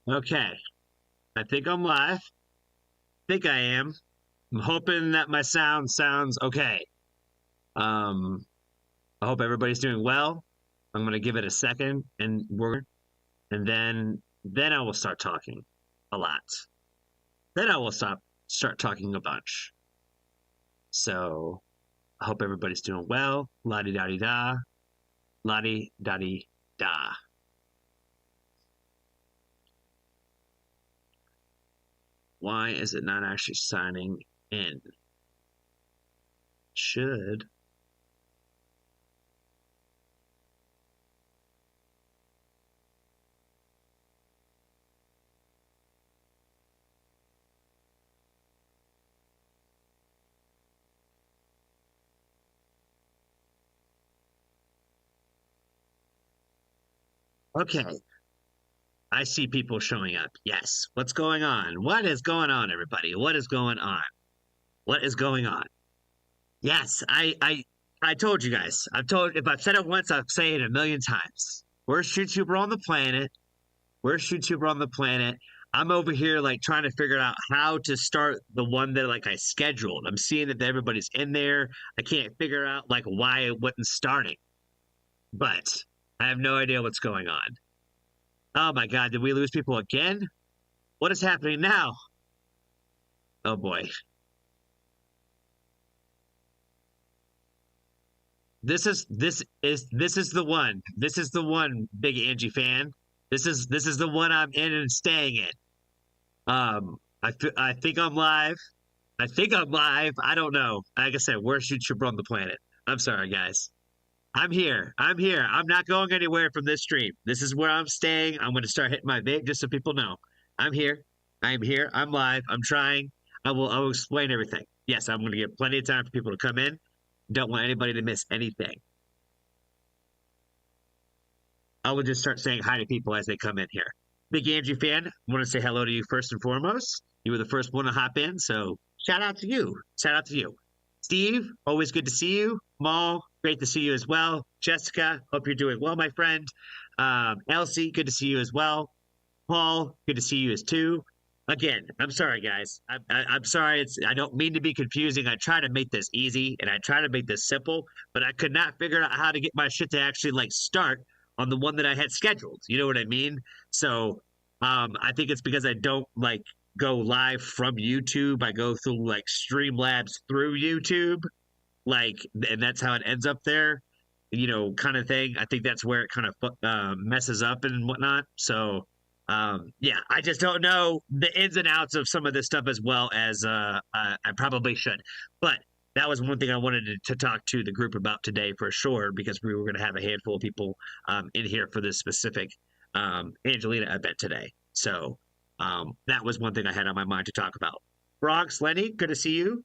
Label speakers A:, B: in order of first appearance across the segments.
A: Okay, I think I'm live. Think I am. I'm hoping that my sound sounds okay. Um, I hope everybody's doing well. I'm gonna give it a second, and then I will start talking a lot. Then I will start talking a bunch. So I hope everybody's doing well. La di da di da, la di da di da. Why is it not actually signing in? Should. Okay, I see people showing up. Yes. What's going on? What is going on, everybody? What is going on? What is going on? Yes, I told you guys. If I've said it once, I'll say it a million times. Worst YouTuber on the planet. Worst YouTuber on the planet. I'm over here like trying to figure out how to start the one that like I scheduled. I'm seeing that everybody's in there. I can't figure out like why it wasn't starting. But I have no idea what's going on. Oh my god, did we lose people again? What is happening now? Oh boy. This is the one. This is the one, Big Angie fan. This is the one I'm in and staying in. I think I'm live. I think I'm live. I don't know. Like I said, worst YouTuber on the planet. I'm sorry, guys. I'm here. I'm here. I'm not going anywhere from this stream. This is where I'm staying. I'm going to start hitting my vape just so people know. I'm here. I'm here. I'm live. I'm trying. I will explain everything. Yes, I'm going to give plenty of time for people to come in. Don't want anybody to miss anything. I will just start saying hi to people as they come in here. Big Angie fan, I want to say hello to you first and foremost. You were the first one to hop in, so shout out to you. Shout out to you. Steve, always good to see you. Maul, great to see you as well. Jessica, hope you're doing well, my friend. Elsie, good to see you as well. Paul, good to see you as too. Again, I'm sorry, guys. I'm sorry. I don't mean to be confusing. I try to make this easy and I try to make this simple, but I could not figure out how to get my shit to actually like start on the one that I had scheduled. You know what I mean? So, I think it's because I don't like go live from YouTube. I go through like Streamlabs through YouTube, like, and that's how it ends up there. You know, kind of thing. I think that's where it kind of messes up and whatnot. So, yeah, I just don't know the ins and outs of some of this stuff as well as I probably should. But that was one thing I wanted to talk to the group about today for sure, because we were going to have a handful of people in here for this specific Angelina event today. So that was one thing I had on my mind to talk about. Bronx, Lenny, good to see you.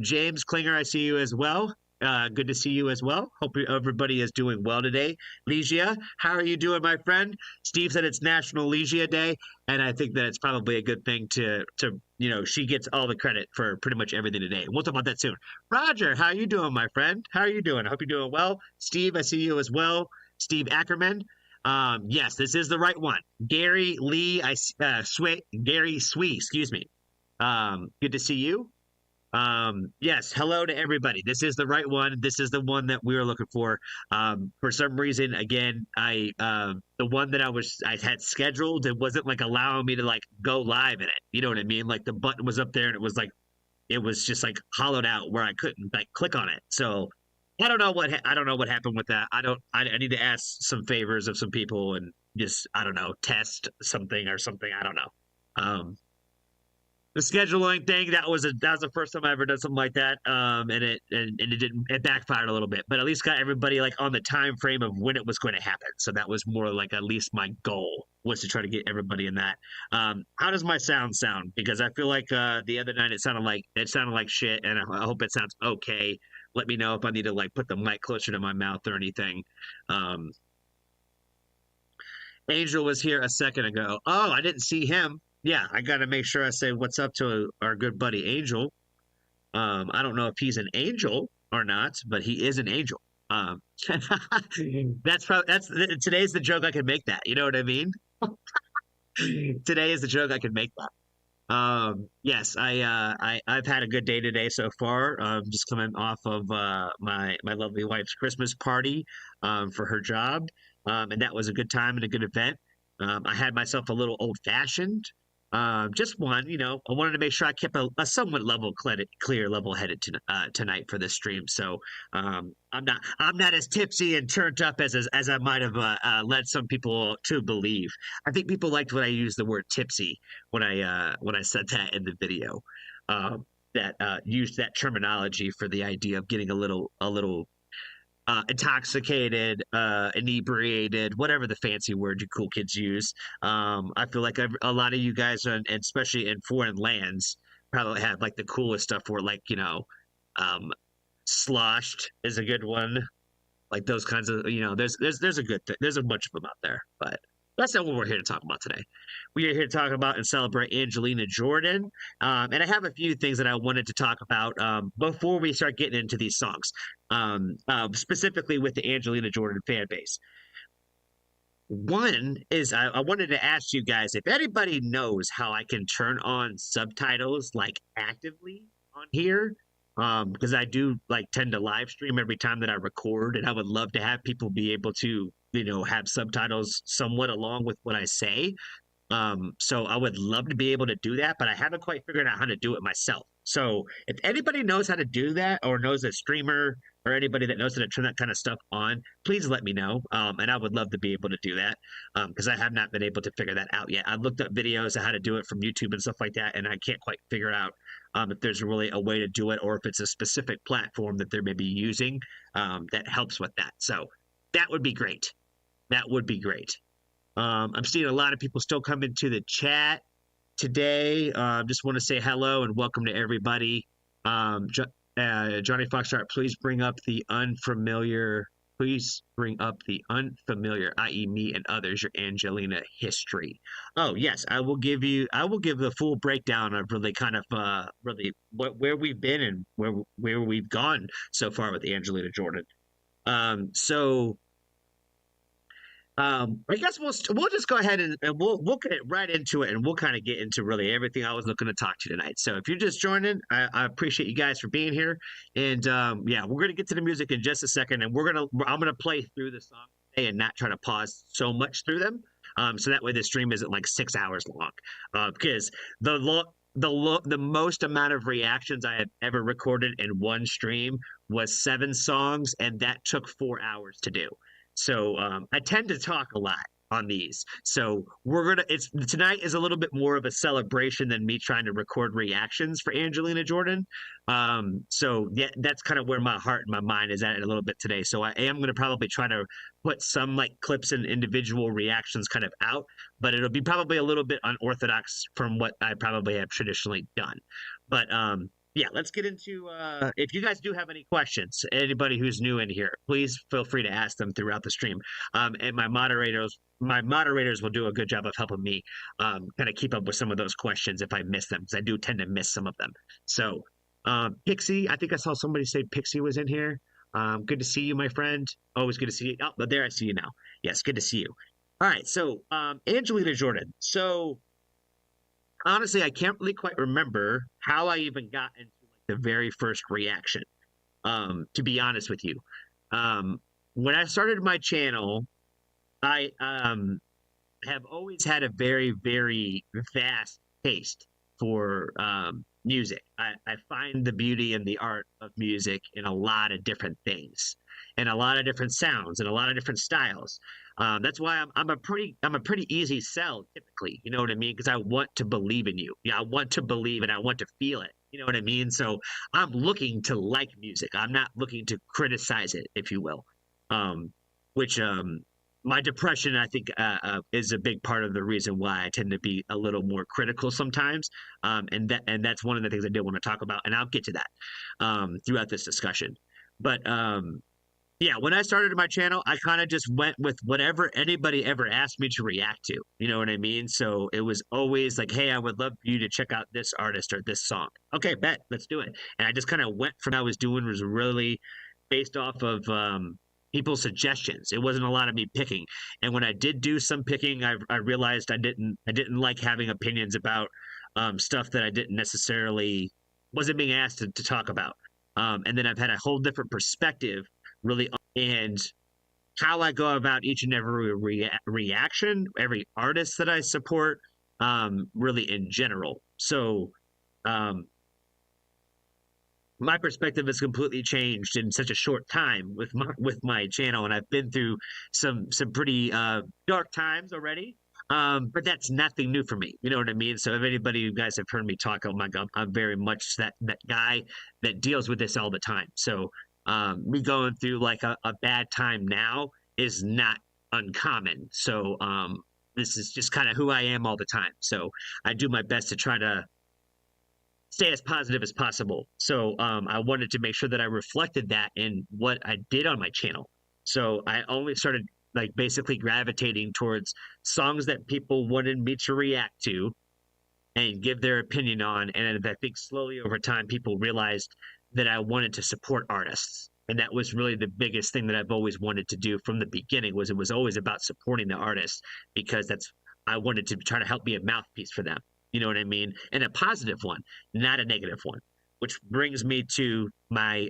A: James Klinger, I see you as well. Good to see you as well. Hope everybody is doing well today. Legia, how are you doing, my friend? Steve said it's National Legia Day, and I think that it's probably a good thing to she gets all the credit for pretty much everything today. We'll talk about that soon. Roger, how are you doing, my friend? How are you doing? I hope you're doing well. Steve, I see you as well. Steve Ackerman. Yes, this is the right one. Gary Lee, Gary Swee, excuse me. Good to see you. Yes, hello to everybody. This is the right one. This is the one that we were looking for. For some reason, again, the one that I had scheduled, it wasn't like allowing me to like go live in it. You know what I mean? Like the button was up there and it was just like hollowed out where I couldn't like click on it. So I don't know what happened with that. I need to ask some favors of some people and just I don't know, test something or something. I don't know. The scheduling thing that was the first time I ever done something like that, it backfired a little bit, but at least got everybody like on the time frame of when it was going to happen. So that was more like at least my goal was to try to get everybody in that. How does my sound? Because I feel like the other night it sounded like shit, and I hope it sounds okay. Let me know if I need to like put the mic closer to my mouth or anything. Um, Angel was here a second ago. Oh, I didn't see him. Yeah, I got to make sure I say what's up to our good buddy Angel. I don't know if he's an angel or not, but he is an angel. That's today's the joke I can make that. You know what I mean? Today is the joke I can make that. Yes, I've had a good day today so far. Just coming off of my lovely wife's Christmas party for her job, and that was a good time and a good event. I had myself a little old fashioned, just one. I wanted to make sure I kept a somewhat clear, level headed tonight for this stream. So I'm not as tipsy and turned up as I might have led some people to believe. I think people liked when I used the word tipsy when I said that in the video. That used that terminology for the idea of getting a little intoxicated, inebriated, whatever the fancy word you cool kids use. I feel like a lot of you guys, and especially in foreign lands, probably have like the coolest stuff where, like, um, sloshed is a good one. Like those kinds of, there's a there's a bunch of them out there, but that's not what we're here to talk about today. We are here to talk about and celebrate Angelina Jordan. And I have a few things that I wanted to talk about before we start getting into these songs, specifically with the Angelina Jordan fan base. One is I wanted to ask you guys if anybody knows how I can turn on subtitles like actively on here. Because I do like tend to live stream every time that I record, and I would love to have people be able to, have subtitles somewhat along with what I say. So I would love to be able to do that, but I haven't quite figured out how to do it myself. So if anybody knows how to do that, or knows a streamer or anybody that knows how to turn that kind of stuff on, please let me know. And I would love to be able to do that, because I have not been able to figure that out yet. I've looked up videos of how to do it from YouTube and stuff like that, and I can't quite figure out if there's really a way to do it, or if it's a specific platform that they're maybe using that helps with that. So that would be great. That would be great. I'm seeing a lot of people still come into the chat today. Just want to say hello and welcome to everybody. Johnny Foxtrot, please bring up the unfamiliar. Please bring up the unfamiliar, i.e., me and others, your Angelina history. Oh yes, I will give the full breakdown of really kind of really where we've been and where we've gone so far with Angelina Jordan. So I guess we'll just go ahead and we'll get right into it, and we'll kind of get into really everything I was looking to talk to tonight. So if you're just joining, I appreciate you guys for being here, and yeah, we're gonna get to the music in just a second, and I'm gonna play through the song today and not try to pause so much through them, so that way the stream isn't like 6 hours long, because the most amount of reactions I have ever recorded in one stream was 7 songs, and that took 4 hours to do. So I tend to talk a lot on these. So tonight is a little bit more of a celebration than me trying to record reactions for Angelina Jordan. So yeah, that's kind of where my heart and my mind is at a little bit today. So I am going to probably try to put some like clips and individual reactions kind of out, but it'll be probably a little bit unorthodox from what I probably have traditionally done. But yeah, let's get into if you guys do have any questions, anybody who's new in here, please feel free to ask them throughout the stream. And my moderators will do a good job of helping me kind of keep up with some of those questions if I miss them, because I do tend to miss some of them. So Pixie, I think I saw somebody say Pixie was in here. Good to see you, my friend. Always good to see you. Oh, but there I see you now. Yes, good to see you. All right, so Angelina Jordan. So honestly, I can't really quite remember how I even got into like the very first reaction. To be honest with you, when I started my channel, I have always had a very, very vast taste for music. I find the beauty and the art of music in a lot of different things, and a lot of different sounds, and a lot of different styles. That's why I'm a pretty easy sell typically. You know what I mean? Because I want to believe in you. Yeah, I want to believe and I want to feel it. You know what I mean? So I'm looking to like music. I'm not looking to criticize it, if you will. Which my depression, I think, is a big part of the reason why I tend to be a little more critical sometimes. And that's one of the things I did want to talk about, and I'll get to that throughout this discussion. But yeah, when I started my channel, I kind of just went with whatever anybody ever asked me to react to. You know what I mean? So it was always like, hey, I would love for you to check out this artist or this song. Okay, let's do it. And I just kind of went from what I was doing was really based off of people's suggestions. It wasn't a lot of me picking. And when I did do some picking, I realized I didn't like having opinions about stuff that I didn't necessarily wasn't being asked to talk about. And then I've had a whole different perspective, really, and how I go about each and every reaction, every artist that I support, really in general. So um, my perspective has completely changed in such a short time with my channel, and I've been through some pretty dark times already. But that's nothing new for me. You know what I mean? So if anybody you guys have heard me talk, oh my God, I'm very much that guy that deals with this all the time. So me going through like a bad time now is not uncommon. So this is just kind of who I am all the time. So I do my best to try to stay as positive as possible. So I wanted to make sure that I reflected that in what I did on my channel. So I only started like basically gravitating towards songs that people wanted me to react to and give their opinion on. And I think slowly over time, people realized that I wanted to support artists. And that was really the biggest thing that I've always wanted to do from the beginning was it was always about supporting the artists because that's I wanted to try to help be a mouthpiece for them. You know what I mean? And a positive one, not a negative one. Which brings me to my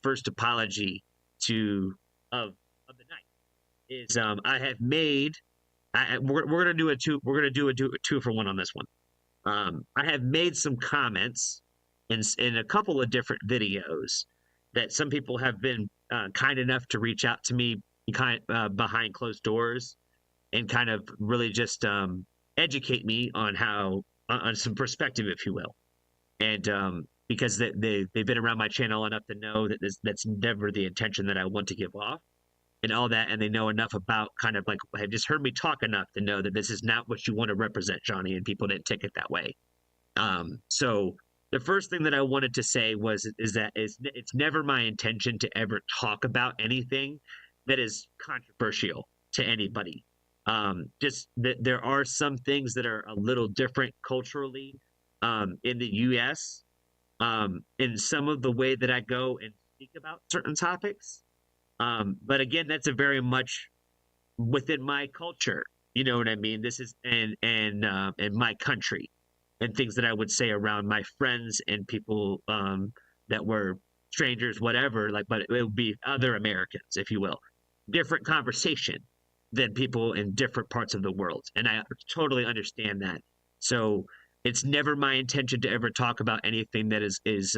A: first apology to of the night is I have made we're gonna do a two for one on this one. I have made some comments in a couple of different videos that some people have been kind enough to reach out to me behind closed doors and kind of really just educate me on how on some perspective, if you will, and because they've been around my channel enough to know that that's never the intention that I want to give off and all that, and they know enough about kind of like have just heard me talk enough to know that this is not what you want to represent, Johnny, and people didn't take it that way. So the first thing that I wanted to say is that it's never my intention to ever talk about anything that is controversial to anybody. Just that there are some things that are a little different culturally in the U.S. In some of the way that I go and speak about certain topics. But again, that's a very much within my culture. You know what I mean? This is and my country and things that I would say around my friends and people that were strangers, whatever. Like, but it would be other Americans, if you will. Different conversation than people in different parts of the world, and I totally understand that. So it's never my intention to ever talk about anything that is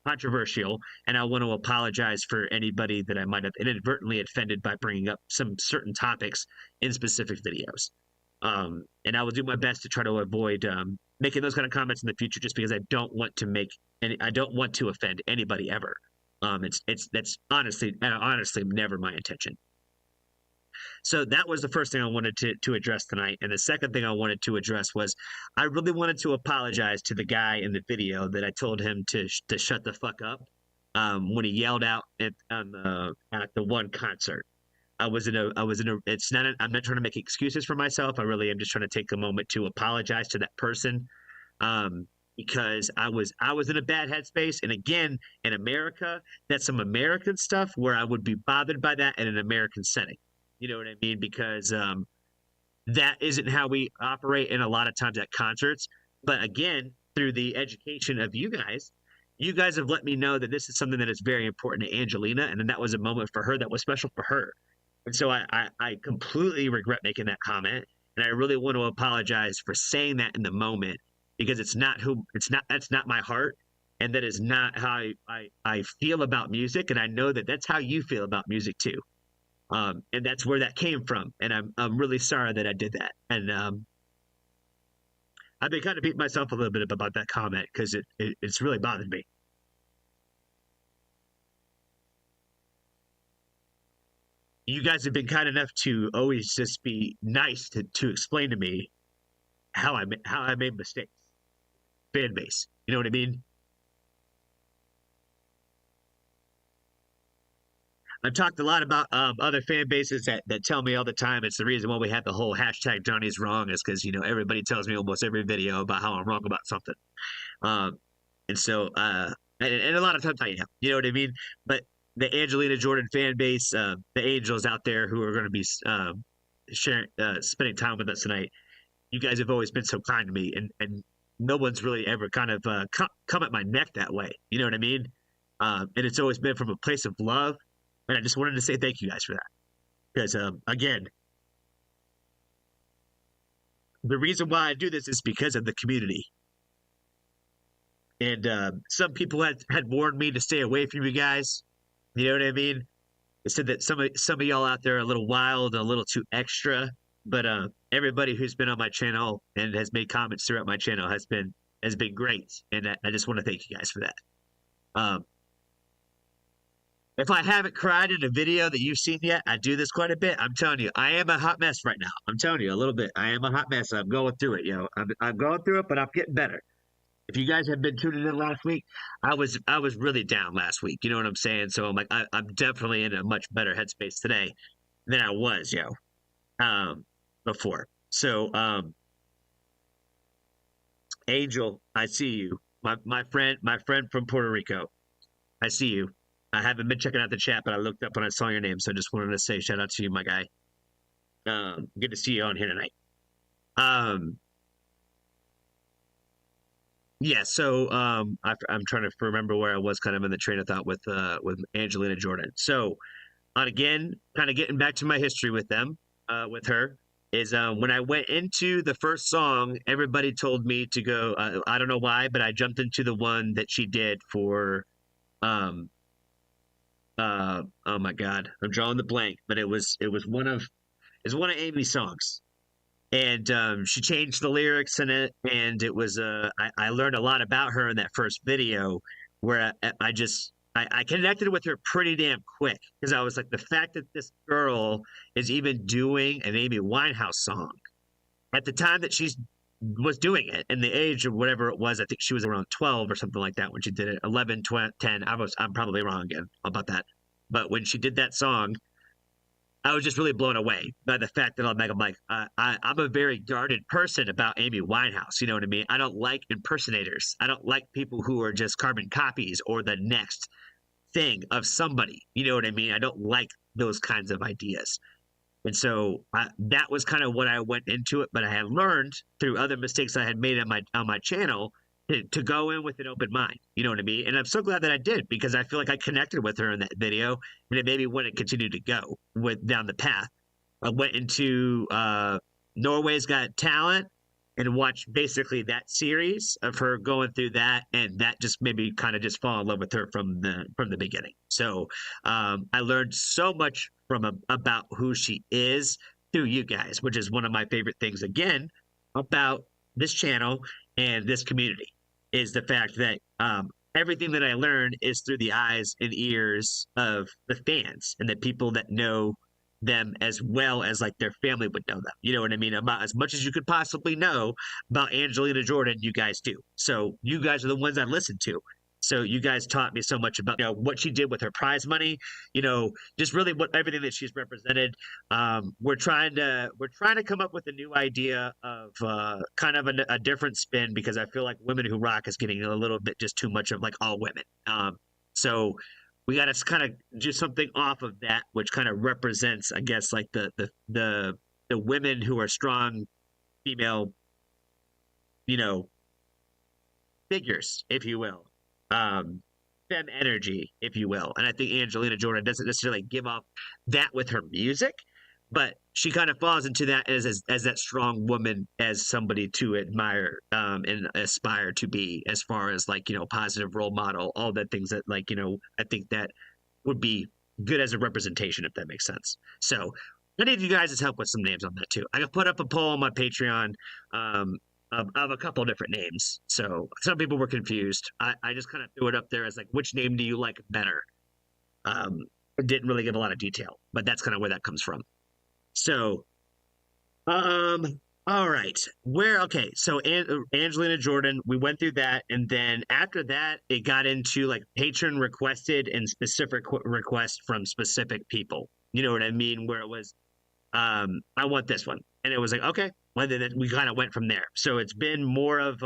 A: controversial, and I want to apologize for anybody that I might have inadvertently offended by bringing up some certain topics in specific videos. And I will do my best to try to avoid making those kind of comments in the future, just because I don't want to I don't want to offend anybody ever. That's honestly never my intention. So that was the first thing I wanted to address tonight. And the second thing I wanted to address was I really wanted to apologize to the guy in the video that I told him to shut the fuck up when he yelled out at the one concert. I'm not trying to make excuses for myself. I really am just trying to take a moment to apologize to that person. Because I was in a bad headspace. And again, in America, that's some American stuff where I would be bothered by that in an American setting. You know what I mean? Because that isn't how we operate in a lot of times at concerts. But again, through the education of you guys have let me know that this is something that is very important to Angelina. And then that was a moment for her that was special for her. And so I completely regret making that comment. And I really want to apologize for saying that in the moment, because that's not my heart. And that is not how I feel about music. And I know that that's how you feel about music too. And that's where that came from. And I'm really sorry that I did that. And I've been kind of beating myself a little bit about that comment because it's really bothered me. You guys have been kind enough to always just be nice to explain to me how I made mistakes. Fan base. You know what I mean? I've talked a lot about other fan bases that tell me all the time it's the reason why we have the whole hashtag Johnny's wrong is because, you know, everybody tells me almost every video about how I'm wrong about something. And so, and a lot of times I am, you know what I mean? But the Angelina Jordan fan base, the angels out there who are going to be sharing, spending time with us tonight. You guys have always been so kind to me, and no one's really ever kind of come at my neck that way. You know what I mean? And it's always been from a place of love. And I just wanted to say thank you guys for that. Because again, the reason why I do this is because of the community. And some people had warned me to stay away from you guys. You know what I mean? They said that some of y'all out there are a little wild, a little too extra. But everybody who's been on my channel and has made comments throughout my channel has been great, and I just want to thank you guys for that. If I haven't cried in a video that you've seen yet, I do this quite a bit. I'm telling you, I am a hot mess right now. I'm telling you a little bit. I am a hot mess. I'm going through it, I'm going through it, but I'm getting better. If you guys have been tuning in last week, I was really down last week. You know what I'm saying? So I'm like, I'm definitely in a much better headspace today than I was, before. So, Angel, I see you. My friend from Puerto Rico. I see you. I haven't been checking out the chat, but I looked up when I saw your name, so I just wanted to say shout out to you, my guy. Good to see you on here tonight. Yeah, so I'm trying to remember where I was kind of in the train of thought with Angelina Jordan. So, and again, kind of getting back to my history with them, with her, is when I went into the first song, everybody told me to go. I don't know why, but I jumped into the one that she did for oh my God, I'm drawing the blank, but it was one of Amy's songs, and she changed the lyrics in it, and it was I learned a lot about her in that first video, where I connected with her pretty damn quick, because I was like, the fact that this girl is even doing an Amy Winehouse song at the time that she's was doing it, and the age of whatever it was, I think she was around 12 or something like that when she did it. 11, 12, 10. I'm probably wrong again about that. But when she did that song, I was just really blown away by the fact that I'm like, I'm a very guarded person about Amy Winehouse. You know what I mean? I don't like impersonators. I don't like people who are just carbon copies or the next thing of somebody. You know what I mean? I don't like those kinds of ideas. And so that was kind of what I went into it. But I had learned through other mistakes I had made on my channel to go in with an open mind. You know what I mean? And I'm so glad that I did, because I feel like I connected with her in that video, and it made me want to continue to go down the path. I went into Norway's Got Talent and watched basically that series of her going through that, and that just made me kind of just fall in love with her from the beginning. So I learned so much about who she is through you guys, which is one of my favorite things again about this channel and this community, is the fact that everything that I learned is through the eyes and ears of the fans and the people that know them as well as like their family would know them. You know what I mean? About as much as you could possibly know about Angelina Jordan, you guys do. So you guys are the ones I listen to. So you guys taught me so much about, what she did with her prize money, just really everything that she's represented. We're trying to come up with a new idea of kind of a different spin, because I feel like Women Who Rock is getting a little bit just too much of like all women. So we got to kind of do something off of that, which kind of represents, I guess, like the women who are strong female, figures, if you will. Fem energy, if you will. And I think Angelina Jordan doesn't necessarily give off that with her music, but she kind of falls into that as that strong woman, as somebody to admire and aspire to be, as far as like, positive role model, all the things that like, I think that would be good as a representation, if that makes sense. So I need you guys' help with some names on that too. I can put up a poll on my Patreon of a couple of different names. So some people were confused. I just kind of threw it up there as like, which name do you like better? It didn't really give a lot of detail, but that's kind of where that comes from. So, all right. Okay. So Angelina Jordan, we went through that. And then after that, it got into like patron requested and specific requests from specific people. You know what I mean? Where it was, I want this one. And it was like, okay. Well, then we kind of went from there. So it's been more of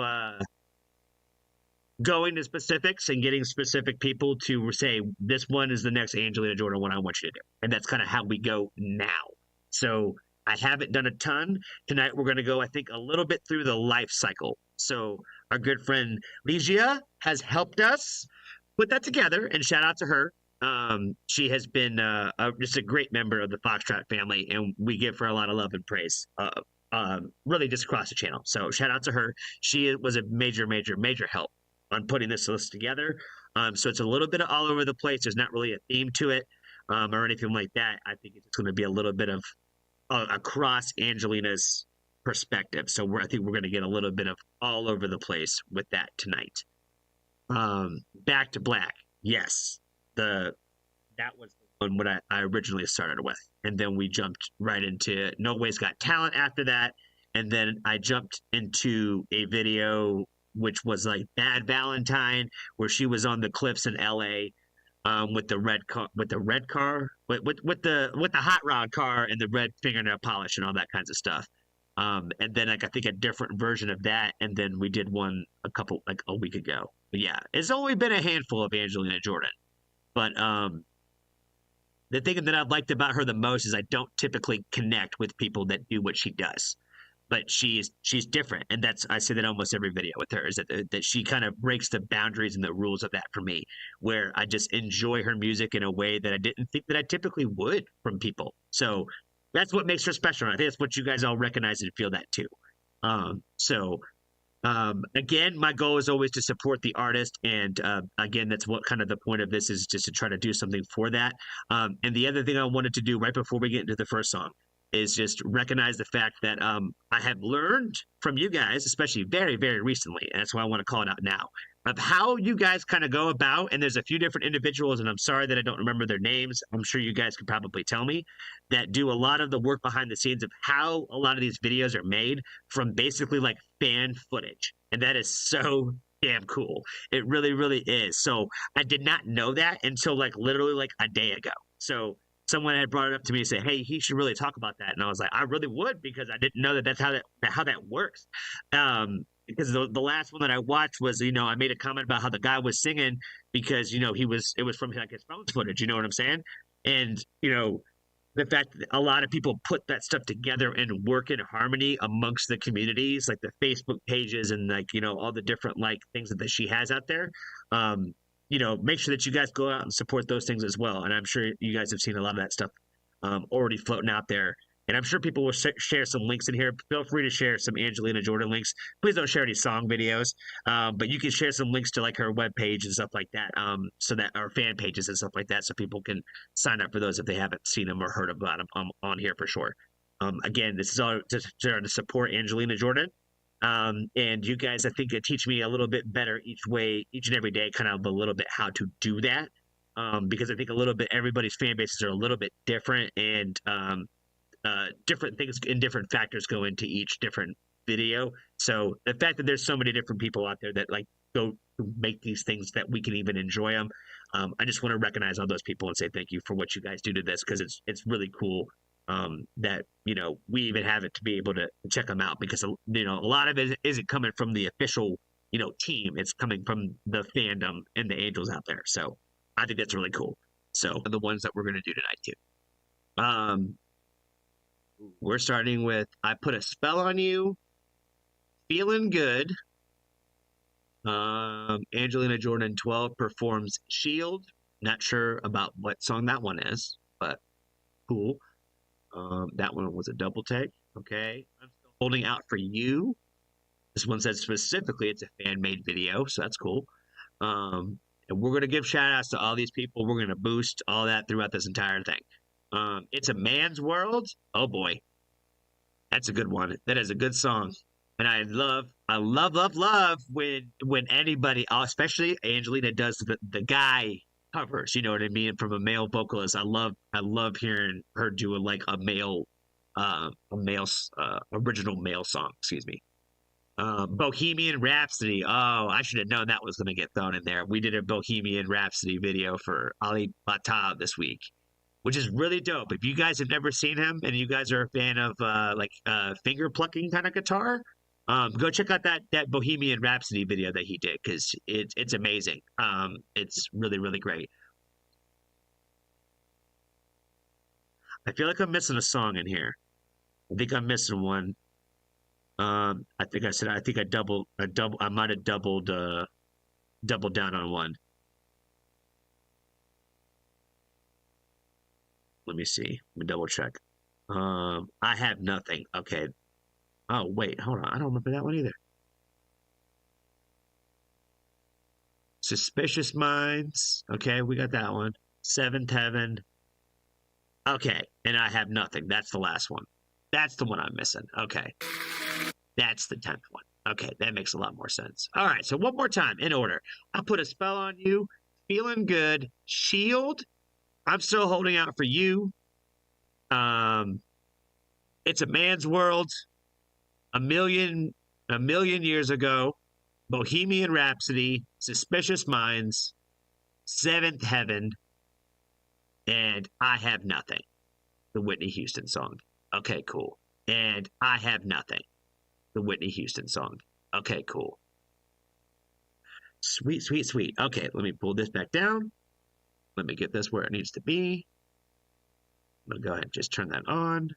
A: going to specifics and getting specific people to say this one is the next Angelina Jordan one I want you to do, and that's kind of how we go now. So I haven't done a ton tonight. We're going to go, I think, a little bit through the life cycle. So our good friend Ligia has helped us put that together, and shout out to her. She has been just a great member of the Foxtrot family, and we give her a lot of love and praise. Really just across the channel. So shout out to her. She was a major, major, major help on putting this list together. So it's a little bit of all over the place. There's not really a theme to it or anything like that. I think it's going to be a little bit of across Angelina's perspective. So I think we're going to get a little bit of all over the place with that tonight. Back to Black. Yes. That was the one what I originally started with. And then we jumped right into No Way's Got Talent after that. And then I jumped into a video which was like Bad Valentine, where she was on the cliffs in LA with the red car, with the hot rod car and the red fingernail polish and all that kinds of stuff. And then like I think a different version of that, and then we did one a week ago. But yeah, it's only been a handful of Angelina Jordan. But the thing that I've liked about her the most is I don't typically connect with people that do what she does. But she's different, and I say that almost every video with her, is that she kind of breaks the boundaries and the rules of that for me, where I just enjoy her music in a way that I didn't think that I typically would from people. So that's what makes her special. And I think that's what you guys all recognize and feel that too. Again, my goal is always to support the artist, and again, that's what kind of the point of this is, just to try to do something for that. And the other thing I wanted to do right before we get into the first song is just recognize the fact that I have learned from you guys, especially very, very recently, and that's why I want to call it out now, of how you guys kind of go about, and there's a few different individuals, and I'm sorry that I don't remember their names. I'm sure you guys could probably tell me, that do a lot of the work behind the scenes of how a lot of these videos are made from basically like fan footage. And that is so damn cool. It really, really is. So I did not know that until like literally like a day ago. So someone had brought it up to me and said, hey, he should really talk about that. And I was like, I really would, because I didn't know that that's how that works. Because the last one that I watched was, I made a comment about how the guy was singing because, it was from like his phone footage, you know what I'm saying? And, the fact that a lot of people put that stuff together and work in harmony amongst the communities, like the Facebook pages and like, all the different like things that she has out there. Make sure that you guys go out and support those things as well. And I'm sure you guys have seen a lot of that stuff already floating out there. And I'm sure people will share some links in here. Feel free to share some Angelina Jordan links. Please don't share any song videos, but you can share some links to like her webpage and stuff like that, so that our fan pages and stuff like that, so people can sign up for those if they haven't seen them or heard about them on here for sure. Again, this is all to support Angelina Jordan. And you guys, I think, teach me a little bit better each and every day, kind of a little bit how to do that. Because I think a little bit everybody's fan bases are a little bit different, and different things and different factors go into each different video. So the fact that there's so many different people out there that like go to make these things that we can even enjoy them, I just want to recognize all those people and say thank you for what you guys do to this, because it's really cool that we even have it to be able to check them out, because a lot of it isn't coming from the official team. It's coming from the fandom and the angels out there. So I think that's really cool. So the ones that we're going to do tonight too. We're starting with I Put a Spell on You, Feeling Good. Angelina Jordan 12 performs Shield. Not sure about what song that one is, but cool. That one was a double take. Okay. I'm Still Holding Out for You. This one says specifically it's a fan-made video, so that's cool. And we're going to give shout-outs to all these people. We're going to boost all that throughout this entire thing. It's a Man's World. Oh boy, that's a good one. That is a good song, and I love when anybody, especially Angelina, does the guy covers. You know what I mean? From a male vocalist, I love hearing her do like a male original male song. Excuse me. Bohemian Rhapsody. Oh, I should have known that was going to get thrown in there. We did a Bohemian Rhapsody video for Ali Bata this week, which is really dope. If you guys have never seen him and you guys are a fan of finger plucking kind of guitar, Go check out that Bohemian Rhapsody video that he did because it's amazing. It's really really great. I feel like I'm missing a song in here. I think I'm missing one. I think I said I think I might have doubled down on one. Let me see. Let me double check. I have nothing. Okay. Oh wait, hold on. I don't remember that one either. Suspicious Minds. Okay, we got that one. Seventh Heaven. Okay, and I have nothing. That's the last one. That's the one I'm missing. Okay. That's the 10th one. Okay, that makes a lot more sense. All right, so one more time in order. I put a spell on you. Feeling good. Shield. I'm still holding out for you. It's a man's world. A million years ago. Bohemian Rhapsody. Suspicious Minds. Seventh Heaven. And I Have Nothing. The Whitney Houston song. Okay, cool. And I Have Nothing. The Whitney Houston song. Okay, cool. Sweet, sweet, sweet. Okay, let me pull this back down. Let me get this where it needs to be. I'm going to go ahead and just turn that on.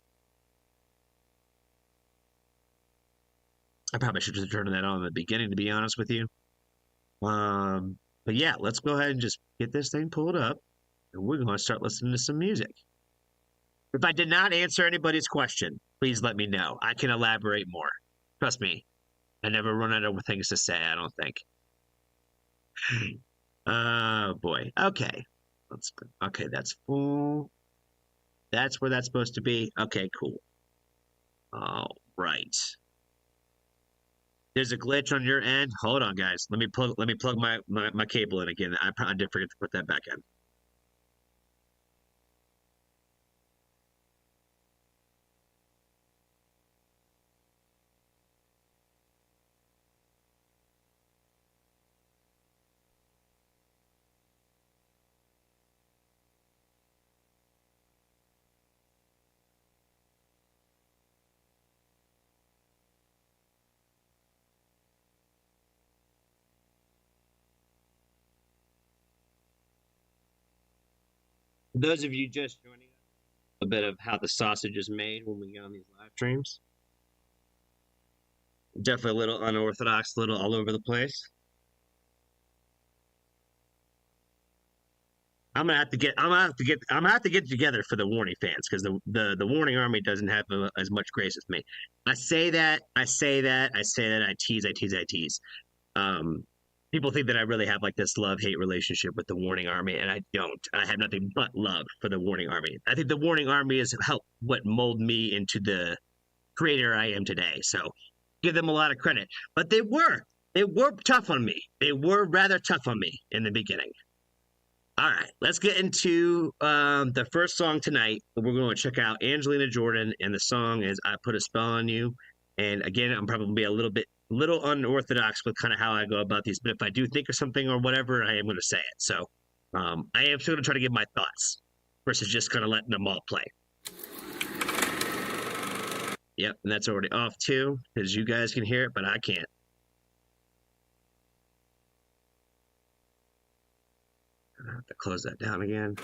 A: I probably should have turned that on in the beginning, to be honest with you. But yeah, let's go ahead and just get this thing pulled up. And we're going to start listening to some music. If I did not answer anybody's question, please let me know. I can elaborate more. Trust me, I never run out of things to say, I don't think. Oh, boy. Okay. Okay, that's full. That's where that's supposed to be. Okay, cool. All right. There's a glitch on your end. Hold on, guys. Let me plug my cable in again. I did forget to put that back in. For those of you just joining us, a bit of how the sausage is made when we get on these live streams. Definitely a little unorthodox, a little all over the place. I'm gonna have to get together for the Warning fans because the Warning Army doesn't have as much grace as me. I say that, I tease. People think that I really have like this love-hate relationship with the Warning Army, and I don't. I have nothing but love for the Warning Army. I think the Warning Army has helped mold me into the creator I am today. So give them a lot of credit. But they were tough on me. They were rather tough on me in the beginning. All right, let's get into the first song tonight. We're going to check out Angelina Jordan, and the song is "I Put a Spell on You." And again, I'm probably a little unorthodox with kind of how I go about these, but if I do think of something or whatever, I am going to say it. So I am still going to try to give my thoughts versus just kind of letting them all play. Yep, and that's already off too, because you guys can hear it, but I can't. I have to close that down again.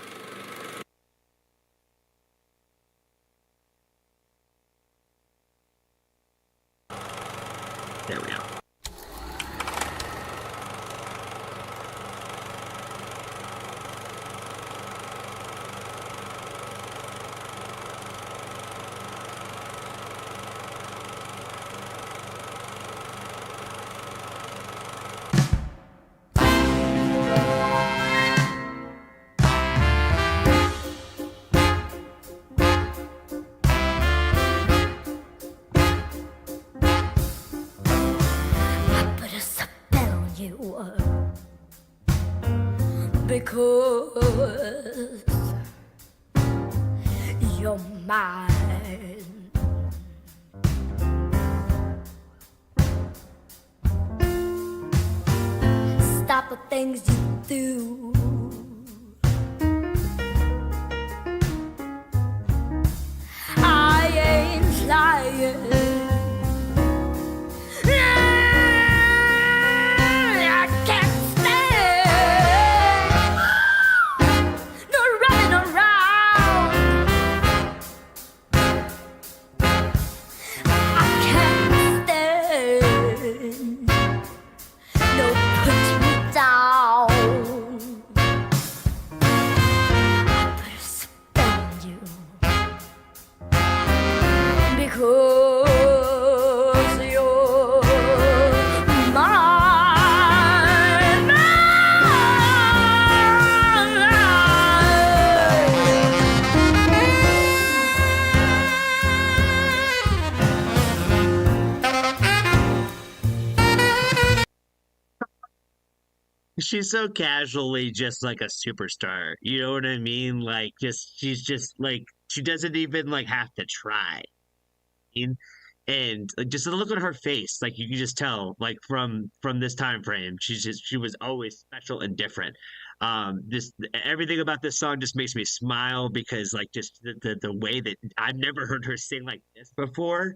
A: There we go.
B: Because you're mine. Stop the things you do. I ain't lying.
A: she's so casually just like a superstar. You know what I mean? Like just she's just like she doesn't even like have to try. And like, just the look on her face, like you can just tell, like from this time frame, she was always special and different. This everything about this song just makes me smile because like just the way that I've never heard her sing like this before.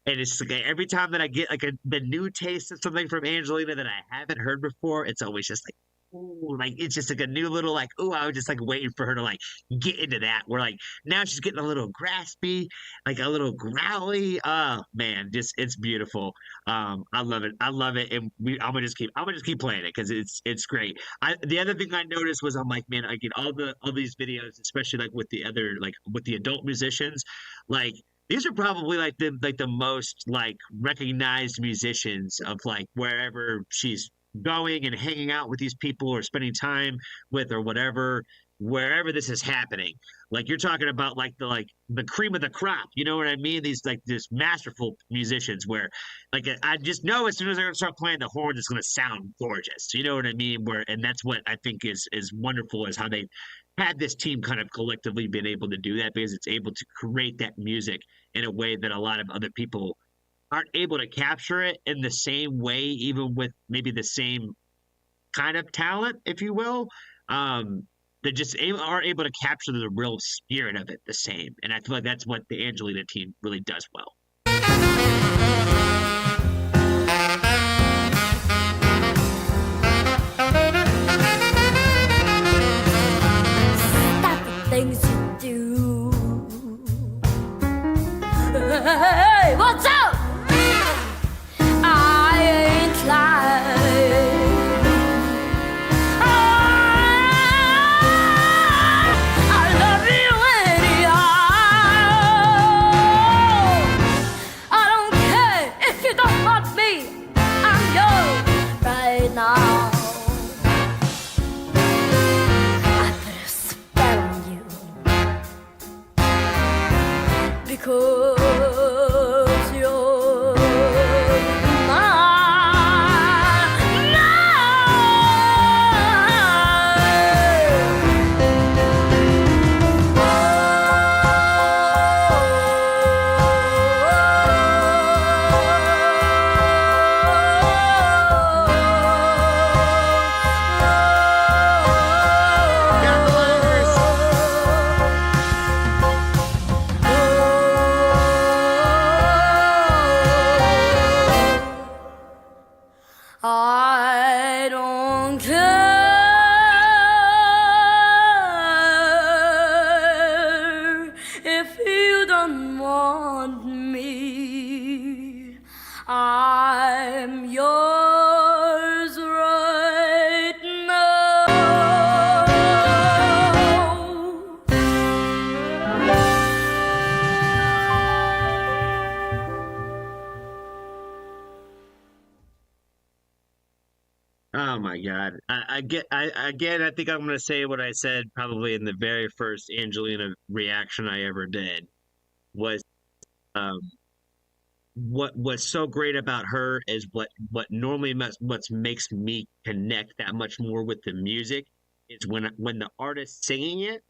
A: And it's like every time that I get like the new taste of something from Angelina that I haven't heard before, it's always just like, ooh, like it's just like a new little like, ooh, I was just like waiting for her to like get into that. Where like now she's getting a little graspy, like a little growly. Oh man, just it's beautiful. I love it. I love it. And I'm gonna just keep playing it because it's great. The other thing I noticed was I'm like, man, I get all these videos, especially like with the other like with the adult musicians, like these are probably like the most like recognized musicians of like wherever she's going and hanging out with these people or spending time with or whatever wherever this is happening. Like you're talking about like the cream of the crop, you know what I mean? These like this masterful musicians where like I just know as soon as I start playing the horn it's going to sound gorgeous, you know what I mean? Where and that's what I think is wonderful is how they had this team kind of collectively been able to do that because it's able to create that music in a way that a lot of other people aren't able to capture it in the same way, even with maybe the same kind of talent, if you will. That just aren't able to capture the real spirit of it the same. And I feel like that's what the Angelina team really does well.
B: Stop the things you do. Hey, what's up? I ain't lying. I love you anyhow. I don't care if you don't want me. I'm yours right now. I put a spell on you because you're mine. I don't care if you don't want me. I'm yours right now.
A: Oh my God. Again, I think I'm going to say what I said probably in the very first Angelina reaction I ever did was um, what was so great about her is what normally what makes me connect that much more with the music is when the artist singing it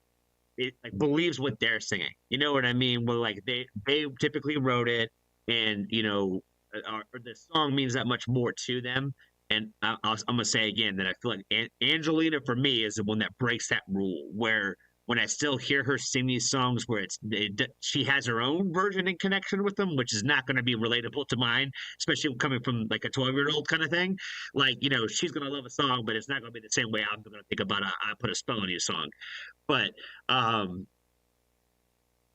A: like believes what they're singing. You know what I mean? Well, like they typically wrote it, and you know, or the song means that much more to them. And I'm gonna say again that I feel like Angelina for me is the one that breaks that rule. Where when I still hear her sing these songs, where she has her own version and connection with them, which is not going to be relatable to mine, especially coming from like a 12-year-old kind of thing. Like you know, she's gonna love a song, but it's not gonna be the same way I'm gonna think about a "I Put a Spell on You" song. But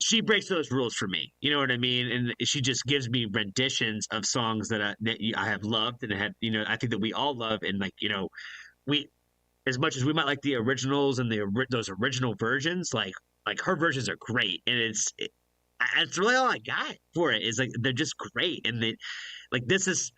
A: she breaks those rules for me. You know what I mean? And she just gives me renditions of songs that I have loved and have, you know, I think that we all love. And like, you know, we, as much as we might like the originals and those original versions, like her versions are great. And it's really all I got for it is like, they're just great. And like, this is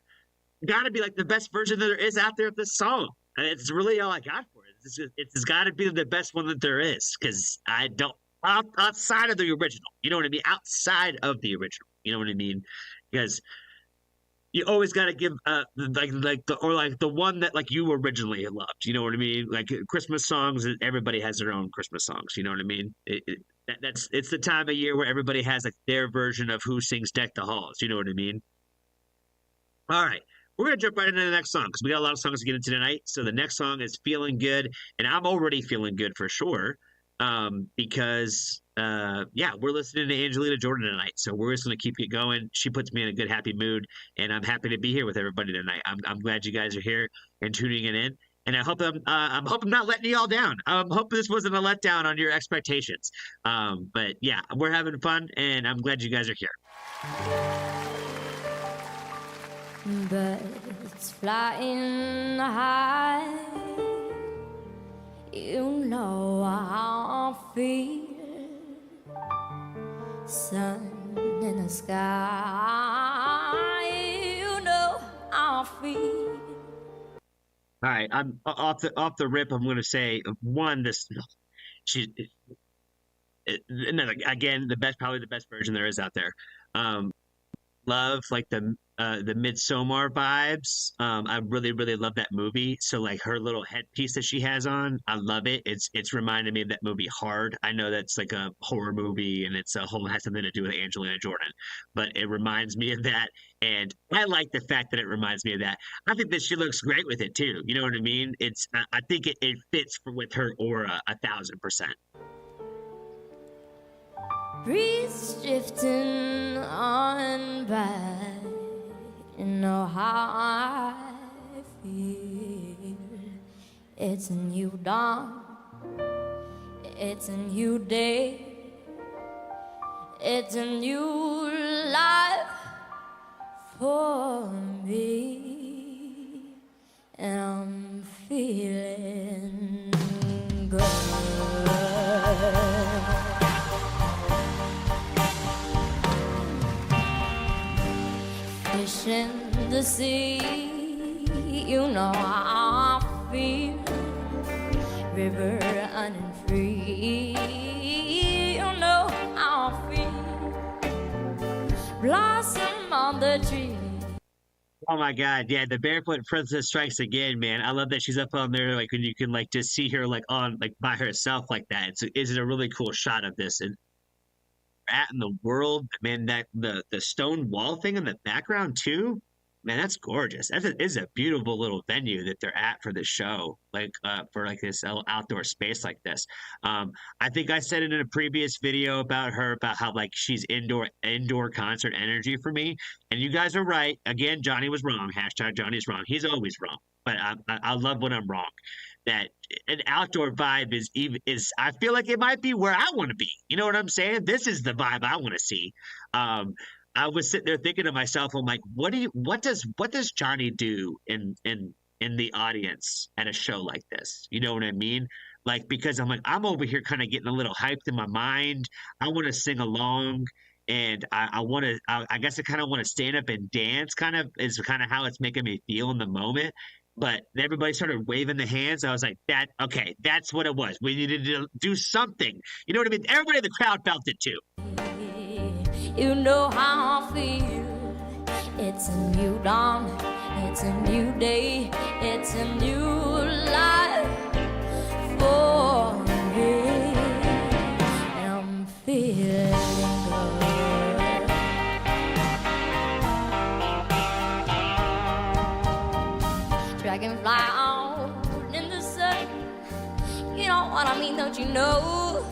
A: gotta be like the best version that there is out there of this song. And it's really all I got for it. It's got to be the best one that there is because I don't outside of the original. You know what I mean? Outside of the original. You know what I mean? Because you always got to give like the one that like you originally loved. You know what I mean? Like Christmas songs, everybody has their own Christmas songs. You know what I mean? It's the time of year where everybody has like their version of who sings "Deck the Halls." You know what I mean? All right. We're going to jump right into the next song because we got a lot of songs to get into tonight. So the next song is Feeling Good. And I'm already feeling good for sure because, yeah, we're listening to Angelina Jordan tonight. So we're just going to keep it going. She puts me in a good, happy mood. And I'm happy to be here with everybody tonight. I'm glad you guys are here and tuning it in. And I hope I'm not letting you all down. I hope this wasn't a letdown on your expectations. But yeah, we're having fun, and I'm glad you guys are here.
B: Birds flying high, you know how I feel. Sun in the sky, you know how I feel.
A: All right, I'm off the rip. I'm going to say one. She, again, probably the best version there is out there. Love like the Midsommar vibes. I really love that movie. So like her little headpiece that she has on, I love it. It's reminded me of that movie Hard. I know that's like a horror movie and has something to do with Angelina Jordan, but it reminds me of that. And I like the fact that it reminds me of that. I think that she looks great with it too. You know what I mean? I think it fits with her aura 1,000%.
B: Breeze drifting on by, you know how I feel. It's a new dawn, it's a new day, it's a new life for me, and I'm feeling good. Fish in the sea, you know how I feel. River running free, you know how I feel. Blossom on the tree.
A: Oh my God, yeah, the Barefoot Princess strikes again, man. I love that she's up on there, like when you can like just see her like on like by herself like that. It's a really cool shot of this. And at in the world, man, that the stone wall thing in the background too, man, that's gorgeous. That is a beautiful little venue that they're at for this show, like for like this outdoor space like this. I think I said it in a previous video about her, about how like she's indoor concert energy for me. And you guys are right. Again, Johnny was wrong. Hashtag Johnny's wrong. He's always wrong. But I love when I'm wrong. That an outdoor vibe is I feel like it might be where I want to be. You know what I'm saying? This is the vibe I want to see. I was sitting there thinking to myself, I'm like, what does Johnny do in the audience at a show like this? You know what I mean? Like, because I'm like, I'm over here kind of getting a little hyped in my mind. I want to sing along. And I guess I kind of want to stand up and dance, kind of is kind of how it's making me feel in the moment. But everybody started waving the hands. I was like, okay, that's what it was. We needed to do something. You know what I mean? Everybody in the crowd felt it too.
B: You know how I feel. It's a new dawn, it's a new day, it's a new life for me. And I'm feeling good. Dragonfly out in the sun, you know what I mean, don't you know?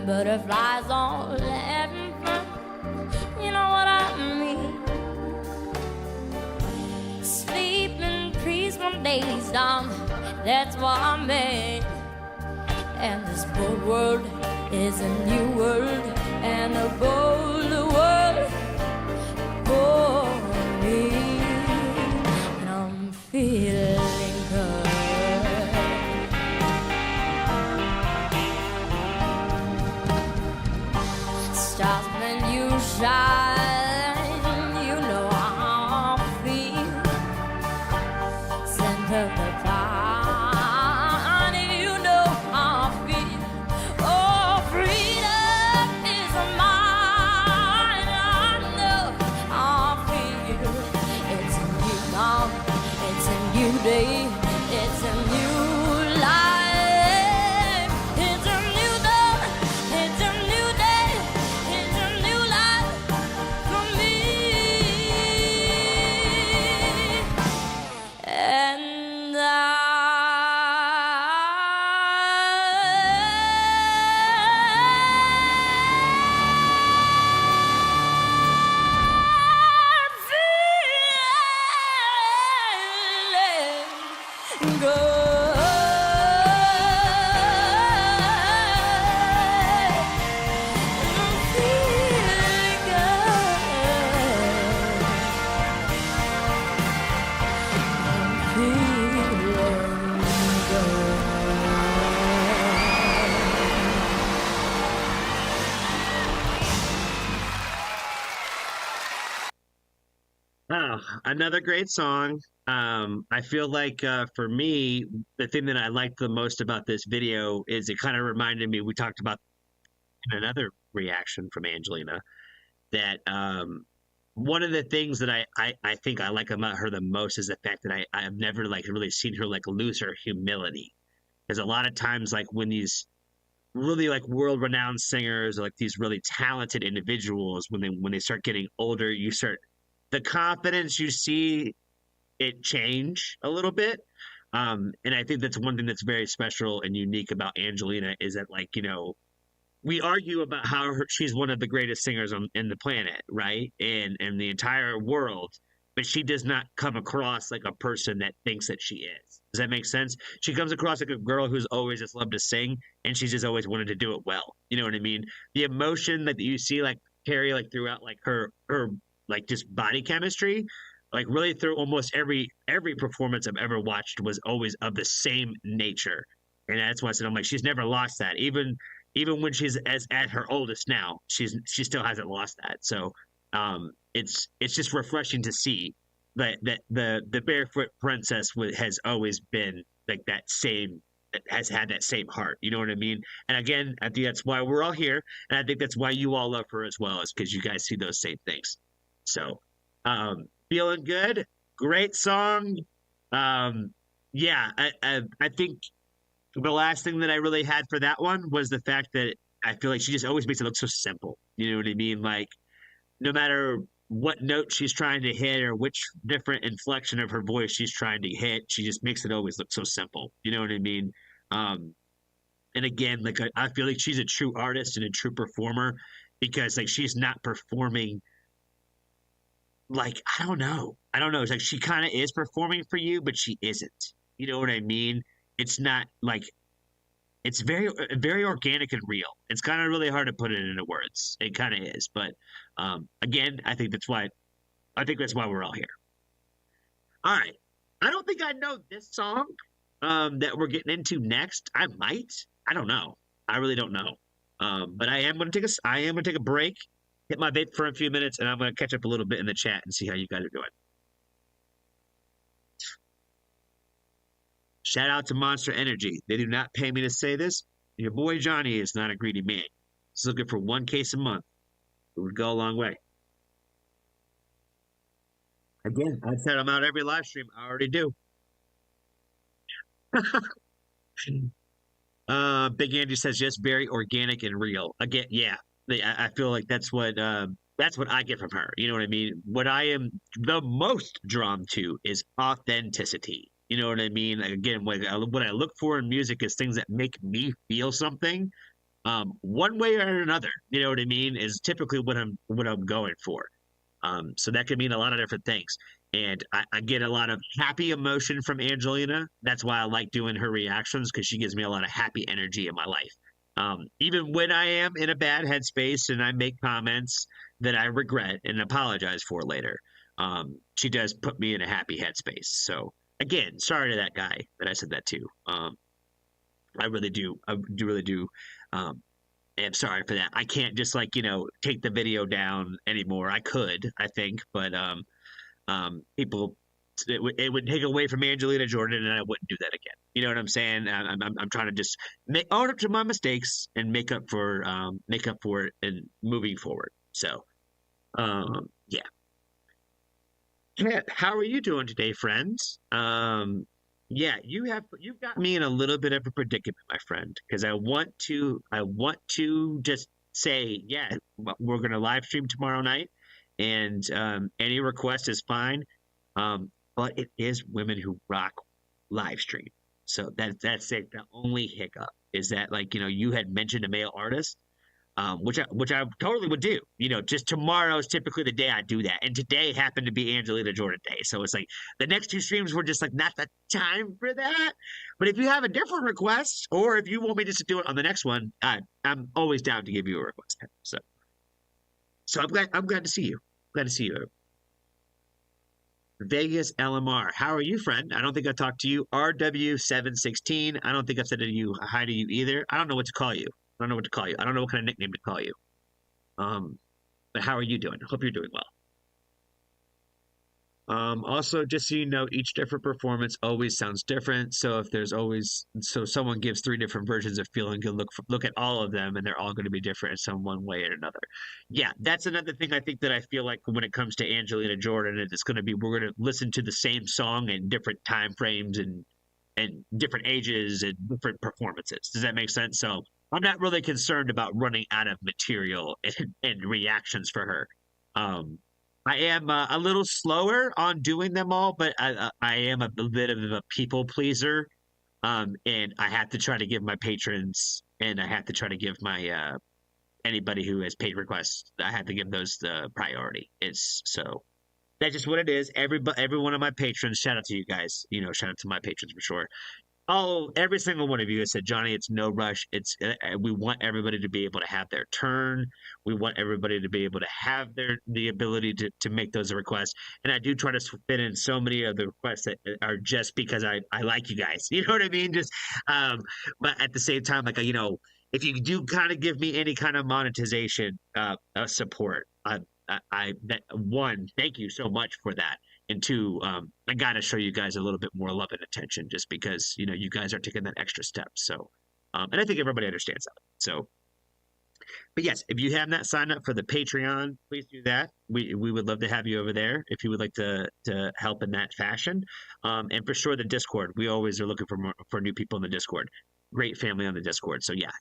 B: Butterflies all having fun, you know what I mean? Sleeping trees from days down, that's what I mean. And this bold world is a new world, and a bold world for me. And I'm feeling good. Stars when you shine, you know how I feel. Center the cloud, you know how I feel. Oh, freedom is mine. day. It's a new life. It's a new dawn. It's a new day. It's a new life for me. And
A: Oh, another great song. I feel like for me, the thing that I liked the most about this video is it kind of reminded me, we talked about in another reaction from Angelina, that one of the things that I think I like about her the most is the fact that I have never like really seen her like lose her humility. Because a lot of times, like when these really like world renowned singers or like these really talented individuals, when they start getting older, you start the confidence you see it change a little bit. And I think that's one thing that's very special and unique about Angelina is that, like, you know, we argue about how she's one of the greatest singers in the planet, right? And the entire world, but she does not come across like a person that thinks that she is. Does that make sense? She comes across like a girl who's always just loved to sing, and she's just always wanted to do it well. You know what I mean? The emotion that you see like carry like throughout like her like just body chemistry, like really through almost every performance I've ever watched was always of the same nature. And that's why I said I'm like she's never lost that. Even when she's as at her oldest now, she still hasn't lost that. So it's just refreshing to see that the barefoot princess has always been like that same, has had that same heart. You know what I mean? And again, I think that's why we're all here, and I think that's why you all love her as well, is because you guys see those same things. So feeling good, great song. Yeah, I think the last thing that I really had for that one was the fact that I feel like she just always makes it look so simple. You know what I mean? Like no matter what note she's trying to hit or which different inflection of her voice she's trying to hit, she just makes it always look so simple. You know what I mean? And again, like I feel like she's a true artist and a true performer because like she's not performing like I don't know. It's like she kind of is performing for you, but she isn't. You know what I mean? It's not like it's very organic and real. It's kind of really hard to put it into words. It kind of is, but again, I think that's why we're all here. All right, I don't think I know this song that we're getting into next. I might. I don't know. I really don't know. But I am going to take a break, hit my vape for a few minutes, and I'm going to catch up a little bit in the chat and see how you guys are doing. Shout out to Monster Energy. They do not pay me to say this. Your boy Johnny is not a greedy man. He's looking for one case a month. It would go a long way. Again, I said I'm out every live stream. I already do. Big Andy says yes, very organic and real. Again, yeah. I feel like that's what I get from her. You know what I mean? What I am the most drawn to is authenticity. You know what I mean? Like, again, what I look for in music is things that make me feel something, one way or another. You know what I mean? Is typically what I'm going for. So that could mean a lot of different things. And I get a lot of happy emotion from Angelina. That's why I like doing her reactions because she gives me a lot of happy energy in my life. Even when I am in a bad headspace and I make comments that I regret and apologize for later, she does put me in a happy headspace. So. Again, sorry to that guy that I said that to. I really do. I really do. Am sorry for that. I can't just like, take the video down anymore. I could, I think, but people, it would take away from Angelina Jordan, and I wouldn't do that again. You know what I'm saying? I'm trying to just own up to my mistakes and make up for it and moving forward. So, yeah. Yeah, how are you doing today, friends? Yeah, you've got me in a little bit of a predicament, my friend, because I want to just say, yeah, we're gonna live stream tomorrow night, and any request is fine. But it is women who rock live stream. So that's it. The only hiccup is that, like, you had mentioned a male artist, which I totally would do. Just tomorrow is typically the day I do that, and today happened to be Angelina Jordan day, so it's like the next two streams were just like not the time for that. But if you have a different request, or if you want me just to do it on the next one, I'm always down to give you a request. So I'm glad to see you. Glad to see you. Vegas LMR. How are you, friend? I don't think I talked to you. RW716. I don't think I've said to you hi to you either. I don't know what to call you. I don't know what to call you. I don't know what kind of nickname to call you. But how are you doing? I hope you're doing well. Also, just so you know, each different performance always sounds different. So if someone gives three different versions of feeling, you look at all of them, and they're all going to be different in some one way or another. Yeah, that's another thing I think that I feel like when it comes to Angelina Jordan, it's going to be we're going to listen to the same song in different time frames and different ages and different performances. Does that make sense? So I'm not really concerned about running out of material and reactions for her. I am a little slower on doing them all, but I am a bit of a people pleaser, and I have to try to give my patrons, and I have to try to give my anybody who has paid requests, I have to give those the priority. It's so that's just what it is. Every one of my patrons, shout out to you guys. Shout out to my patrons for sure. Every single one of you has said, Johnny, it's no rush. We want everybody to be able to have their turn. We want everybody to be able to have the ability to make those requests. And I do try to fit in so many of the requests that are just because I like you guys. You know what I mean? But at the same time, like, if you do kind of give me any kind of monetization support, one, thank you so much for that. And two, I got to show you guys a little bit more love and attention just because, you guys are taking that extra step. So, and I think everybody understands that. So, but yes, if you have not signed up for the Patreon, please do that. We would love to have you over there if you would like to help in that fashion. And for sure, the Discord. We always are looking for new people in the Discord. Great family on the Discord. So yeah,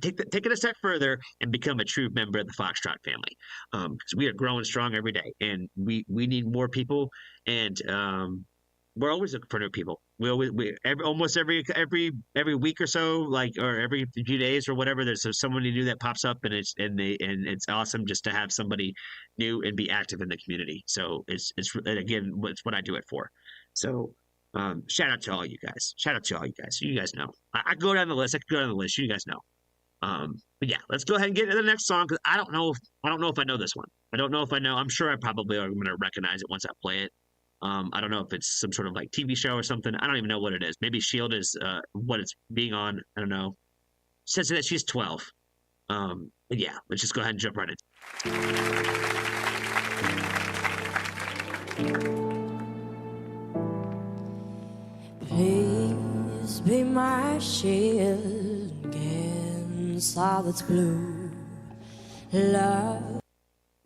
A: take it a step further and become a true member of the Foxtrot family, because we are growing strong every day, and we need more people, and we're always looking for new people. Almost every week or so, or every few days or whatever, there's somebody new that pops up, and it's awesome just to have somebody new and be active in the community. So it's again, it's what I do it for. So. Shout out to all you guys. Shout out to all you guys. You guys know. I go down the list. I can go down the list. You guys know. But yeah, let's go ahead and get to the next song because I don't know if I know this one. I don't know if I know. I'm sure I probably are going to recognize it once I play it. I don't know if it's some sort of like TV show or something. I don't even know what it is. Maybe Shield is what it's being on. I don't know. Says that she's 12. But yeah, let's just go ahead and jump right in.
B: Please be my shield against all that's blue. Love.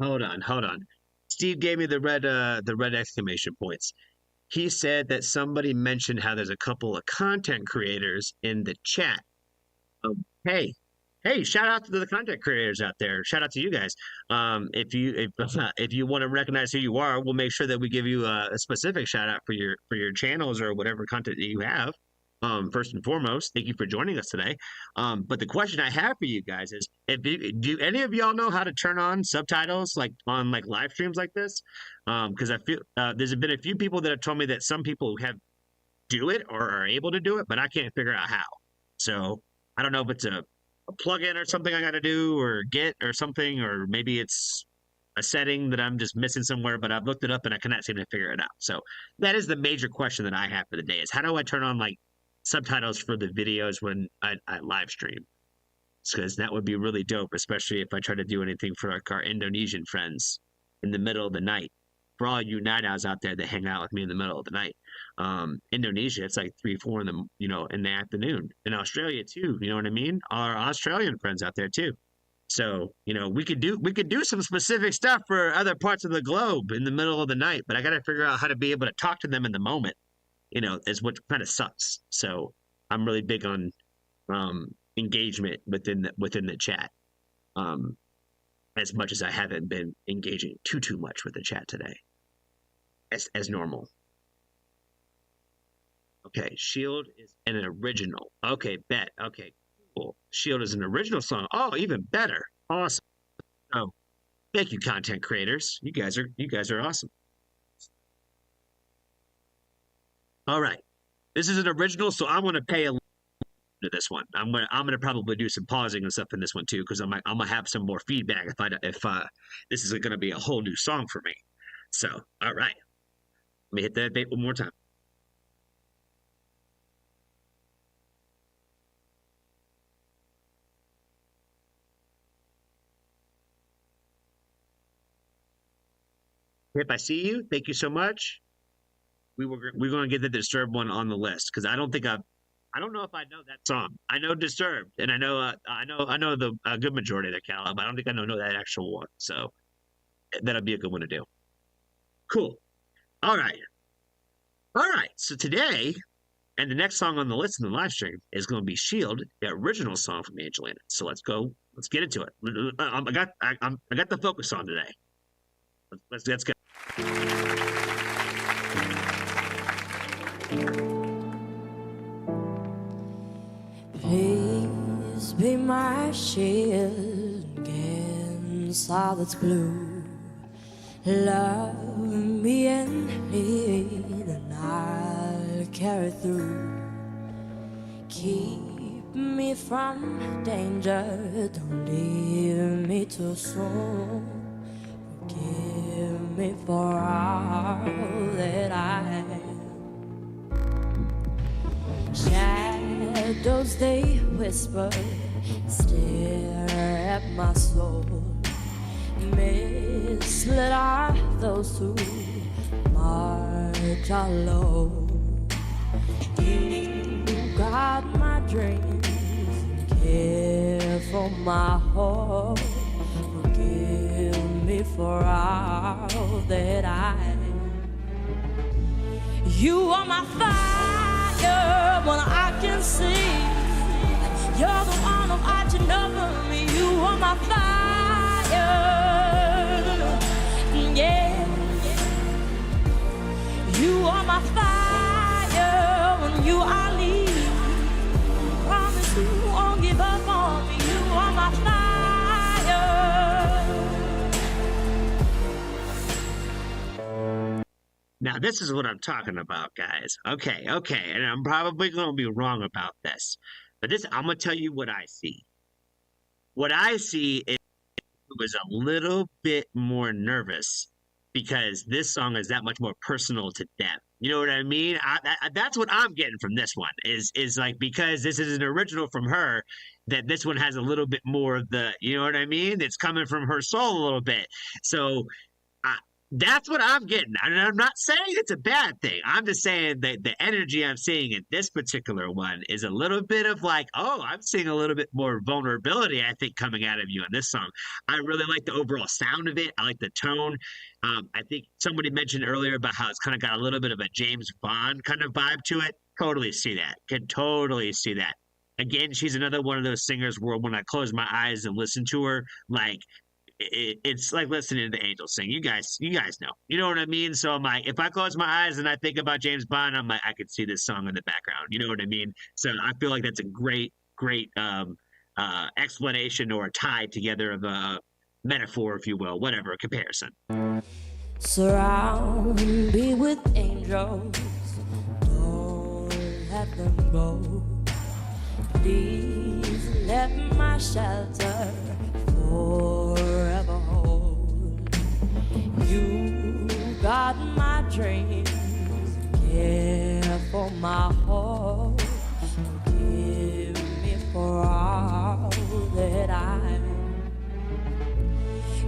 A: Hold on. Steve gave me the red exclamation points. He said that somebody mentioned how there's a couple of content creators in the chat. Hey, shout out to the content creators out there. Shout out to you guys. If you want to recognize who you are, we'll make sure that we give you a specific shout out for your channels or whatever content that you have. First and foremost, thank you for joining us today. But the question I have for you guys is, do any of y'all know how to turn on subtitles on live streams like this? Because I feel there's been a few people that have told me that some people do it or are able to do it, but I can't figure out how. So I don't know if it's a plug-in or something I got to do or get or something, or maybe it's a setting that I'm just missing somewhere, but I've looked it up and I cannot seem to figure it out. So that is the major question that I have for the day is how do I turn on subtitles for the videos when I live stream? Because that would be really dope, especially if I try to do anything for our Indonesian friends in the middle of the night. For all you night owls out there that hang out with me in the middle of the night. Indonesia, it's like 3, 4 in the afternoon. In Australia too, you know what I mean? Our Australian friends out there too. So, we could do some specific stuff for other parts of the globe in the middle of the night, but I got to figure out how to be able to talk to them in the moment. is what kind of sucks. So I'm really big on engagement within the chat. As much as I haven't been engaging too much with the chat today, as normal. Okay, Shield is an original. Okay, bet. Okay, cool. Shield is an original song. Oh, even better. Awesome. Oh, thank you, content creators. You guys are awesome. All right, this is an original, so I'm gonna pay a to this one. I'm gonna probably do some pausing and stuff in this one too, because I'm gonna have some more feedback if this is gonna be a whole new song for me. So, all right, let me hit that date one more time. If I see you, thank you so much. We're going to get the Disturbed one on the list because I don't know if I know that song. I know Disturbed, and I know the good majority of the catalog, but I don't think I know that actual one. So that'll be a good one to do. Cool. All right. So today, and the next song on the list in the live stream is going to be "Shield," the original song from Angelina. So let's go. Let's get into it. I got the focus on today. Let's go.
B: Please be my shield against all that's blue. Love me and lead, and I'll carry through. Keep me from danger, don't leave me too soon. Forgive me for all that I am. Shadows they whisper, stare at my soul. Misled are those who march alone. You guard my dreams, care for my heart. Forgive me for all that I am. You are my fire when I can see. You're the one I'm watching over me. You are my fire, yeah. You are my fire when you are leading. Promise you won't give up on me. You are my fire.
A: Now, this is what I'm talking about, guys. Okay, and I'm probably going to be wrong about this. But this, I'm going to tell you what I see. What I see is it was a little bit more nervous because this song is that much more personal to them. You know what I mean? That's what I'm getting from this one is like, because this is an original from her, that this one has a little bit more of the, you know what I mean? It's coming from her soul a little bit. So that's what I'm getting. And I'm not saying it's a bad thing. I'm just saying that the energy I'm seeing in this particular one is a little bit of like, oh, I'm seeing a little bit more vulnerability, I think, coming out of you in this song. I really like the overall sound of it. I like the tone. I think somebody mentioned earlier about how it's kind of got a little bit of a James Bond kind of vibe to it. Totally see that. Can totally see that. Again, she's another one of those singers where when I close my eyes and listen to her, like, it's like listening to the Angels sing. You guys know. You know what I mean? So I'm like, if I close my eyes and I think about James Bond, I'm like, I could see this song in the background. You know what I mean? So I feel like that's a great explanation or a tie together of a metaphor, if you will, whatever, a comparison.
B: Surround me with angels, don't let them go. Please let my shelter forever hold. You got my dreams, care for my heart. Forgive me for all that I am.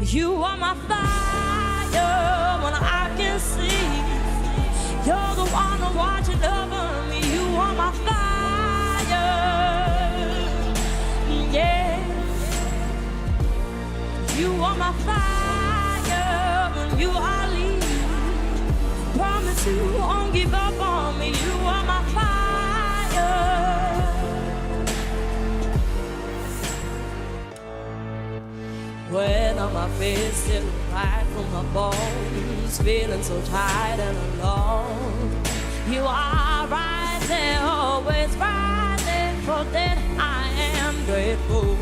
B: You are my fire when I can see. You're the one I'm watching over me. You are my fire, yeah. You are my fire when you are leaving. Promise you won't give up on me. You my face, still right from my bones, feeling so tired and alone. You are right there, always right there, for that I am grateful.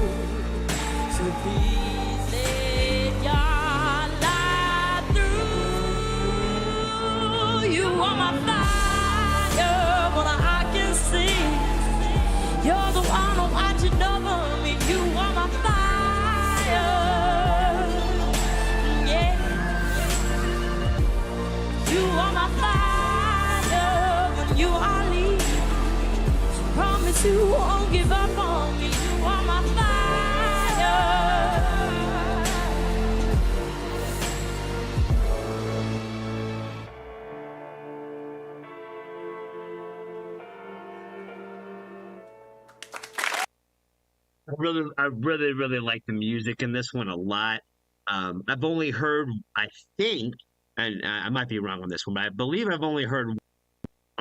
B: So please let your light through. You are my fire, when I can see. You're the one who watching over me. You are my fire, yeah. You are my fire when you are leaving. Promise you won't give up on me. You are my fire.
A: I really like the music in this one a lot. I've only heard, I think, and I might be wrong on this one, but I believe I've only heard one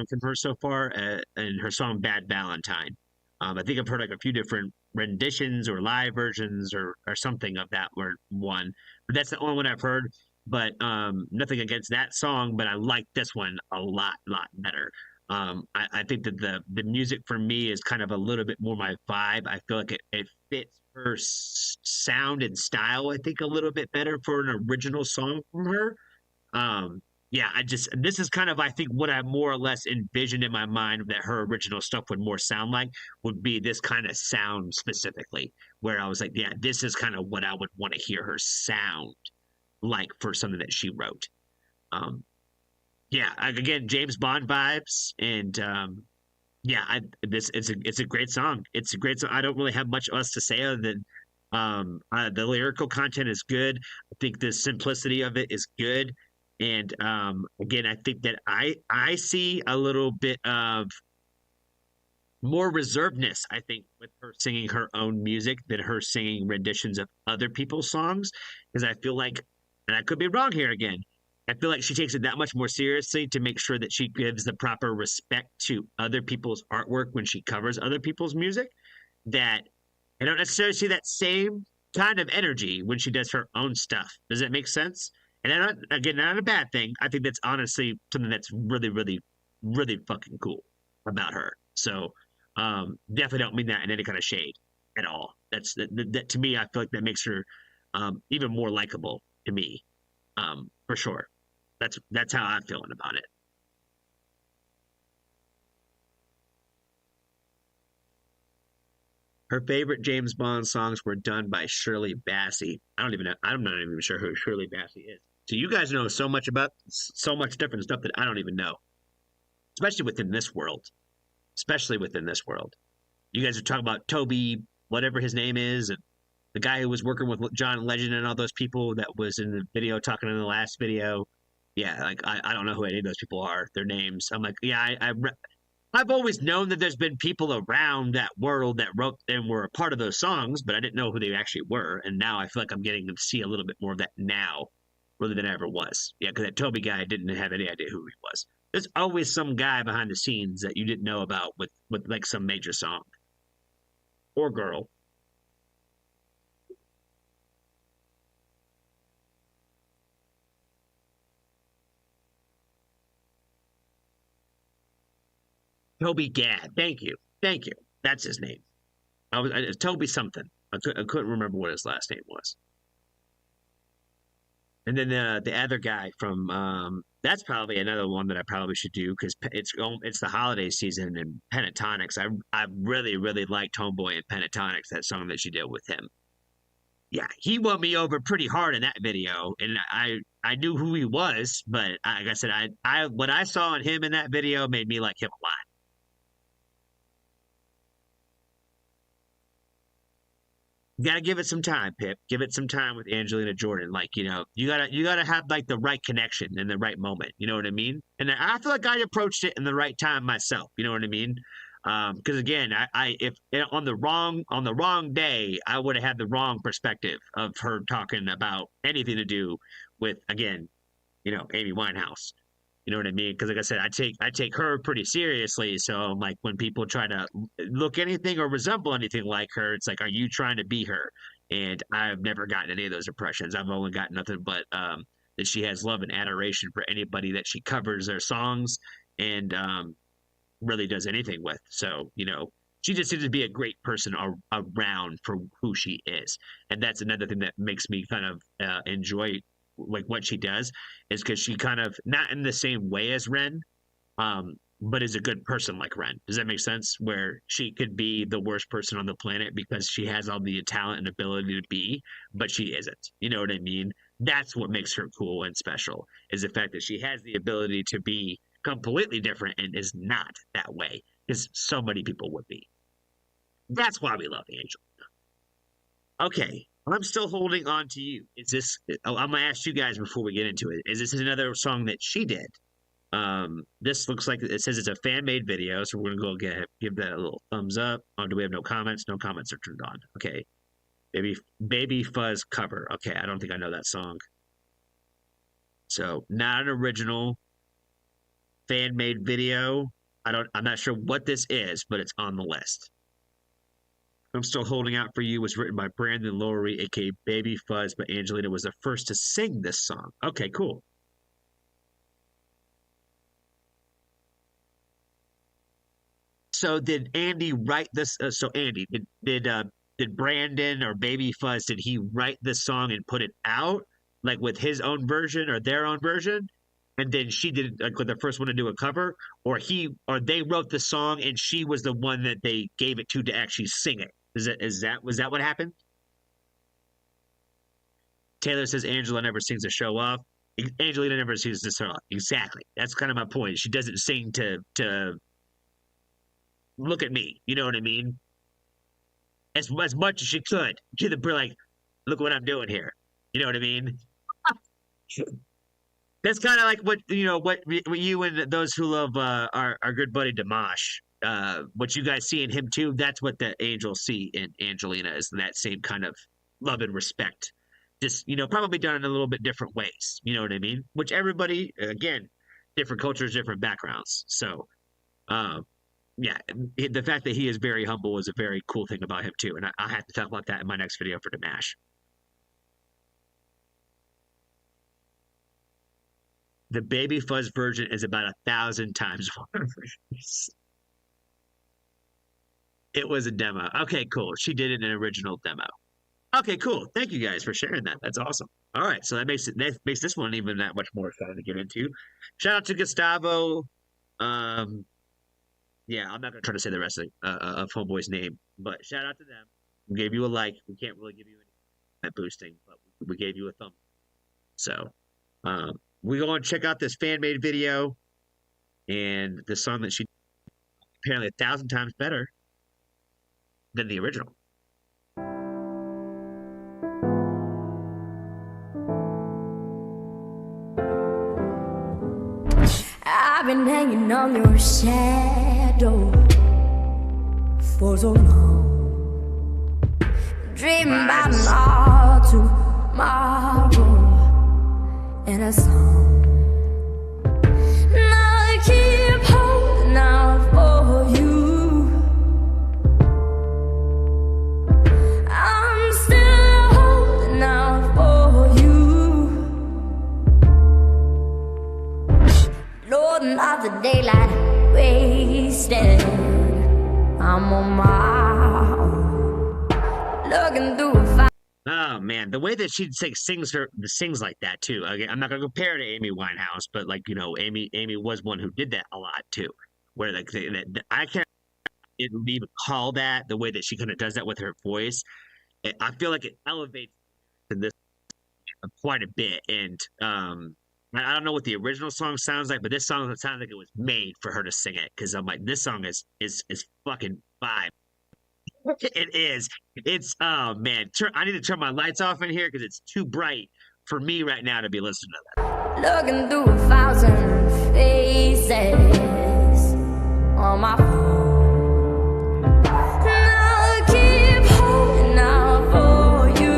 A: from her so far, in her song "Bad Valentine." I think I've heard like a few different renditions or live versions or something of that one, but that's the only one I've heard. But nothing against that song, but I like this one a lot better. I think that the music for me is kind of a little bit more my vibe. I feel like it fits her sound and style, I think, a little bit better for an original song from her. Yeah, this is kind of, I think, what I more or less envisioned in my mind that her original stuff would more sound like would be this kind of sound specifically, where I was like, yeah, this is kind of what I would want to hear her sound like for something that she wrote. Yeah, again, James Bond vibes, and yeah, it's a great song. It's a great song. I don't really have much else to say other than the lyrical content is good. I think the simplicity of it is good, and again, I think that I see a little bit of more reservedness, I think, with her singing her own music than her singing renditions of other people's songs, because I feel like, and I could be wrong here again, I feel like she takes it that much more seriously to make sure that she gives the proper respect to other people's artwork when she covers other people's music, that I don't necessarily see that same kind of energy when she does her own stuff. Does that make sense? And again, not a bad thing. I think that's honestly something that's really fucking cool about her. So definitely don't mean that in any kind of shade at all. That to me, I feel like that makes her even more likable to me, for sure. That's how I'm feeling about it. Her favorite James Bond songs were done by Shirley Bassey. I don't even know. I'm not even sure who Shirley Bassey is. So you guys know so much about so much different stuff that I don't even know, especially within this world. Especially within this world. You guys are talking about Toby, whatever his name is, and the guy who was working with John Legend and all those people that was in the video talking in the last video. Yeah, like I don't know who any of those people are, their names. I'm like, yeah, I've always known that there's been people around that world that wrote and were a part of those songs, but I didn't know who they actually were. And now I feel like I'm getting to see a little bit more of that now rather than I ever was. Yeah, because that Toby guy didn't have any idea who he was. There's always some guy behind the scenes that you didn't know about with like some major song or girl. Toby Gad. Thank you. Thank you. That's his name. Toby something. I couldn't remember what his last name was. And then the other guy from that's probably another one that I probably should do because it's the holiday season and Pentatonics. I really liked Homeboy and Pentatonics, that song that she did with him. Yeah, he won me over pretty hard in that video, and I knew who he was, but like I said, I what I saw in him in that video made me like him a lot. You gotta give it some time, Pip. Give it some time with Angelina Jordan. Like, you gotta have like the right connection in the right moment. You know what I mean? And I feel like I approached it in the right time myself. You know what I mean? Because again, if on the wrong day, I would have had the wrong perspective of her talking about anything to do with, again, Amy Winehouse. You know what I mean? Because like I said, I take her pretty seriously. So like when people try to look anything or resemble anything like her, it's like, are you trying to be her? And I've never gotten any of those impressions. I've only got nothing but that she has love and adoration for anybody that she covers their songs and really does anything with. So, you know, she just seems to be a great person around for who she is. And that's another thing that makes me kind of enjoy like what she does, is because she kind of, not in the same way as Ren, but is a good person like Ren. Does that make sense? Where she could be the worst person on the planet because she has all the talent and ability to be, but she isn't. You know what I mean? That's what makes her cool and special, is the fact that she has the ability to be completely different and is not that way, because so many people would be. That's why we love Angel. Okay, I'm still holding on to you. Is this? I'm gonna ask you guys before we get into it. Is this another song that she did? This looks like it says it's a fan made video, so we're gonna go give that a little thumbs up. Oh, do we have no comments? No comments are turned on. Okay, baby fuzz cover. Okay, I don't think I know that song. So not an original, fan made video. I'm not sure what this is, but it's on the list. I'm Still Holding Out for You was written by Brandon Lowery, aka Baby Fuzz, but Angelina was the first to sing this song. Okay, cool. So did Andy write this? So Andy, did Brandon or Baby Fuzz, did he write this song and put it out like with his own version or their own version? And then she did like the first one to do a cover, or they wrote the song and she was the one that they gave it to actually sing it. Was that what happened? Taylor says Angela never sings to show off. Angelina never sings to show off. Exactly. That's kind of my point. She doesn't sing to look at me. You know what I mean? As much as she could. To the like, look what I'm doing here. You know what I mean? That's kind of like what you and those who love our good buddy Dimash. What you guys see in him too, that's what the angels see in Angelina, is that same kind of love and respect. Just, probably done in a little bit different ways. You know what I mean? Which everybody, again, different cultures, different backgrounds. So, yeah, the fact that he is very humble is a very cool thing about him too. And I have to talk about that in my next video for Dimash. The Baby Fuzz version is about 1,000 times more. It was a demo. Okay, cool. She did it in an original demo. Okay, cool. Thank you guys for sharing that. That's awesome. All right, so that makes this one even that much more exciting to get into. Shout out to Gustavo. Yeah, I'm not gonna try to say the rest of Homeboy's name, but shout out to them. We gave you a like. We can't really give you any boosting, but we gave you a thumb. So, we go and check out this fan made video, and the song that she apparently 1,000 times better than the original.
B: I've been hanging on your shadow for so long, dreaming about an all tomorrow in a song. Now I keep holding out for you. I'm still holding out for you. Lord, not the daylight wasted. I'm on my own, looking through a fire.
A: Oh man, the way that she sings like that too. Again, I'm not gonna compare to Amy Winehouse, but like Amy was one who did that a lot too. Where like I can't even call that the way that she kind of does that with her voice. I feel like it elevates this quite a bit, and I don't know what the original song sounds like, but this song sounds like it was made for her to sing it, because I'm like, this song is fucking vibe. It is. It's oh man. I need to turn my lights off in here because it's too bright for me right now to be listening to that.
B: Looking through 1,000 faces on my phone. Now I keep holding out for you.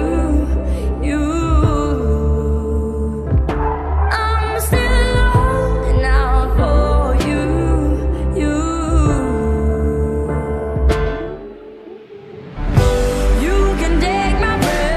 B: I'm still holding out for you. You can take my breath.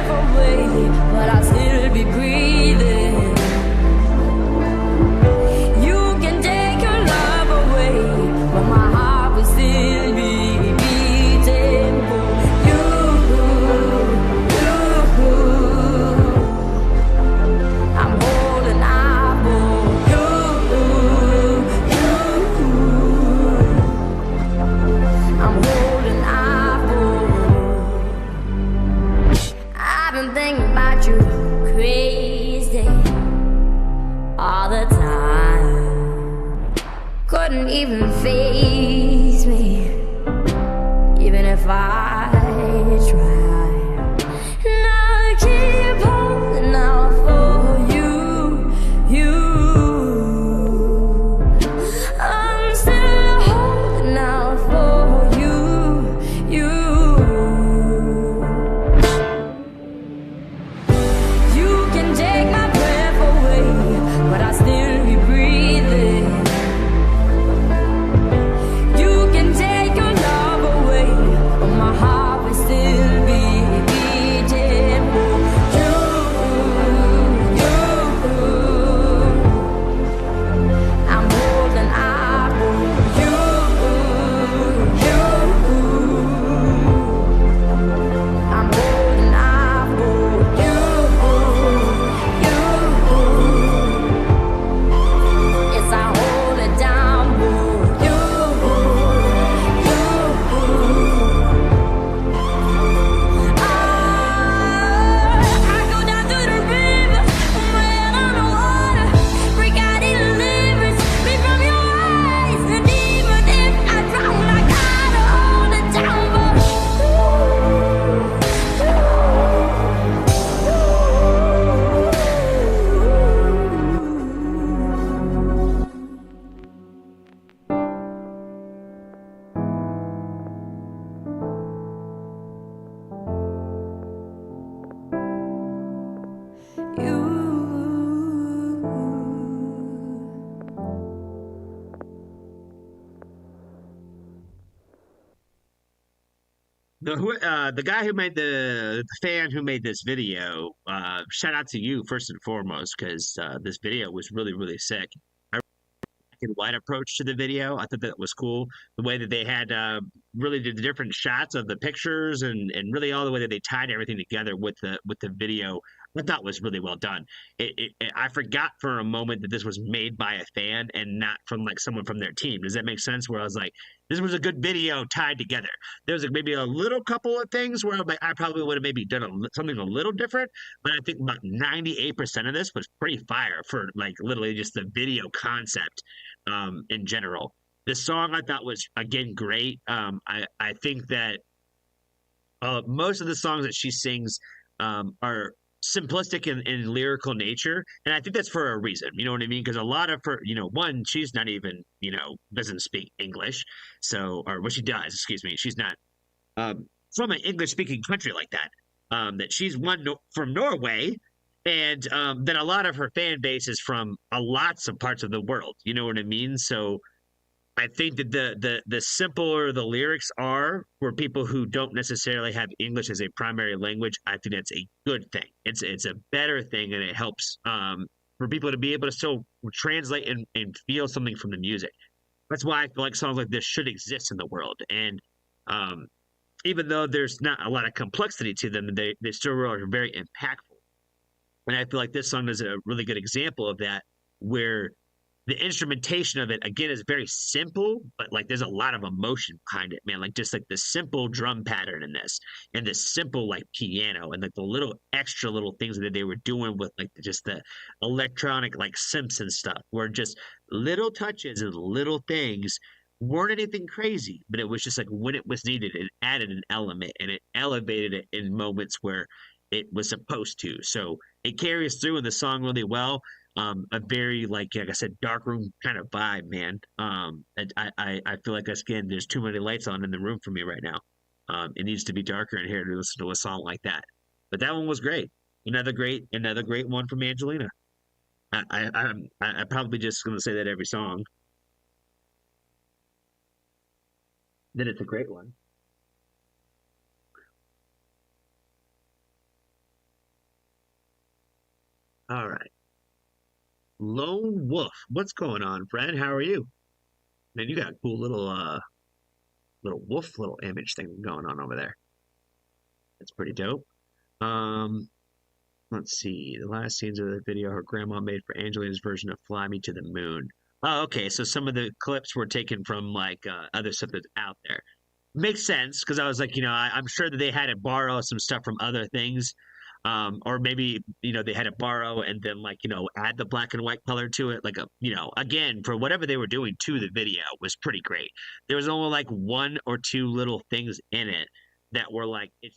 B: wouldn't even faze me, even if I tried. And I keep holding out for you, I'm still holding out for you. You can take my breath away, but I still be breathing. You can take your love away, but my heart will still be beating for you. I'm holding out for you. I'm holding out for you. Yes, I hold it down for you. I go down to the river, put my head on the water, break out in livers, me from your eyes, and even if I drown, I gotta hold it down for you.
A: The guy who made the fan who made this video, shout out to you first and foremost, because this video was really sick. I really liked the light approach to the video. I thought that was cool. The way that they had really did the different shots of the pictures and really all the way that they tied everything together with the video. I thought was really well done. I forgot for a moment that this was made by a fan and not from like someone from their team. Does that make sense? Where I was like, this was a good video tied together. There was like maybe a little couple of things where I'm like, I probably would have maybe done something a little different, but I think about 98% of this was pretty fire for like literally just the video concept in general. This song I thought was again great. I think that most of the songs that she sings are simplistic in lyrical nature, and I think that's for a reason. You know what I mean? Because a lot of her, one, she's not even, doesn't speak English, so or what she does, excuse me, she's not from an English-speaking country like that. That she's from Norway, and then a lot of her fan base is from lots of parts of the world. You know what I mean? So I think that the simpler the lyrics are for people who don't necessarily have English as a primary language, I think that's a good thing. It's a better thing, and it helps for people to be able to still translate and feel something from the music. That's why I feel like songs like this should exist in the world. And even though there's not a lot of complexity to them, they still are very impactful. And I feel like this song is a really good example of that, where the instrumentation of it again is very simple, but like there's a lot of emotion behind it, man. Like just like the simple drum pattern in this, and the simple like piano, and like the little extra little things that they were doing with like just the electronic like synths and stuff, were just little touches and little things. Weren't anything crazy, but it was just like when it was needed, it added an element and it elevated it in moments where it was supposed to. So it carries through in the song really well. A very like I said, dark room kind of vibe, man. And I feel like again, there's too many lights on in the room for me right now. It needs to be darker in here to listen to a song like that. But that one was great. Another great one from Angelina. I probably just gonna say that every song. Then it's a great one. All right. Lone Wolf. What's going on, friend? How are you? Man, you got a cool little image thing going on over there. That's pretty dope. Let's see. The last scenes of the video her grandma made for Angelina's version of Fly Me to the Moon. Oh, okay. So some of the clips were taken from like other stuff that's out there. Makes sense, because I was like, I'm sure that they had to borrow some stuff from other things. Or maybe, they had to borrow and then like, add the black and white color to it. Like again, for whatever they were doing to the video was pretty great. There was only like one or two little things in it that were like, you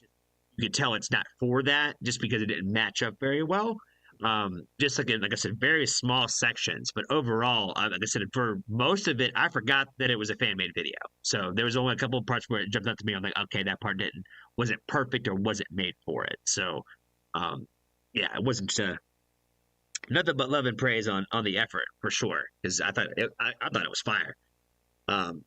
A: could tell it's not for that just because it didn't match up very well. Just like I said, very small sections, but overall, like I said, for most of it, I forgot that it was a fan made video. So there was only a couple of parts where it jumped out to me. I'm like, okay, that part wasn't perfect or wasn't made for it. So, yeah, it wasn't nothing but love and praise on the effort for sure because I thought it was fire. Um,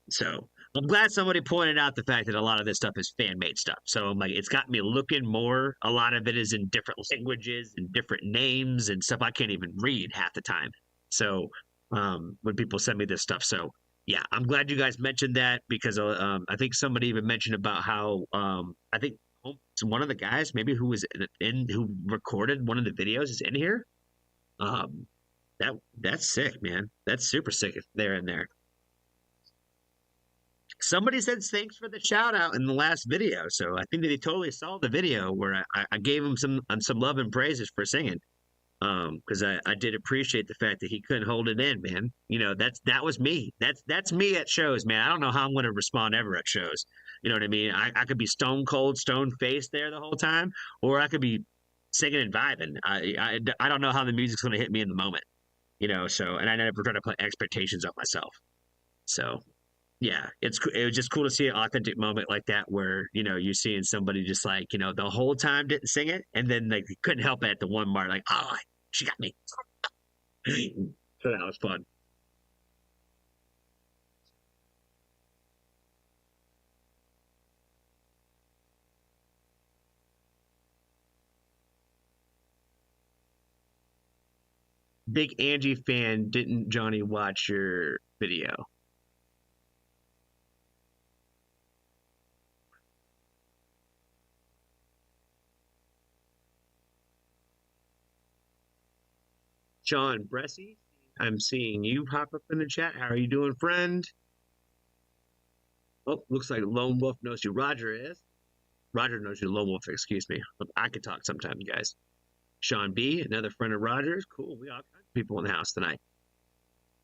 A: so I'm glad somebody pointed out the fact that a lot of this stuff is fan made stuff. So I'm like, it's got me looking more. A lot of it is in different languages and different names and stuff I can't even read half the time. So when people send me this stuff, so yeah, I'm glad you guys mentioned that because I think somebody even mentioned about how I think one of the guys maybe who was who recorded one of the videos is in here. That's sick, man. That's super sick if they're in there. Somebody said thanks for the shout out in the last video, so I think that they totally saw the video where I gave him some love and praises for singing. Because I did appreciate the fact that he couldn't hold it in, man. That was me. That's me at shows, man. I don't know how I'm going to respond ever at shows. You know what I mean? I could be stone cold, stone faced there the whole time, or I could be singing and vibing. I don't know how the music's going to hit me in the moment. So and I never try to put expectations on myself. So yeah, it was just cool to see an authentic moment like that where you're seeing somebody just like the whole time didn't sing it and then like couldn't help it at the one mark like, oh, she got me. So that was fun. Big Angie fan. Didn't Johnny watch your video? John Bressy, I'm seeing you pop up in the chat. How are you doing, friend? Oh, looks like Lone Wolf knows who Roger is. Roger knows who Lone Wolf, excuse me. I could talk sometime, guys. Sean B, another friend of Roger's. Cool. We all kinds of people in the house tonight.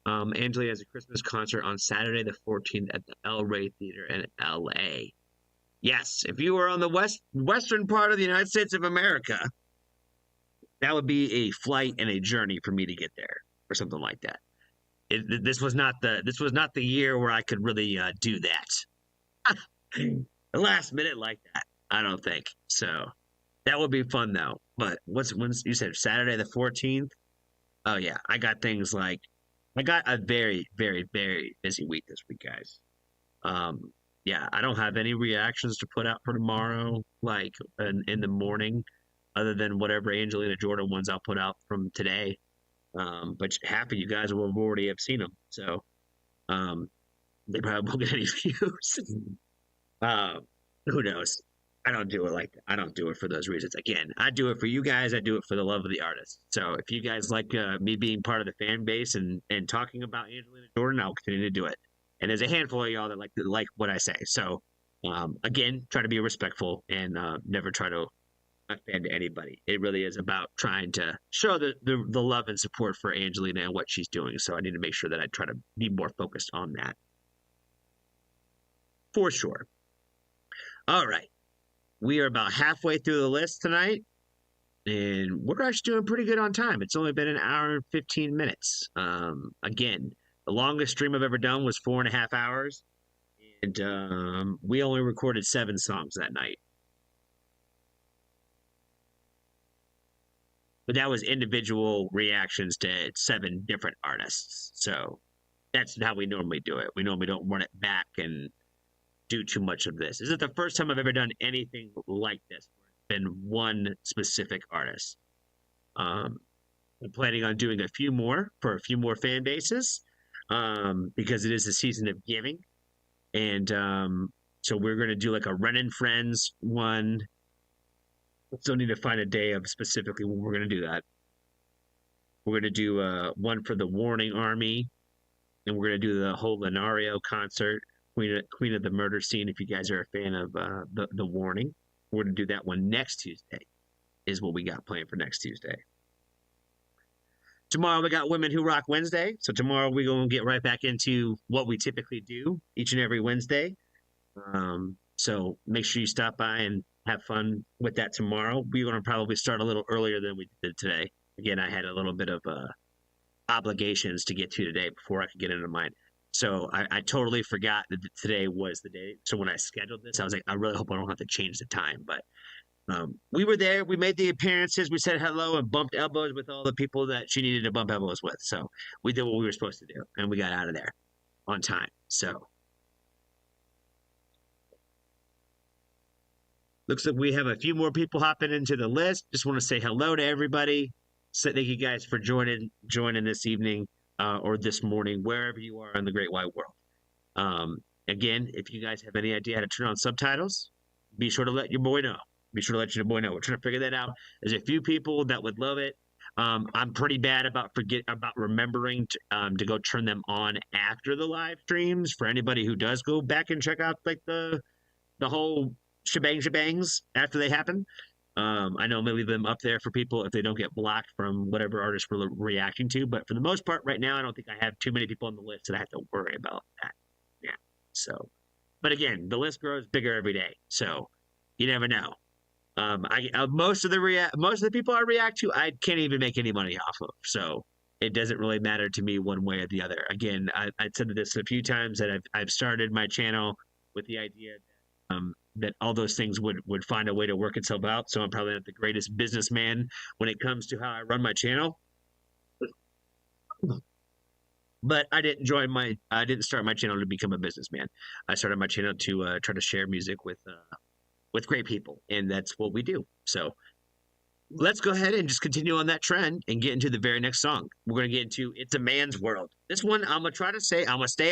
A: Angela has a Christmas concert on Saturday the 14th at the El Rey Theater in LA. Yes, if you are on the western part of the United States of America, that would be a flight and a journey for me to get there or something like that. This was not the year where I could really do that. The last minute like that, I don't think. So that would be fun though. But when you said Saturday the 14th? Oh yeah, I got a very, very, very busy week this week, guys. Yeah, I don't have any reactions to put out for tomorrow, like in the morning, other than whatever Angelina Jordan ones I'll put out from today. But happy you guys will already have seen them, so they probably won't get any views. Who knows? I don't do it like that. I don't do it for those reasons. Again, I do it for you guys. I do it for the love of the artist. So if you guys like me being part of the fan base and talking about Angelina Jordan, I'll continue to do it. And there's a handful of y'all that like what I say. So again, try to be respectful and never try to offend anybody. It really is about trying to show the love and support for Angelina and what she's doing. So I need to make sure that I try to be more focused on that. For sure. All right. We are about halfway through the list tonight, and we're actually doing pretty good on time. It's only been an hour and 15 minutes. Again, the longest stream I've ever done was 4.5 hours, and we only recorded 7 songs that night. But that was individual reactions to 7 different artists. So that's how we normally do it. We normally don't run it back and do too much of this. This is the first time I've ever done anything like this where it's been one specific artist. I'm planning on doing a few more for a few more fan bases because it is a season of giving. And so we're going to do like a Run and Friends one. Still need to find a day of specifically when we're going to do that. We're going to do one for the Warning Army, and we're going to do the whole Lenario concert. Queen of the Murder Scene, if you guys are a fan of the Warning. We're going to do that one next Tuesday. is what we got planned for next Tuesday. Tomorrow we got Women Who Rock Wednesday. So tomorrow we're going to get right back into what we typically do each and every Wednesday. So make sure you stop by and have fun with that tomorrow. We're going to probably start a little earlier than we did today. Again, I had a little bit of obligations to get to today before I could get into mine. So I totally forgot that today was the day. So when I scheduled this, I was like, I really hope I don't have to change the time. But we were there. We made the appearances. We said hello and bumped elbows with all the people that she needed to bump elbows with. So we did what we were supposed to do, and we got out of there on time. So looks like we have a few more people hopping into the list. Just want to say hello to everybody. So thank you guys for joining this evening or this morning, wherever you are in the great wide world. Again, if you guys have any idea how to turn on subtitles, be sure to let your boy know. Be sure to let your boy know. We're trying to figure that out. There's a few people that would love it. I'm pretty bad about remembering to go turn them on after the live streams. For anybody who does go back and check out like the whole shebangs after they happen. I know I'm gonna leave them up there for people if they don't get blocked from whatever artist we're reacting to. But for the most part, right now, I don't think I have too many people on the list that I have to worry about that. Yeah. So, but again, the list grows bigger every day, so you never know. Most of the people I react to, I can't even make any money off of. So it doesn't really matter to me one way or the other. Again, I said this a few times that I've started my channel with the idea that all those things would find a way to work itself out. So I'm probably not the greatest businessman when it comes to how I run my channel. But I didn't start my channel to become a businessman. I started my channel to try to share music with great people, and that's what we do. So let's go ahead and just continue on that trend and get into the very next song. We're going to get into It's a Man's World. This one, I'm going to stay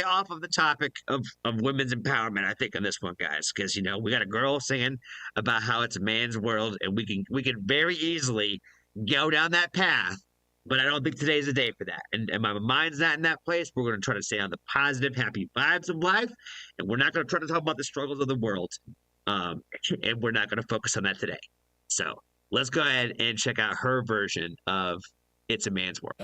A: off of the topic of women's empowerment, I think, on this one, guys, because, you know, we got a girl singing about how it's a man's world, and we can very easily go down that path, but I don't think today's the day for that. And my mind's not in that place. We're going to try to stay on the positive, happy vibes of life, and we're not going to try to talk about the struggles of the world, and we're not going to focus on that today. So let's go ahead and check out her version of It's a Man's World.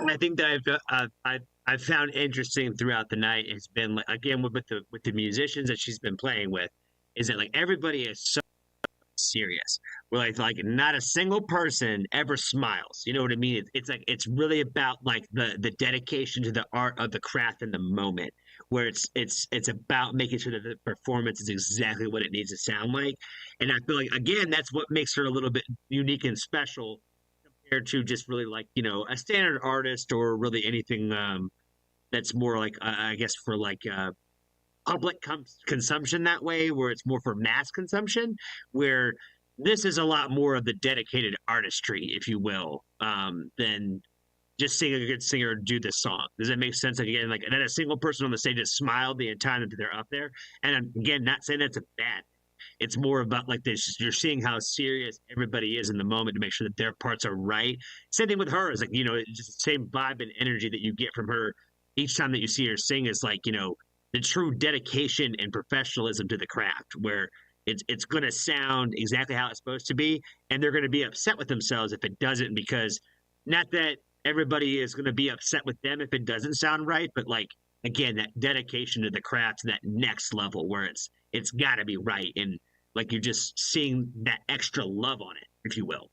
A: I think that I've found interesting throughout the night has been, like, again, with the musicians that she's been playing with, is that like everybody is so serious. We're like not a single person ever smiles. You know what I mean? It's like it's really about like the dedication to the art of the craft in the moment, where it's about making sure that the performance is exactly what it needs to sound like. And I feel like, again, that's what makes her a little bit unique and special compared to just really like, you know, a standard artist or really anything that's more like I guess for like public consumption that way, where it's more for mass consumption, where this is a lot more of the dedicated artistry, if you will, than just seeing a good singer do this song. Does that make sense? Like again, like and then a single person on the stage just smiled the entire time that they're up there. And again, not saying that's a bad. It's more about like this. You're seeing how serious everybody is in the moment to make sure that their parts are right. Same thing with her. Is like it's just the same vibe and energy that you get from her each time that you see her sing. Is like the true dedication and professionalism to the craft, where it's going to sound exactly how it's supposed to be, and they're going to be upset with themselves if it doesn't, because not that everybody is going to be upset with them if it doesn't sound right, but like again, that dedication to the craft to that next level where it's got to be right, and like you're just seeing that extra love on it, if you will.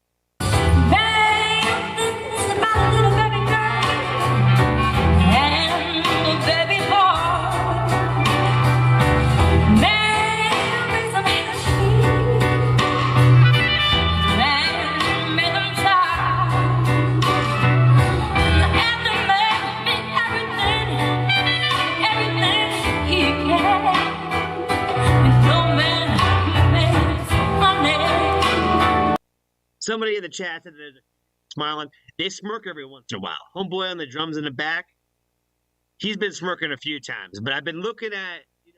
A: Somebody in the chat said they're smiling. They smirk every once in a while. Homeboy on the drums in the back, he's been smirking a few times, but I've been looking at the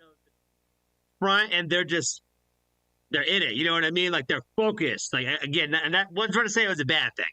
A: front, and they're in it. You know what I mean? Like they're focused. Like again, and that wasn't trying to say it was a bad thing.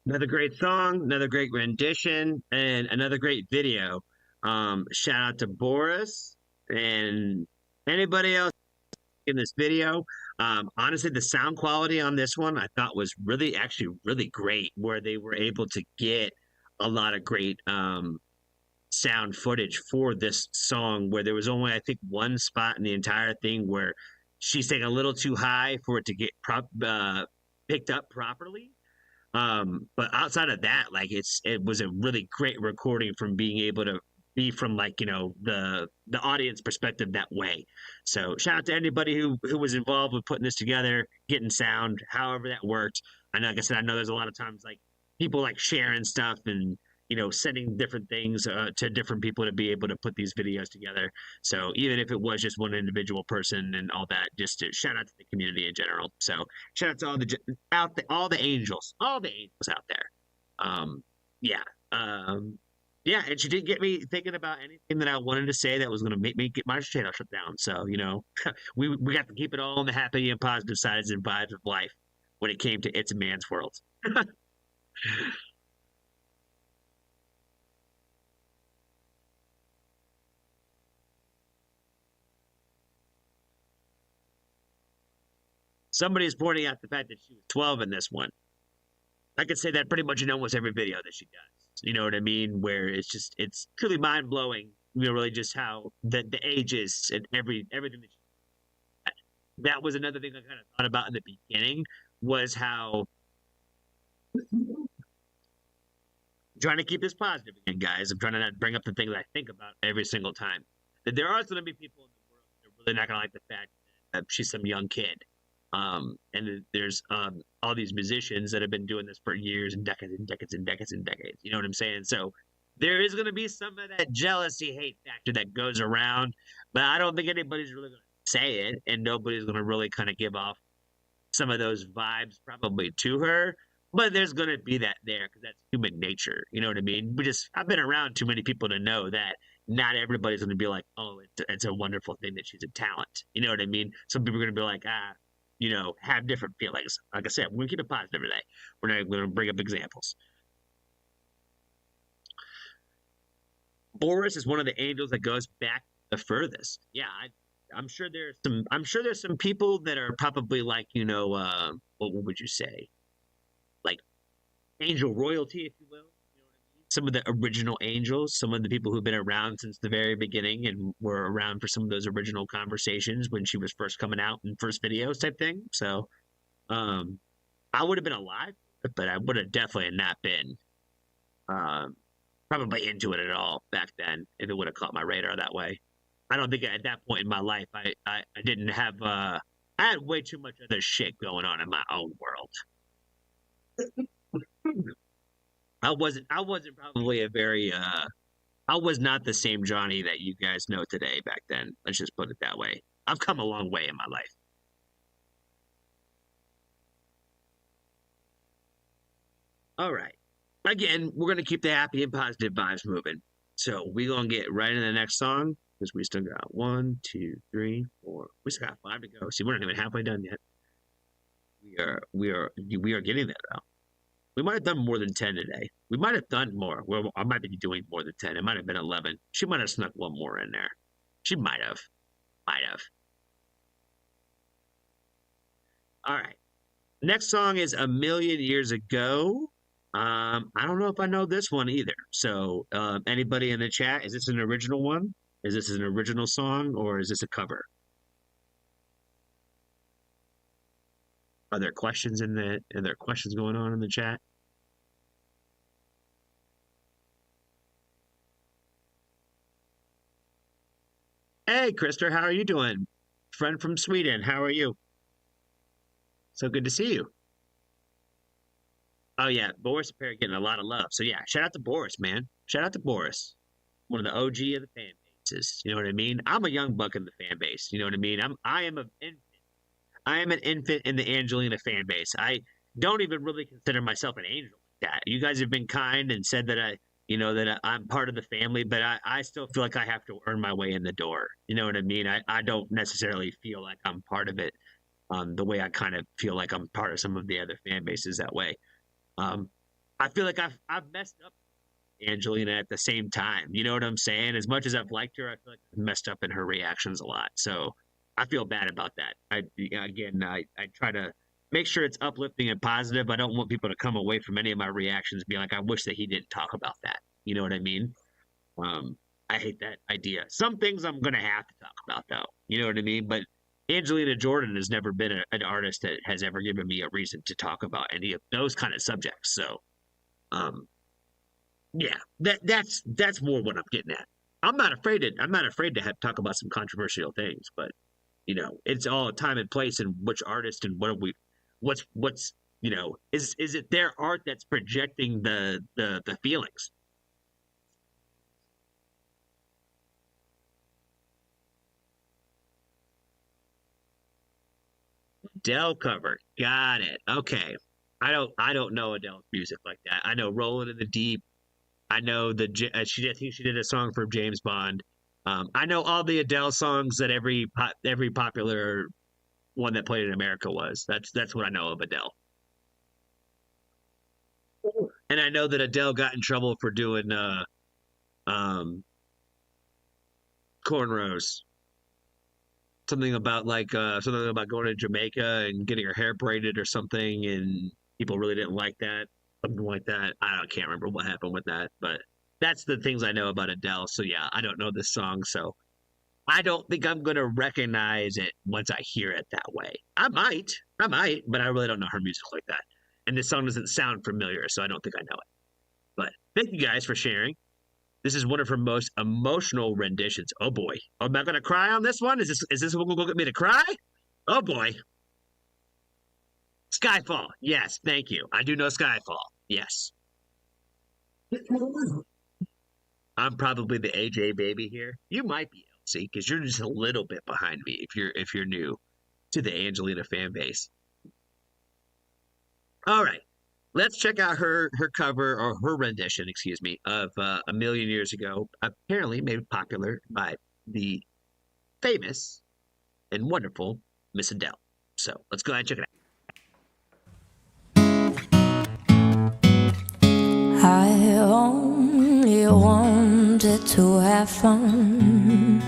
A: Another great song, another great rendition, and another great video. Shout out to Boris and anybody else in this video. Honestly, the sound quality on this one I thought was actually really great, where they were able to get a lot of great sound footage for this song, where there was only, I think, one spot in the entire thing where she sang a little too high for it to get picked up properly. But outside of that, like it was a really great recording from being able to be from like, the audience perspective that way. So shout out to anybody who was involved with putting this together, getting sound, however that worked. I know, like I said, I know there's a lot of times like people like sharing stuff and, sending different things to different people to be able to put these videos together. So even if it was just one individual person and all that, just to shout out to the community in general. So shout out to all the angels out there. Yeah, and she did get me thinking about anything that I wanted to say that was going to make me get my channel shut down. So we got to keep it all on the happy and positive sides and vibes of life when it came to It's a Man's World. Somebody is pointing out the fact that she was 12 in this one. I could say that pretty much in almost every video that she does. You know what I mean? Where it's truly mind blowing. Really just how the ages and everything that was another thing I kind of thought about in the beginning, was how, trying to keep this positive again, guys. I'm trying to not bring up the things I think about every single time. That there are going to be people in the world that are really not going to like the fact that she's some young kid. And there's all these musicians that have been doing this for years and decades and decades and decades and decades. You know what I'm saying? So there is going to be some of that jealousy, hate factor that goes around, but I don't think anybody's really going to say it, and nobody's going to really kind of give off some of those vibes probably to her. But there's gonna be that there because that's human nature. You know what I mean? I've been around too many people to know that not everybody's gonna be like, oh, it's a wonderful thing that she's a talent. You know what I mean? Some people are gonna be like, have different feelings. Like I said, we're gonna keep it positive today. We're not gonna bring up examples. Boris is one of the angels that goes back the furthest. Yeah, I'm sure there's some people that are probably like, what would you say? Like angel royalty, if you will. You know what I mean? Some of the original angels, some of the people who've been around since the very beginning and were around for some of those original conversations when she was first coming out in first videos type thing. So I would have been alive, but I would have definitely not been probably into it at all back then if it would have caught my radar that way. I don't think at that point in my life I didn't have I had way too much other shit going on in my own world. I wasn't probably I was not the same Johnny that you guys know today back then. Let's just put it that way. I've come a long way in my life. All right. Again, we're going to keep the happy and positive vibes moving. So we're going to get right into the next song because we still got 1, 2, 3, 4. We still got 5 to go. See, we're not even halfway done yet. We are getting there though. We might have done more than 10 today. We might have done more. Well, I might be doing more than 10. It might have been 11. She might have snuck one more in there. She might have. Might have. All right. Next song is A Million Years Ago. I don't know if I know this one either. So, anybody in the chat, is this an original one? Is this an original song or is this a cover? Are there questions are there questions going on in the chat? Hey, Krister, how are you doing? Friend from Sweden, how are you? So good to see you. Oh yeah, Boris apparently getting a lot of love. So yeah, shout out to Boris, man. Shout out to Boris, one of the OG of the fan bases. You know what I mean? I'm a young buck in the fan base. You know what I mean? I am an infant in the Angelina fan base. I don't even really consider myself an angel like that. You guys have been kind and said that I'm part of the family, but I still feel like I have to earn my way in the door. You know what I mean? I don't necessarily feel like I'm part of it the way I kind of feel like I'm part of some of the other fan bases that way. I feel like I've messed up Angelina at the same time. You know what I'm saying? As much as I've liked her, I feel like I've messed up in her reactions a lot. So I feel bad about that. I try to make sure it's uplifting and positive. I don't want people to come away from any of my reactions being like, I wish that he didn't talk about that. You know what I mean? I hate that idea. Some things I'm going to have to talk about, though. You know what I mean? But Angelina Jordan has never been an artist that has ever given me a reason to talk about any of those kind of subjects. So, yeah, that's more what I'm getting at. I'm not afraid to talk about some controversial things, but it's all time and place and which artist and what's is it their art that's projecting the feelings. Adele cover. Got it. Okay. I don't know Adele's music like that. I know Rolling in the Deep. I know I think she did a song for James Bond. I know all the Adele songs that every popular one that played in America was. That's what I know of Adele. And I know that Adele got in trouble for doing cornrows. Something about going to Jamaica and getting her hair braided or something, and people really didn't like that. Something like that. I can't remember what happened with that, but that's the things I know about Adele. So yeah, I don't know this song, so I don't think I'm gonna recognize it once I hear it that way. I might, but I really don't know her music like that. And this song doesn't sound familiar, so I don't think I know it. But thank you guys for sharing. This is one of her most emotional renditions. Oh boy. Am I gonna cry on this one? Is this what will get me to cry? Oh boy. Skyfall. Yes, thank you. I do know Skyfall. Yes. I'm probably the AJ baby here. You might be LC because you're just a little bit behind me if you're new to the Angelina fan base. All right. let's check out her cover or her rendition, excuse me, of A Million Years Ago. Apparently made popular by the famous and wonderful Miss Adele. So let's go ahead and check it out.
B: I only wanted to have fun,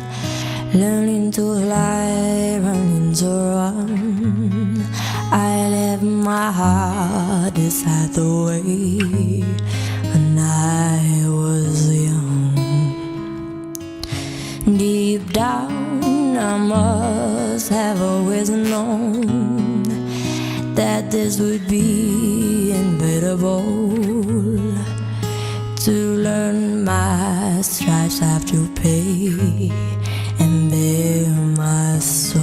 B: learning to fly, running to run. I left my heart inside the way when I was young. Deep down, I must have always known that this would be inevitable. To learn my stripes have to pay and bear my soul.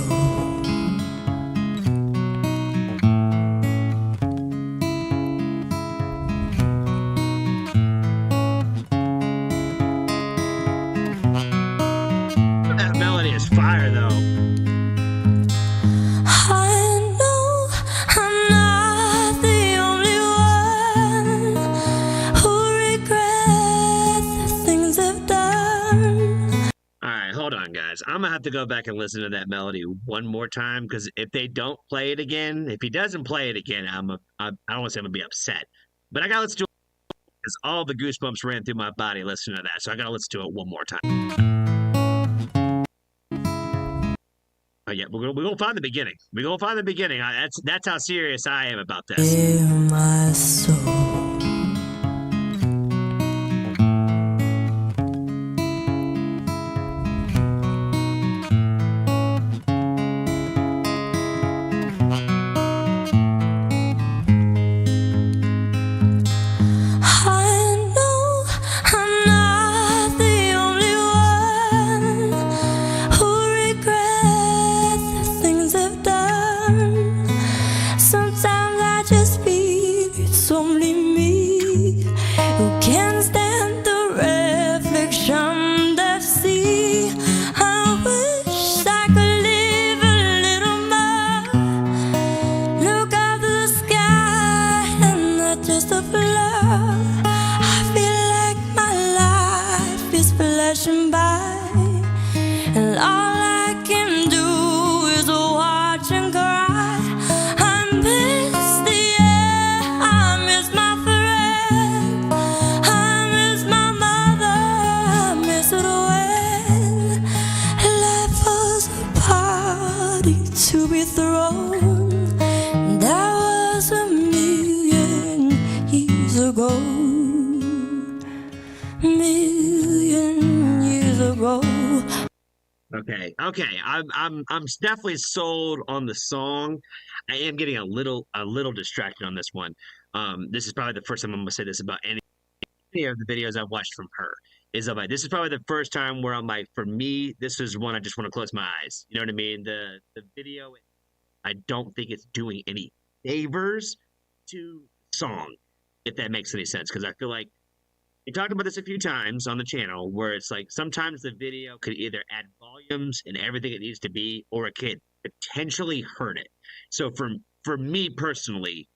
A: That melody is fire, though. I'm gonna have to go back and listen to that melody one more time, because if they don't play it again, if he doesn't play it again, I don't want to say I'm gonna be upset, but I gotta listen to it because all the goosebumps ran through my body listening to that. So I gotta listen to it one more time. Oh yeah, we're gonna find the beginning. We're gonna find the beginning. That's how serious I am about this.
B: My soul. To be thrown, that was 1,000,000 years ago. 1,000,000 years ago.
A: Okay. I'm definitely sold on the song. I am getting a little distracted on this one. This is probably the first time I'm gonna say this about any of the videos I've watched from her. Is I'm like, this is probably the first time where I'm like, for me, this is one I just want to close my eyes. You know what I mean? The video, I don't think it's doing any favors to the song, if that makes any sense. Because I feel like we talked about this a few times on the channel, where it's like sometimes the video could either add volumes and everything it needs to be, or it could potentially hurt it. So for me personally,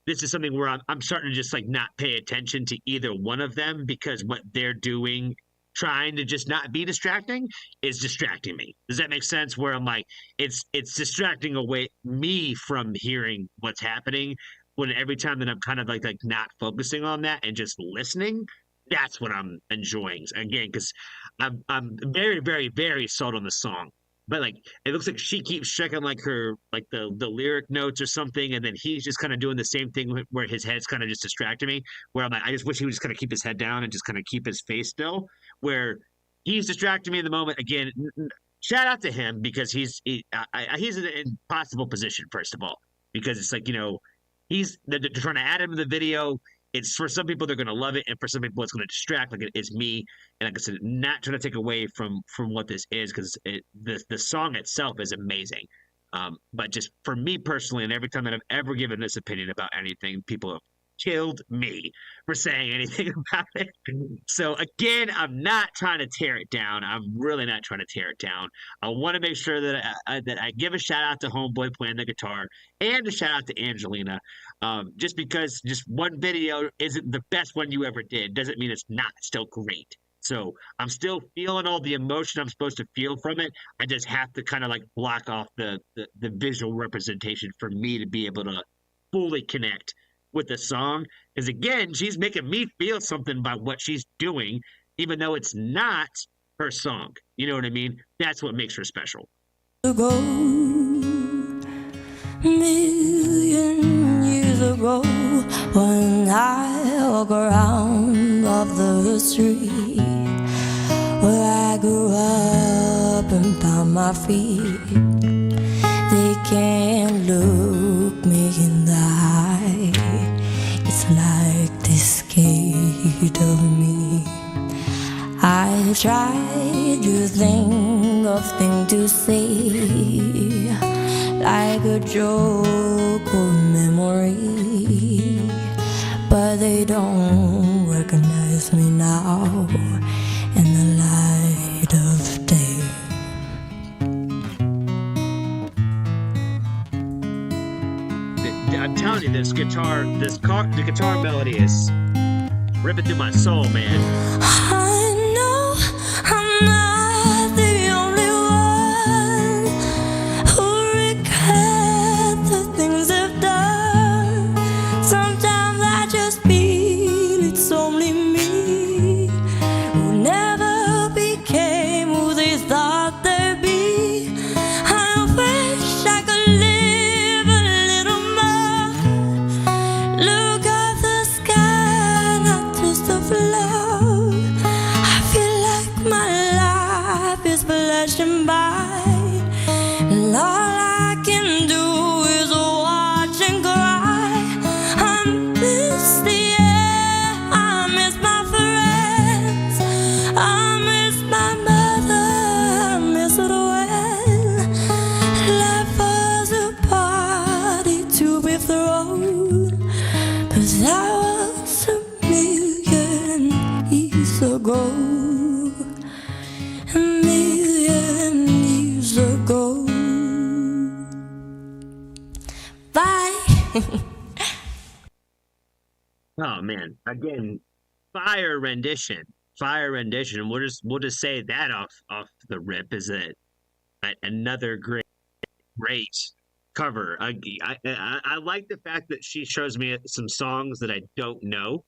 A: this is something where I'm starting to just like not pay attention to either one of them, because what they're doing, trying to just not be distracting, is distracting me. Does that make sense? Where I'm like, it's distracting away me from hearing what's happening, when every time that I'm kind of like not focusing on that and just listening, that's what I'm enjoying. Again, because I'm very, very, very sold on the song. But like, it looks like she keeps checking like her the lyric notes or something, and then he's just kind of doing the same thing where his head's kind of just distracting me. Where I'm like, I just wish he would just kind of keep his head down and just kind of keep his face still. Where he's distracting me in the moment. Again, shout out to him, because he's in an impossible position, first of all, because it's like, they're trying to add him to the video. It's for some people they're going to love it, and for some people it's going to distract, like it is me. And like I said, not trying to take away from what this is, because the song itself is amazing. But just for me personally, and every time that I've ever given this opinion about anything, people have killed me for saying anything about it. So again, I'm not trying to tear it down. I'm really not trying to tear it down. I want to make sure that I give a shout out to Homeboy playing the guitar, and a shout out to Angelina. Just because just one video isn't the best one you ever did doesn't mean it's not still great. So I'm still feeling all the emotion I'm supposed to feel from it. I just have to kind of like block off the visual representation for me to be able to fully connect with the song. Because again, she's making me feel something by what she's doing, even though it's not her song. You know what I mean? That's what makes her special.
B: Ago, million years ago, when I walk around off the street where I grew up and found my feet, they can't look me in the eye. It's like they're scared of me. I tried to think of things to say, like a joke or memory, but they don't recognize me now in the light of day.
A: I'm telling you, the guitar melody is ripping through my soul, man.
B: I know I'm not the only one who regrets the things I've done. Sometimes I just feel it's only me who never became who they thought they'd be. I wish I could live a little more. Look up the sky, not just the floor. I feel like my life is flashing by, and all I can do is watch and cry. I miss the air, I miss my friends, I miss my mother, I miss it when life was a party to be thrown. But that was a million years ago. A million years ago. Bye.
A: Oh man, again, fire rendition, fire rendition. We'll just say that off the rip is another great cover. I like the fact that she shows me some songs that I don't know,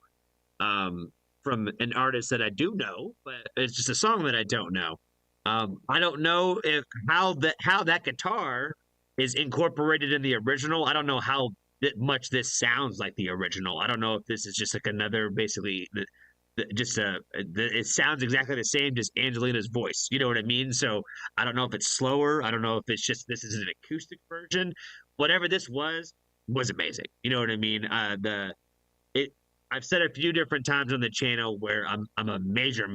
A: from an artist that I do know, but it's just a song that I don't know. I don't know if how that guitar is incorporated in the original. I don't know how much this sounds like the original. I don't know if this is just like another basically just it sounds exactly the same as Angelina's voice. You know what I mean? So I don't know if it's slower. I don't know if it's just this is an acoustic version. Whatever this was amazing. You know what I mean? It I've said a few different times on the channel where I'm a major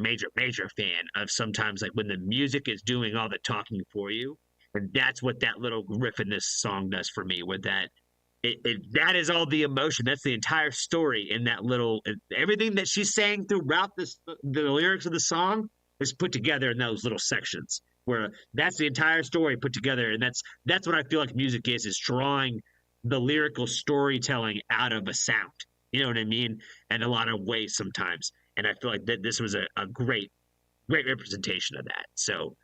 A: fan of sometimes like when the music is doing all the talking for you, and that's what that little riff in this song does for me. With that, that is all the emotion. That's the entire story in that little everything that she's saying throughout the lyrics of the song is put together in those little sections where that's the entire story put together, and that's what I feel like music is drawing the lyrical storytelling out of a sound. You know what I mean? In a lot of ways sometimes. And I feel like that this was a great representation of that. So,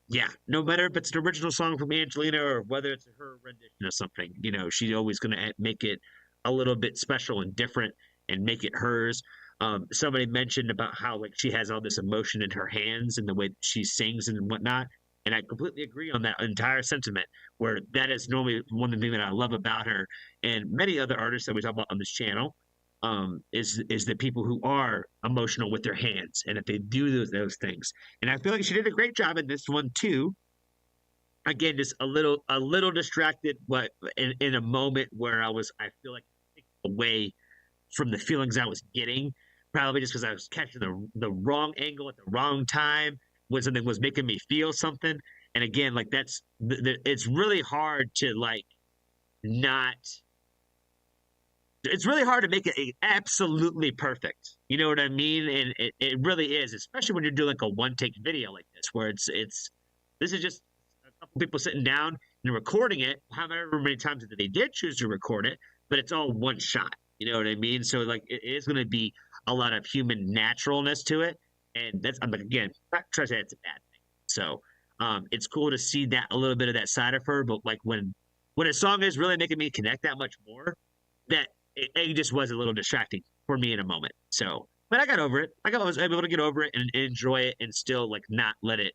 A: yeah, no matter if it's an original song from Angelina or whether it's her rendition of something, you know, she's always going to make it a little bit special and different and make it hers. Somebody mentioned about how like she has all this emotion in her hands and the way she sings and whatnot. And I completely agree on that entire sentiment, where that is normally one of the things that I love about her and many other artists that we talk about on this channel, is the people who are emotional with their hands and if they do those things. And I feel like she did a great job in this one too. Again, just a little distracted, but in a moment where I feel like away from the feelings I was getting, probably just because I was catching the wrong angle at the wrong time when something was making me feel something. And again, like it's really hard to like not. It's really hard to make it absolutely perfect. You know what I mean? And it really is, especially when you're doing like a one take video like this, where this is just a couple people sitting down and recording it. However many times that they did choose to record it, but it's all one shot. You know what I mean? So like it is going to be a lot of human naturalness to it, and that's I'm like again not trying to say it's a bad thing. So it's cool to see that a little bit of that side of her, but like when a song is really making me connect that much more, that it just was a little distracting for me in a moment. So, but I got over it. I was able to get over it and enjoy it, and still like not let it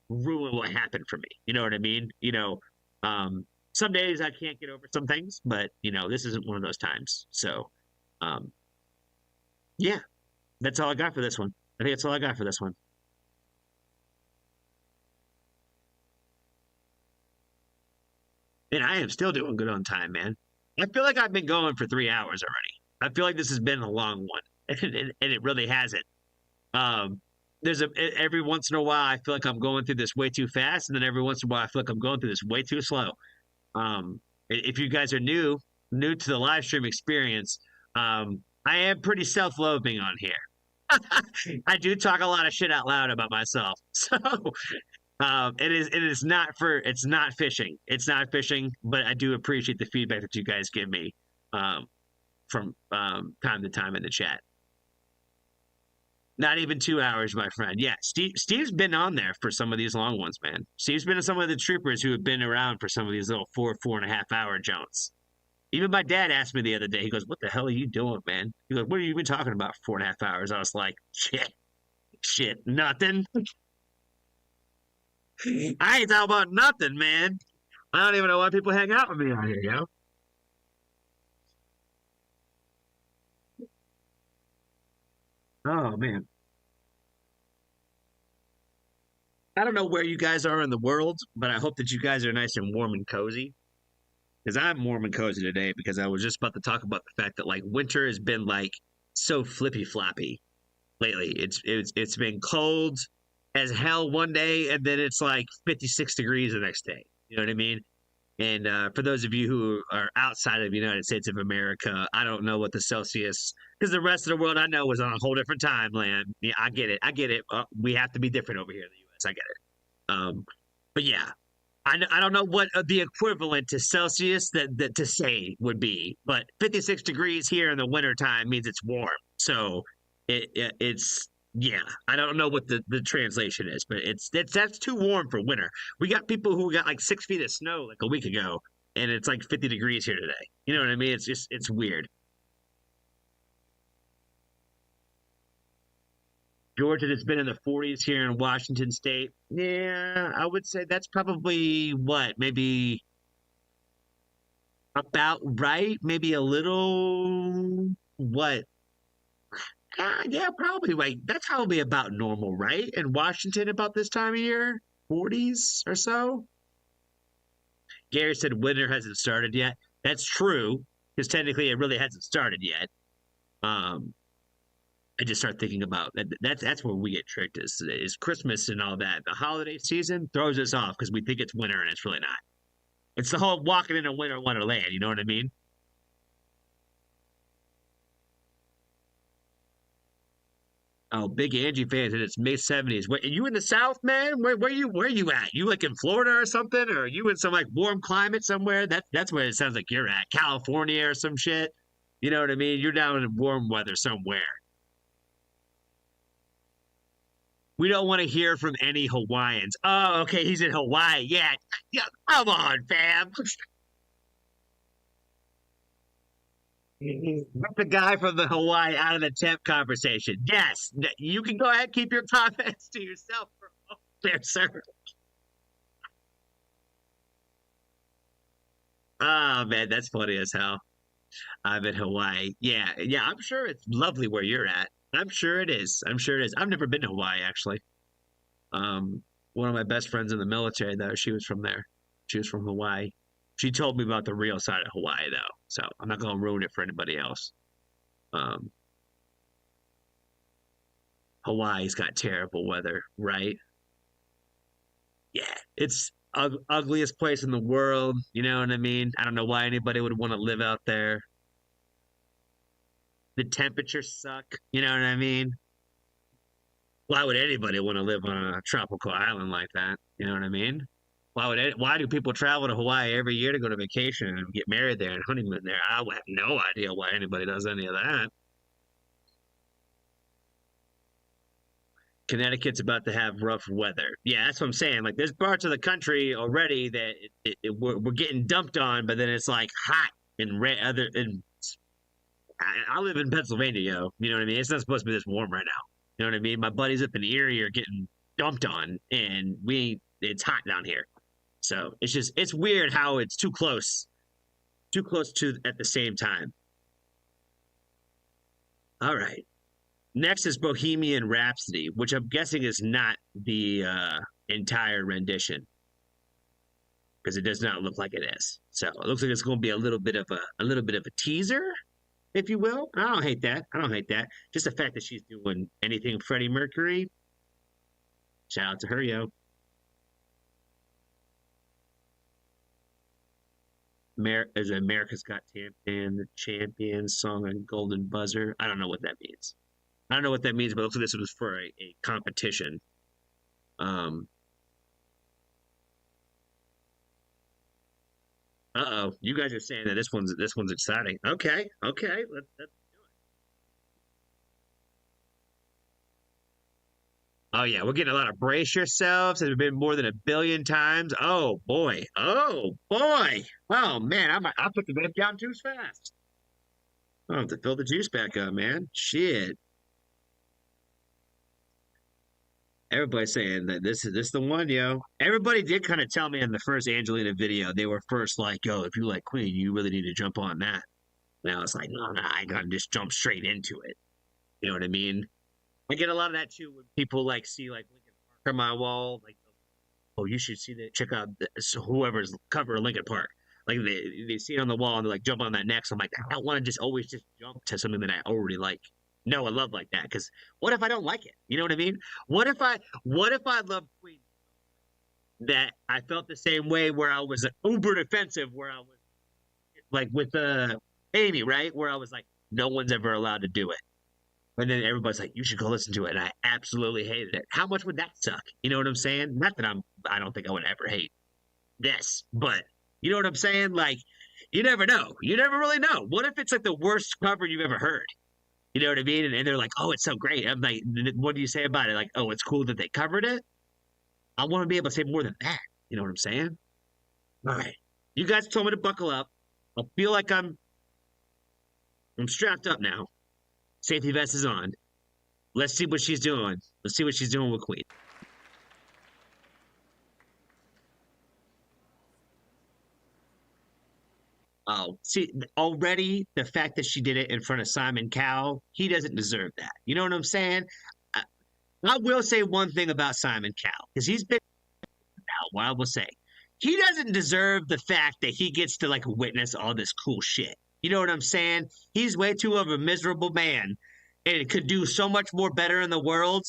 A: ruin what happened for me. You know what I mean? Some days I can't get over some things, but this isn't one of those times. So, um, yeah, that's all I got for this one. I think that's all I got for this one. And I am still doing good on time, man. I feel like I've been going for 3 hours already. I feel like this has been a long one, and it really hasn't. Um, every once in a while I feel like I'm going through this way too fast, and then every once in a while I feel like I'm going through this way too slow. If you guys are new to the live stream experience, I am pretty self-loathing on here. I do talk a lot of shit out loud about myself, so it is not for it's not fishing. It's not fishing, but I do appreciate the feedback that you guys give me um, from time to time in the chat. Not even 2 hours, my friend. Yeah, Steve's been on there for some of these long ones, man. Steve's been to some of the troopers who have been around for some of these little 4.5 hour jumps. Even my dad asked me the other day, he goes, "What the hell are you doing, man?" He goes, "What have you been talking about for 4.5 hours?" I was like, shit, nothing. I ain't talking about nothing, man. I don't even know why people hang out with me out here, yo. Oh man. I don't know where you guys are in the world, but I hope that you guys are nice and warm and cozy. Because I'm warm and cozy today because I was just about to talk about the fact that like winter has been like so flippy floppy lately. It's been cold as hell one day and then it's like 56 degrees the next day. You know what I mean? And for those of you who are outside of the United States of America, I don't know what the Celsius, because the rest of the world I know is on a whole different timeline. Yeah, I get it. I get it. We have to be different over here in the U.S. I get it. But yeah, I don't know what the equivalent to Celsius that to say would be, but 56 degrees here in the wintertime means it's warm. So it's yeah, I don't know what the translation is, but that's too warm for winter. We got people who got like 6 feet of snow like a week ago, and it's like 50 degrees here today. You know what I mean? It's weird. Georgia that's been in the 40s here in Washington State. Yeah, I would say that's probably what, maybe about right, maybe a little what? Yeah, probably right. That's probably about normal, right? In Washington about this time of year, 40s or so. Gary said winter hasn't started yet. That's true, because technically it really hasn't started yet. Um, I just start thinking about that. That's where we get tricked is Christmas and all that. The holiday season throws us off because we think it's winter and it's really not. It's the whole walking in a winter wonderland. You know what I mean? Oh, big Angie fans, and it's May 70s. Wait, are you in the South, man? Where you at? You like in Florida or something, or are you in some like warm climate somewhere? That's where it sounds like you're at, California or some shit. You know what I mean? You're down in warm weather somewhere. We don't want to hear from any Hawaiians. Oh, okay, he's in Hawaii. Yeah, yeah. Come on, fam. Get the guy from the Hawaii out of the temp conversation. Yes, you can go ahead, keep your comments to yourself for a moment there, sir. Oh man, that's funny as hell. I'm in Hawaii. Yeah, yeah, I'm sure it's lovely where you're at. I'm sure it is. I'm sure it is. I've never been to Hawaii actually. One of my best friends in the military though, she was from there. She was from Hawaii. She told me about the real side of Hawaii though, so I'm not gonna ruin it for anybody else. Um, Hawaii's got terrible weather, right? Yeah, it's ugliest place in the world. You know what I mean? I don't know why anybody would want to live out there. The temperatures suck. You know what I mean? Why would anybody want to live on a tropical island like that? You know what I mean? Why do people travel to Hawaii every year to go to vacation and get married there and honeymoon there? I have no idea why anybody does any of that. Connecticut's about to have rough weather. Yeah, that's what I'm saying. Like, there's parts of the country already that we're getting dumped on, but then it's like hot and other. And I live in Pennsylvania, yo. You know what I mean? It's not supposed to be this warm right now. You know what I mean? My buddies up in Erie are getting dumped on, and it's hot down here. So it's weird how it's too close to at the same time. All right. Next is Bohemian Rhapsody, which I'm guessing is not the entire rendition because it does not look like it is. So it looks like it's going to be a little bit of a teaser, if you will. I don't hate that. I don't hate that. Just the fact that she's doing anything Freddie Mercury. Shout out to her, yo. Is America's Got Champion song on Golden Buzzer. I don't know what that means. I don't know what that means, but it looks like this was for a competition. Uh-oh, you guys are saying that this one's exciting. Okay, let's do it. Oh yeah, we're getting a lot of brace yourselves. It's been more than 1 billion times. Oh boy, oh boy. Oh man, I put the vape down too fast. I have to fill the juice back up, man. Shit. Everybody's saying that this is the one, yo. Everybody did kind of tell me in the first Angelina video, they were first like, yo, if you like Queen, you really need to jump on that. And I was like, no, I gotta just jump straight into it. You know what I mean? I get a lot of that too when people like see like Linkin Park on my wall, like, oh, you should see that. Check out this, whoever's cover of Linkin Park. Like they see it on the wall and they like jump on that next. I'm like, I don't want to just always just jump to something that I already like. No, I love like that because what if I don't like it? You know what I mean? What if I love Queen that I felt the same way where I was uber defensive, where I was like with Amy, right? Where I was like, no one's ever allowed to do it. And then everybody's like, you should go listen to it. And I absolutely hated it. How much would that suck? You know what I'm saying? Not that I don't think I would ever hate this, but you know what I'm saying? Like, you never know. You never really know. What if it's like the worst cover you've ever heard? You know what I mean? And they're like, oh, it's so great. I'm like, what do you say about it? Like, oh, it's cool that they covered it. I want to be able to say more than that. You know what I'm saying? All right. You guys told me to buckle up. I feel like I'm strapped up now. Safety vest is on. Let's see what she's doing. Let's see what she's doing with Queen. Oh, see, already the fact that she did it in front of Simon Cowell, he doesn't deserve that. You know what I'm saying? I will say one thing about Simon Cowell, because he's been out. What I will say, he doesn't deserve the fact that he gets to like witness all this cool shit. You know what I'm saying? He's way too of a miserable man and could do so much more better in the world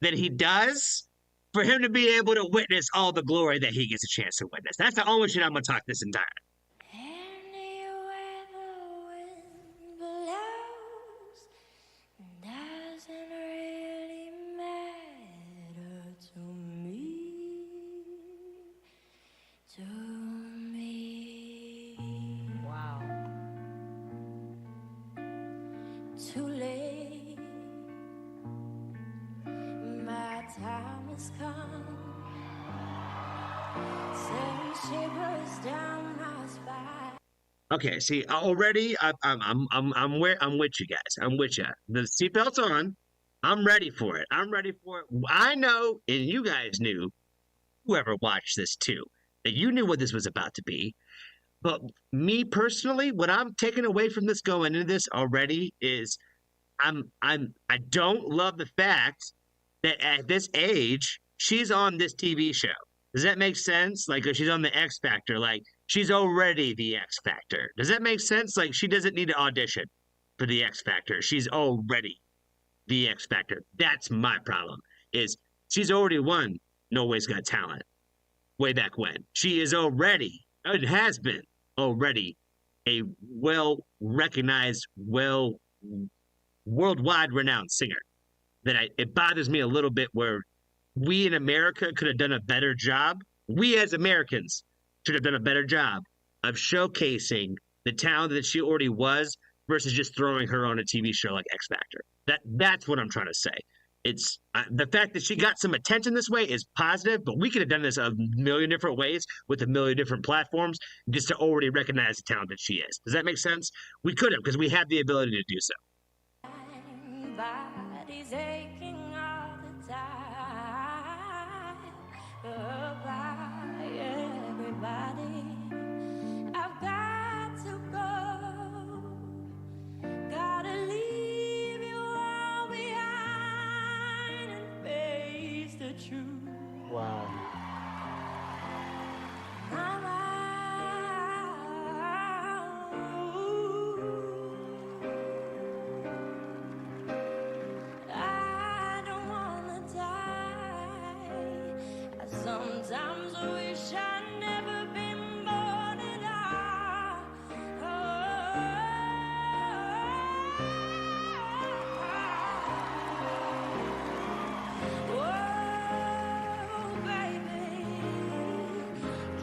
A: than he does for him to be able to witness all the glory that he gets a chance to witness. That's the only shit I'm going to talk this entire.
B: Anywhere the wind blows doesn't really matter to me. To me. Wow. Too late. My time has come. Send shivers down my spine.
A: Okay, see, already I'm with you guys. I'm with you. The seatbelt's on. I'm ready for it. I'm ready for it. I know, and you guys knew, whoever watched this too, that you knew what this was about to be. But me personally, what I'm taking away from this going into this already is I don't love the fact that at this age she's on this TV show. Does that make sense? Like she's on the X Factor, like she's already the X Factor. Does that make sense? Like she doesn't need to audition for the X Factor. She's already the X Factor. That's my problem. Is she's already won No Way's Got Talent way back when. She is already, it has been already a well-recognized, worldwide renowned singer. It bothers me a little bit where we in America could have done a better job We as Americans should have done a better job of showcasing the talent that she already was versus just throwing her on a TV show like X Factor. That's what I'm trying to say. It's the fact that she got some attention this way is positive, but we could have done this a million different ways with a million different platforms just to already recognize the talent that she is. Does that make sense? We could have because we have the ability to do so.
B: Body's aching all the time. Goodbye, everybody. I've got to go. Gotta leave you all behind and face the truth.
C: Wow.
B: Sometimes I wish I'd never been born at all. Oh, baby,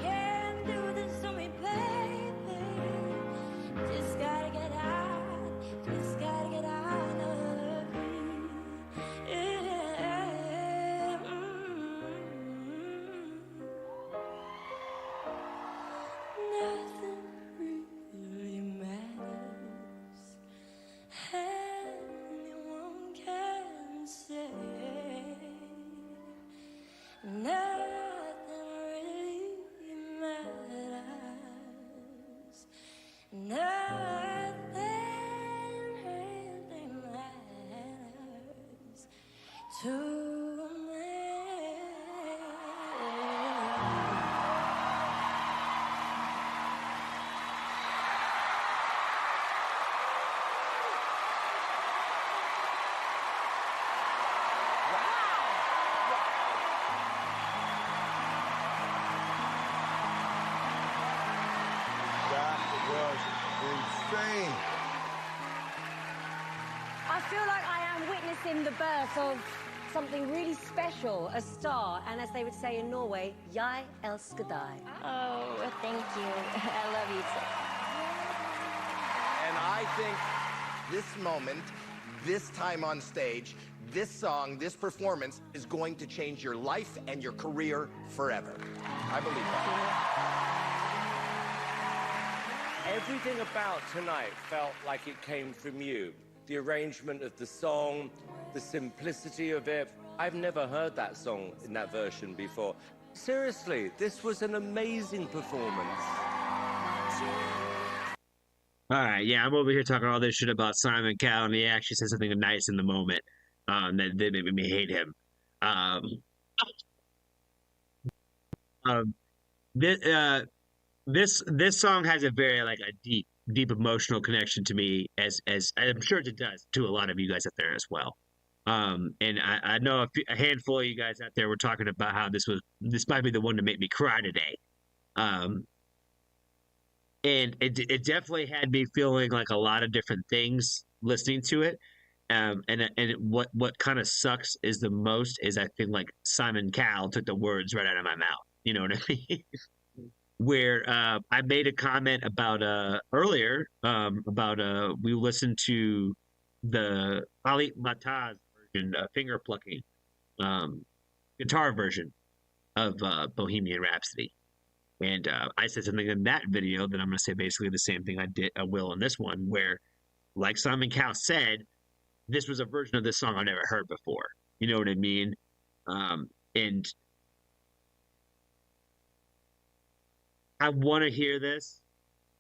B: can't do this to me, baby. Just gotta get out of here. Nothing really matters. Anyone can say nothing really matters. Nothing really matters to me.
C: Insane.
D: I feel like I am witnessing the birth of something really special, a star, and as they would say in Norway, jeg elsker deg.
B: Oh, thank you. I love you too.
E: And I think this moment, this time on stage, this song, this performance is going to change your life and your career forever. I believe that.
F: Everything about tonight felt like it came from you. The arrangement of the song, the simplicity of it. I've never heard that song in that version before. Seriously, this was an amazing performance.
A: All right, yeah, I'm over here talking all this shit about Simon Cowell, and he actually said something nice in the moment that made me hate him. This song has a very like a deep emotional connection to me, as I'm sure it does to a lot of you guys out there as well. And I know a handful of you guys out there were talking about how this might be the one to make me cry today. And it definitely had me feeling like a lot of different things listening to it. And what kind of sucks is the most is I think like Simon Cowell took the words right out of my mouth. You know what I mean? Where I made a comment about earlier about we listened to the Ali Mataz version, finger plucking guitar version of Bohemian Rhapsody. And I said something in that video that I'm going to say basically the same thing I will in this one, where, like Simon Cowell said, this was a version of this song I've never heard before. You know what I mean? And I want to hear this.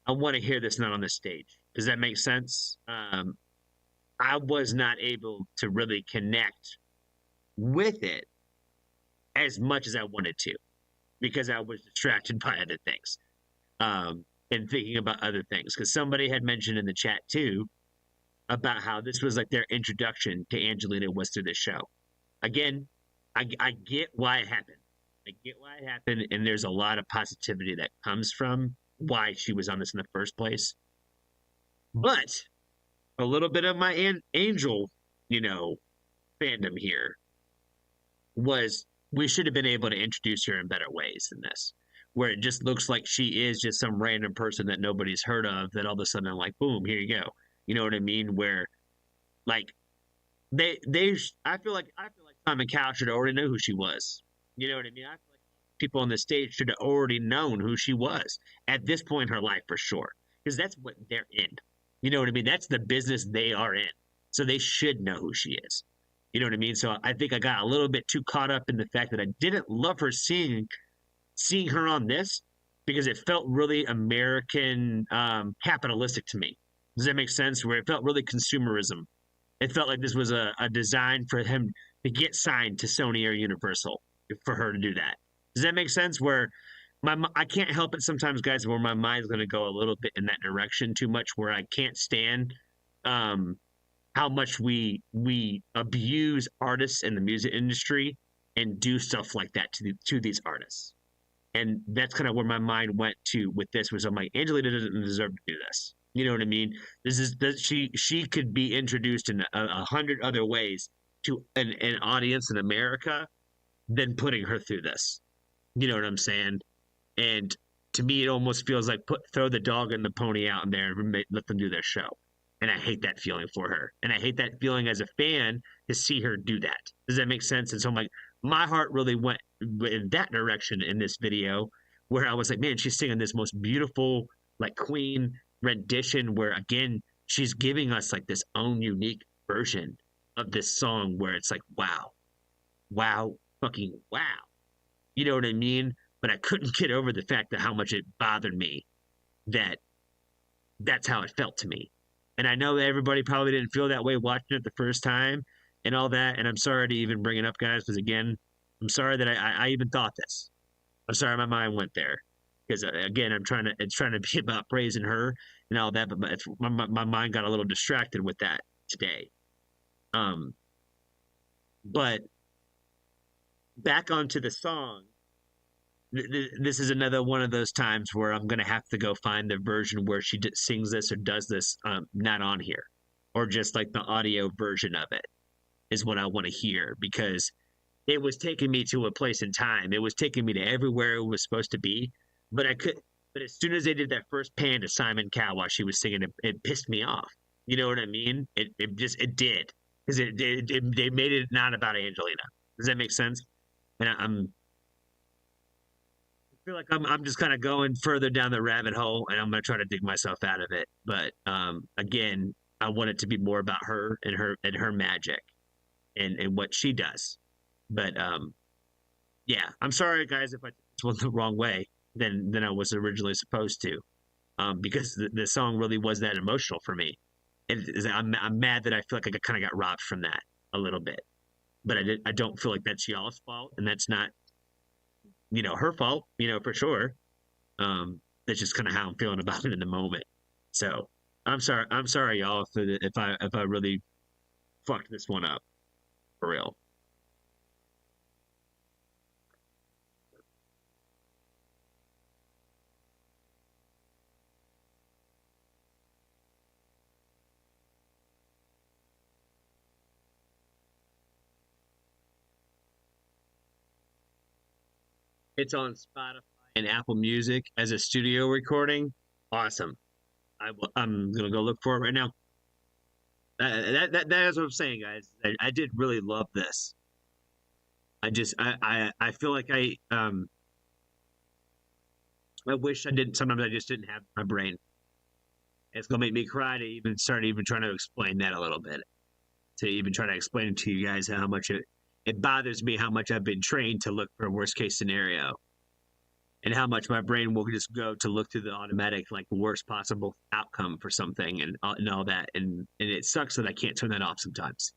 A: I want to hear this not on the stage. Does that make sense? I was not able to really connect with it as much as I wanted to, because I was distracted by other things and thinking about other things. Because somebody had mentioned in the chat too about how this was like their introduction to Angelina was through this show. Again, I get why it happened. I get why it happened, and there's a lot of positivity that comes from why she was on this in the first place. But a little bit of my Angel, fandom here was we should have been able to introduce her in better ways than this, where it just looks like she is just some random person that nobody's heard of. That all of a sudden, like, boom, here you go. You know what I mean? Where like I feel like Simon Cowell should have already know who she was. You know what I mean? I feel like people on the stage should have already known who she was at this point in her life for sure, because that's what they're in. You know what I mean? That's the business they are in, so they should know who she is. You know what I mean? So I think I got a little bit too caught up in the fact that I didn't love her seeing her on this because it felt really American capitalistic to me. Does that make sense? Where it felt really consumerism. It felt like this was a design for him to get signed to Sony or Universal for her to do that. Does that make sense? Where I can't help it sometimes, guys, where my mind's going to go a little bit in that direction too much, where I can't stand how much we abuse artists in the music industry and do stuff like that to these artists. And that's kind of where my mind went to with this. Was I'm like, Angelina doesn't deserve to do this. You know what I mean? She could be introduced in 100 other ways to an audience in America than putting her through this. You know what I'm saying? And to me, it almost feels like throw the dog and the pony out in there and let them do their show. And I hate that feeling for her. And I hate that feeling as a fan to see her do that. Does that make sense? And so I'm like, my heart really went in that direction in this video, where I was like, man, she's singing this most beautiful, like, Queen rendition, where again, she's giving us like this own unique version of this song where it's like, wow, fucking wow. You know what I mean? But I couldn't get over the fact that how much it bothered me that that's how it felt to me. And I know that everybody probably didn't feel that way watching it the first time and all that. And I'm sorry to even bring it up, guys, because again, I'm sorry that I even thought this. I'm sorry my mind went there. Because again, it's trying to be about praising her and all that, but my mind got a little distracted with that today. But back onto the song, this is another one of those times where I'm gonna have to go find the version where she sings this or does this, not on here, or just like the audio version of it is what I want to hear, because it was taking me to a place in time. It was taking me to everywhere it was supposed to be. But as soon as they did that first pan to Simon Cowell while she was singing, it pissed me off. You know what I mean? It did, because they made it not about Angelina. Does that make sense? And I feel like I'm just kind of going further down the rabbit hole, and I'm gonna try to dig myself out of it. But again, I want it to be more about her and her magic and what she does. But yeah, I'm sorry, guys, if I took this one the wrong way than I was originally supposed to, because the song really was that emotional for me. And I'm mad that I feel like I kind of got robbed from that a little bit. But I don't feel like that's y'all's fault, and that's not, her fault, for sure. That's just kind of how I'm feeling about it in the moment. So I'm sorry, y'all, if I really fucked this one up for real. It's on Spotify and Apple Music as a studio recording. Awesome. I'm gonna go look for it right now. That is what I'm saying, guys. I did really love this. I feel like I wish I didn't. Sometimes I just didn't have my brain. It's gonna make me cry to even start trying to explain that a little bit. To even try to explain to you guys how much it bothers me, how much I've been trained to look for a worst case scenario, and how much my brain will just go to look to the automatic, like, worst possible outcome for something and all that. And it sucks that I can't turn that off sometimes.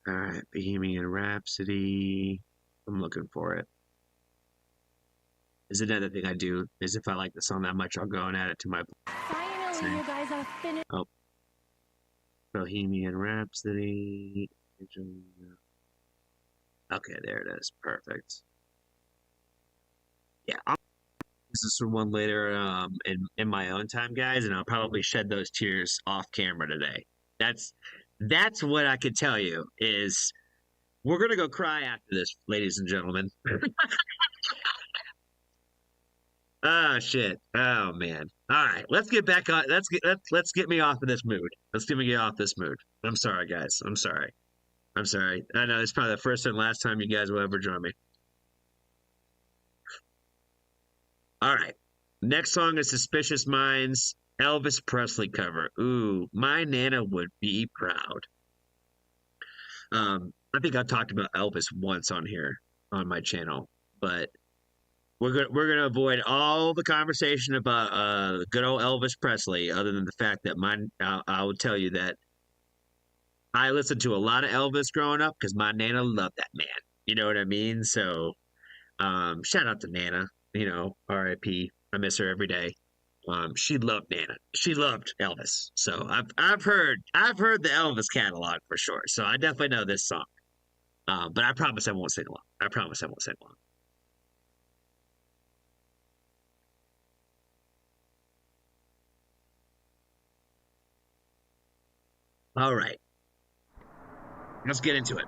A: All right, Bohemian Rhapsody. I'm looking for it. Is another thing I do is if I like the song that much, I'll go and add it to my.
B: Finally, you guys are finished.
A: Oh, Bohemian Rhapsody. Okay, there it is. Perfect. Yeah, this is for one later in my own time, guys, and I'll probably shed those tears off camera today. That's what I could tell you is we're gonna go cry after this, ladies and gentlemen. Oh shit. Oh man. All right, let's get back on. Let's get me off of this mood. Let's get me off this mood. I'm sorry, guys. I'm sorry. I'm sorry. I know it's probably the first and last time you guys will ever join me. All right. Next song is Suspicious Minds, Elvis Presley cover. Ooh, my Nana would be proud. I think I talked about Elvis once on here on my channel, but we're gonna avoid all the conversation about good old Elvis Presley, other than the fact that I will tell you that I listened to a lot of Elvis growing up because my Nana loved that man. You know what I mean? So shout out to Nana, R.I.P. I miss her every day. She loved Nana. She loved Elvis. So I've heard the Elvis catalog for sure. So I definitely know this song. But I promise I won't sing along. I promise I won't sing along. All right. Let's get into it.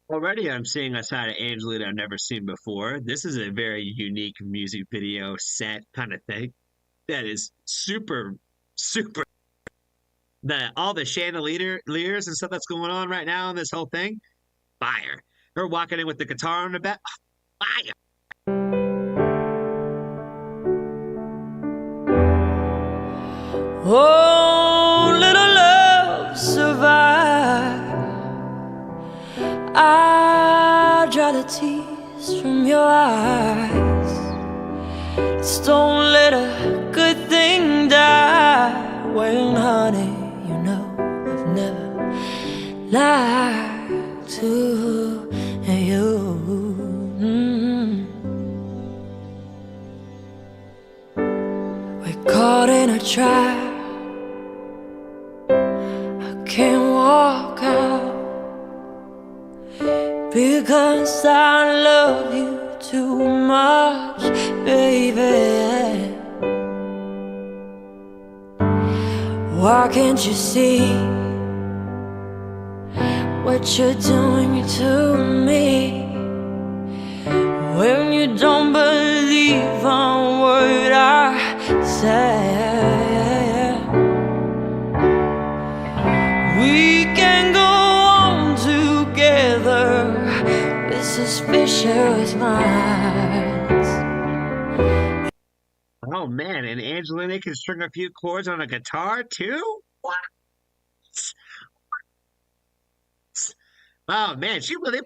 A: Already I'm seeing a side of Angelina I've never seen before. This is a very unique music video set kind of thing that is super, super. All the chandeliers and stuff that's going on right now in this whole thing, fire. Her walking in with the guitar on the back, fire.
B: Oh, little love, survive. I dry the tears from your eyes. Just don't let a good thing die. Well, honey, you know I've never lied to you. We're caught in a trap. I can't walk out because I love you too much, baby. Why can't you see what you're doing to me? When you don't believe a word I say, we can go on together with suspicious minds.
A: Oh man, and Angelina can string a few chords on a guitar too? What? Oh man, she really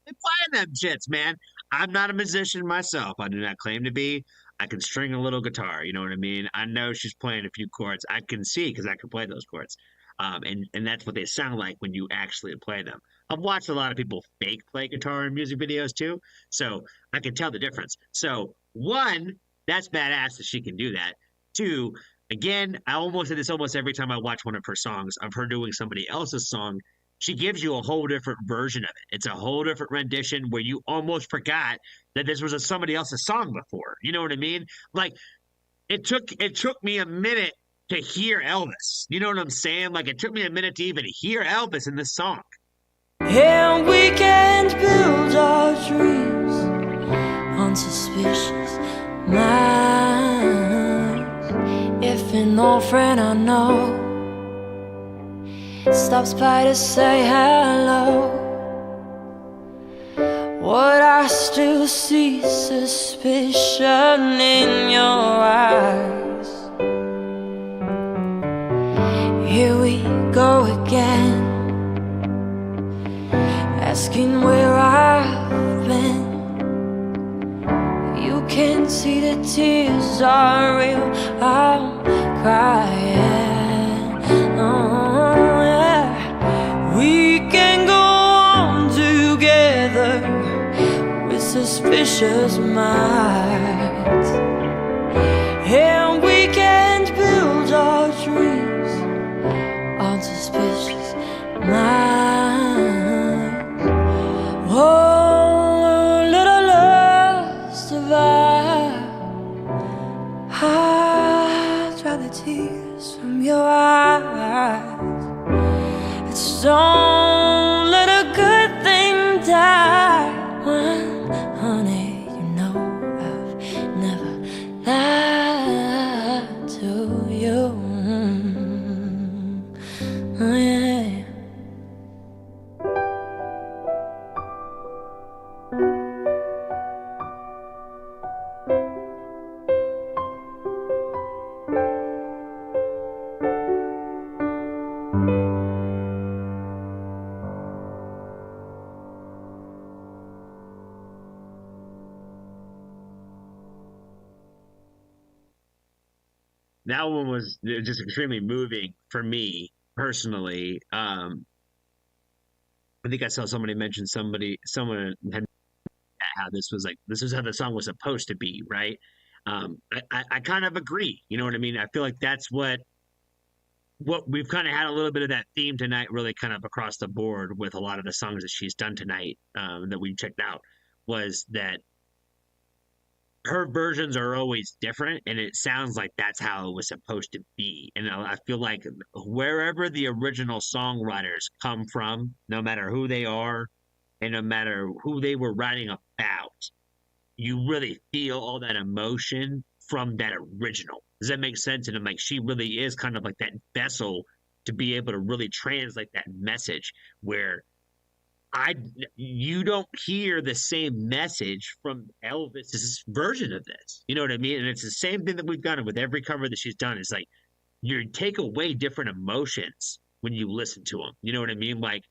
A: playing them shits, man. I'm not a musician myself. I do not claim to be. I can string a little guitar, you know what I mean? I know she's playing a few chords. I can see because I can play those chords. And that's what they sound like when you actually play them. I've watched a lot of people fake play guitar in music videos too, so I can tell the difference. So one, that's badass that she can do that. Two, again, I almost say this almost every time I watch one of her songs of her doing somebody else's song. She gives you a whole different version of it. It's a whole different rendition where you almost forgot that this was somebody else's song before. You know what I mean? Like it took me a minute to hear Elvis. You know what I'm saying? Like it took me a minute to even hear Elvis in this song.
B: And we can't build our dreams on suspicious minds. If an old friend I know stops by to say hello, would I still see suspicion in your eyes? Here we go again. asking where I've been. You can see the tears are real. I'm crying. Oh, yeah. We can go on together with suspicious minds, and we can't build our dreams on suspicious minds. Oh, little lust of I dry the tears from your eyes. It's don't let a good thing die. When, honey, you know I've never lied to you. Oh, yeah.
A: That one was just extremely moving for me personally. I think I saw somebody mention someone had how this was how the song was supposed to be, right? I kind of agree. You know what I mean? I feel like that's what we've kind of had a little bit of that theme tonight, really kind of across the board with a lot of the songs that she's done tonight, that we checked out, was that her versions are always different, and it sounds like that's how it was supposed to be. And I feel like wherever the original songwriters come from, no matter who they are and no matter who they were writing about, you really feel all that emotion from that original. Does that make sense? And I'm like, she really is kind of like that vessel to be able to really translate that message, where you don't hear the same message from Elvis's version of this. You know what I mean? And it's the same thing that we've done with every cover that she's done. It's like you take away different emotions when you listen to them. You know what I mean? Like,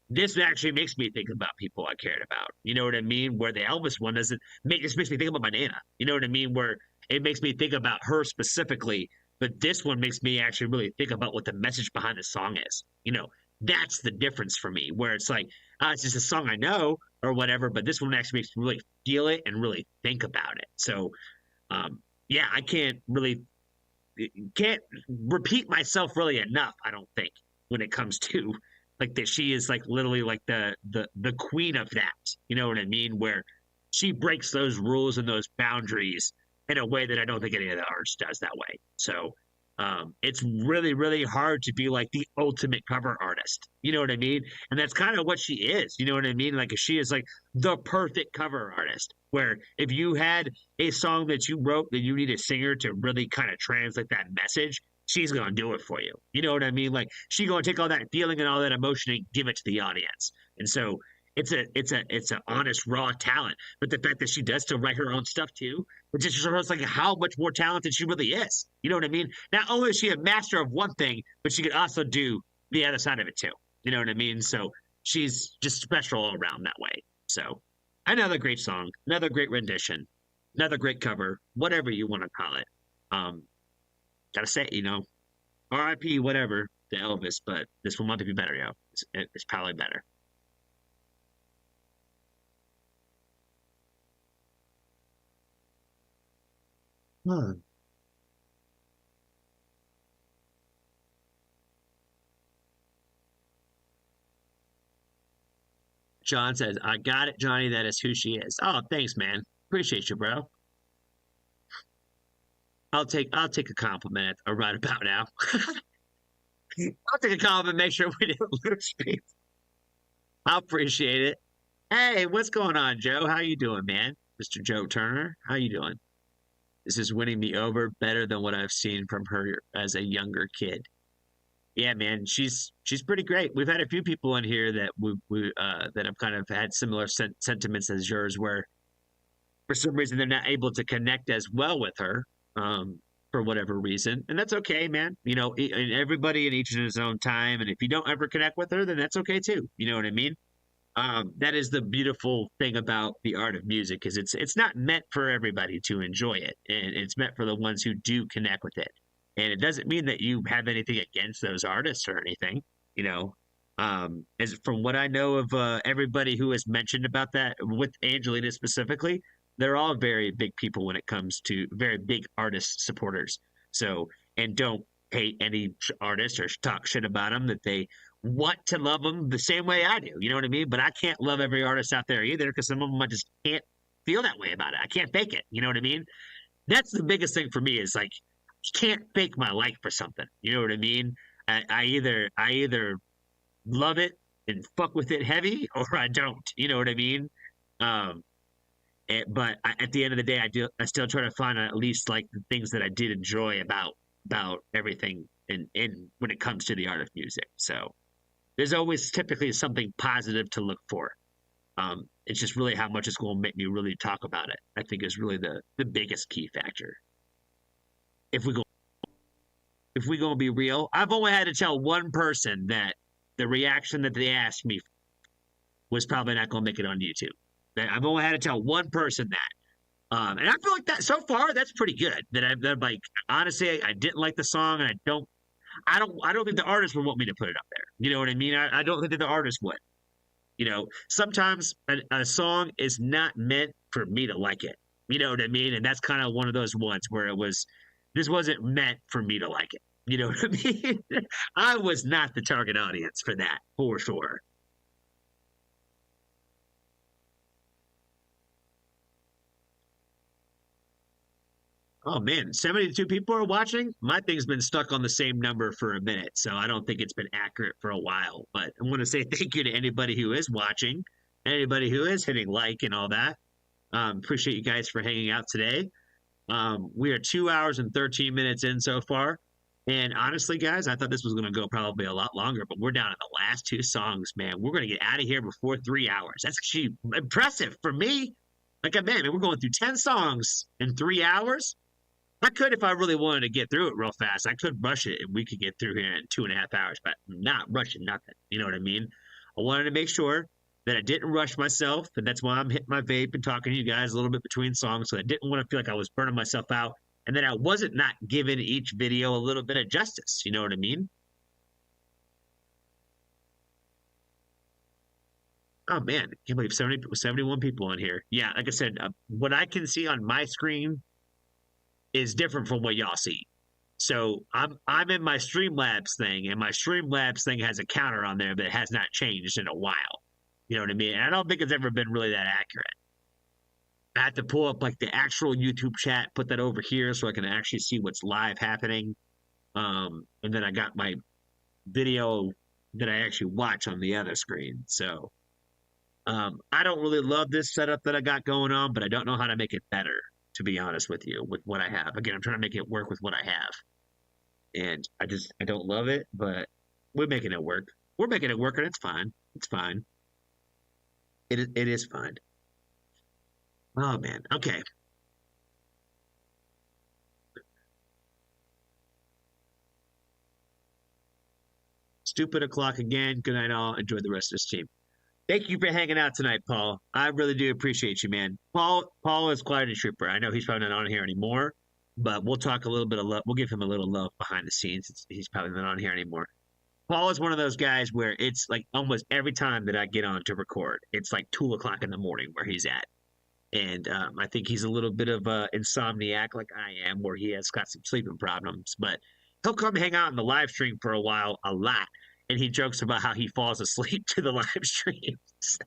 A: this actually makes me think about people I cared about. You know what I mean? Where the Elvis one doesn't this makes me think about my Nana. You know what I mean? Where it makes me think about her specifically, but this one makes me actually really think about what the message behind the song is. You know, that's the difference for me, where it's like, it's just a song I know or whatever, but this one actually makes me really feel it and really think about it. So, yeah, I can't repeat myself really enough, I don't think, when it comes to like that. She is like literally like the queen of that. You know what I mean? Where she breaks those rules and those boundaries in a way that I don't think any of the artists does that way. So it's really, really hard to be like the ultimate cover artist. You know what I mean? And that's kind of what she is. You know what I mean? Like, she is like the perfect cover artist, where if you had a song that you wrote that you need a singer to really kind of translate that message, she's going to do it for you. You know what I mean? Like, she's going to take all that feeling and all that emotion and give it to the audience. And so it's an honest, raw talent. But the fact that she does still write her own stuff too, it just shows like how much more talented she really is. You know what I mean? Not only is she a master of one thing, but she could also do the other side of it too. You know what I mean? So she's just special all around that way. So another great song, another great rendition, another great cover, whatever you want to call it. Gotta say, you know, R.I.P. whatever to Elvis, but this one might be better, yo. It's probably better. John says, "I got it, Johnny. That is who she is." Oh, thanks, man. Appreciate you, bro. I'll take a compliment right about now. I'll take a compliment. Make sure we didn't lose people. I appreciate it. Hey, what's going on, Joe? How you doing, man? Mr. Joe Turner, how you doing? This is winning me over better than what I've seen from her as a younger kid. Yeah, man, she's pretty great. We've had a few people in here that that have kind of had similar sentiments as yours, where for some reason they're not able to connect as well with her, for whatever reason, and that's okay, man. You know, and everybody in each in his own time, and if you don't ever connect with her, then that's okay too. You know what I mean? That is the beautiful thing about the art of music, is it's not meant for everybody to enjoy it, and it's meant for the ones who do connect with it. And it doesn't mean that you have anything against those artists or anything, you know. As from what I know of everybody who has mentioned about that with Angelina specifically, they're all very big people when it comes to very big artist supporters. So, and don't hate any artist or talk shit about them, that they want to love them the same way I do. You know what I mean? But I can't love every artist out there either, because some of them I just can't feel that way about it. I can't fake it. You know what I mean? That's the biggest thing for me, is like, I can't fake my like for something. You know what I mean? I either love it and fuck with it heavy, or I don't. You know what I mean? Um, but at the end of the day, I still try to find at least like the things that I did enjoy about everything in when it comes to the art of music. So there's always typically something positive to look for. It's just really how much it's going to make me really talk about it, I think, is really the biggest key factor. If we go, if we going to be real, I've only had to tell one person that the reaction that they asked me was probably not going to make it on YouTube. I've only had to tell one person that. And I feel like that so far, that's pretty good. That I'm like, honestly, I didn't like the song, and I don't think the artist would want me to put it up there. You know what I mean? I don't think that the artist would. You know, sometimes a song is not meant for me to like it. You know what I mean? And that's kind of one of those ones where this wasn't meant for me to like it. You know what I mean? I was not the target audience for that, for sure. Oh man, 72 people are watching. My thing's been stuck on the same number for a minute, so I don't think it's been accurate for a while. But I want to say thank you to anybody who is watching, anybody who is hitting like and all that. Appreciate you guys for hanging out today. We are 2 hours and 13 minutes in so far. And honestly, guys, I thought this was going to go probably a lot longer, but we're down to the last two songs, man. We're going to get out of here before 3 hours. That's actually impressive for me. Like, man, we're going through 10 songs in 3 hours. I could, if I really wanted to get through it real fast, I could rush it and we could get through here in 2.5 hours, but I'm not rushing nothing. You know what I mean? I wanted to make sure that I didn't rush myself, and that's why I'm hitting my vape and talking to you guys a little bit between songs, so I didn't want to feel like I was burning myself out, and then I wasn't not giving each video a little bit of justice. You know what I mean? Oh man, I can't believe 71 people in here. Yeah, like I said, what I can see on my screen is different from what y'all see. So I'm in my Streamlabs thing, and my Streamlabs thing has a counter on there, but it has not changed in a while. You know what I mean? And I don't think it's ever been really that accurate. I have to pull up like the actual YouTube chat, put that over here so I can actually see what's live happening. And then I got my video that I actually watch on the other screen. So I don't really love this setup that I got going on, but I don't know how to make it better, to be honest with you, with what I have. Again, I'm trying to make it work with what I have. And I don't love it, but we're making it work. We're making it work, and it's fine. It's fine. It is fine. Oh, man. Okay. Stupid o'clock again. Good night, all. Enjoy the rest of this team. Thank you for hanging out tonight, Paul. I really do appreciate you, man. Paul is quite a trooper. I know he's probably not on here anymore, but we'll talk a little bit of love. We'll give him a little love behind the scenes. He's probably not on here anymore. Paul is one of those guys where it's like almost every time that I get on to record, it's like 2 o'clock in the morning where he's at. And I think he's a little bit of a insomniac like I am, where he has got some sleeping problems. But he'll come hang out in the live stream for a while, a lot. And he jokes about how he falls asleep to the live streams.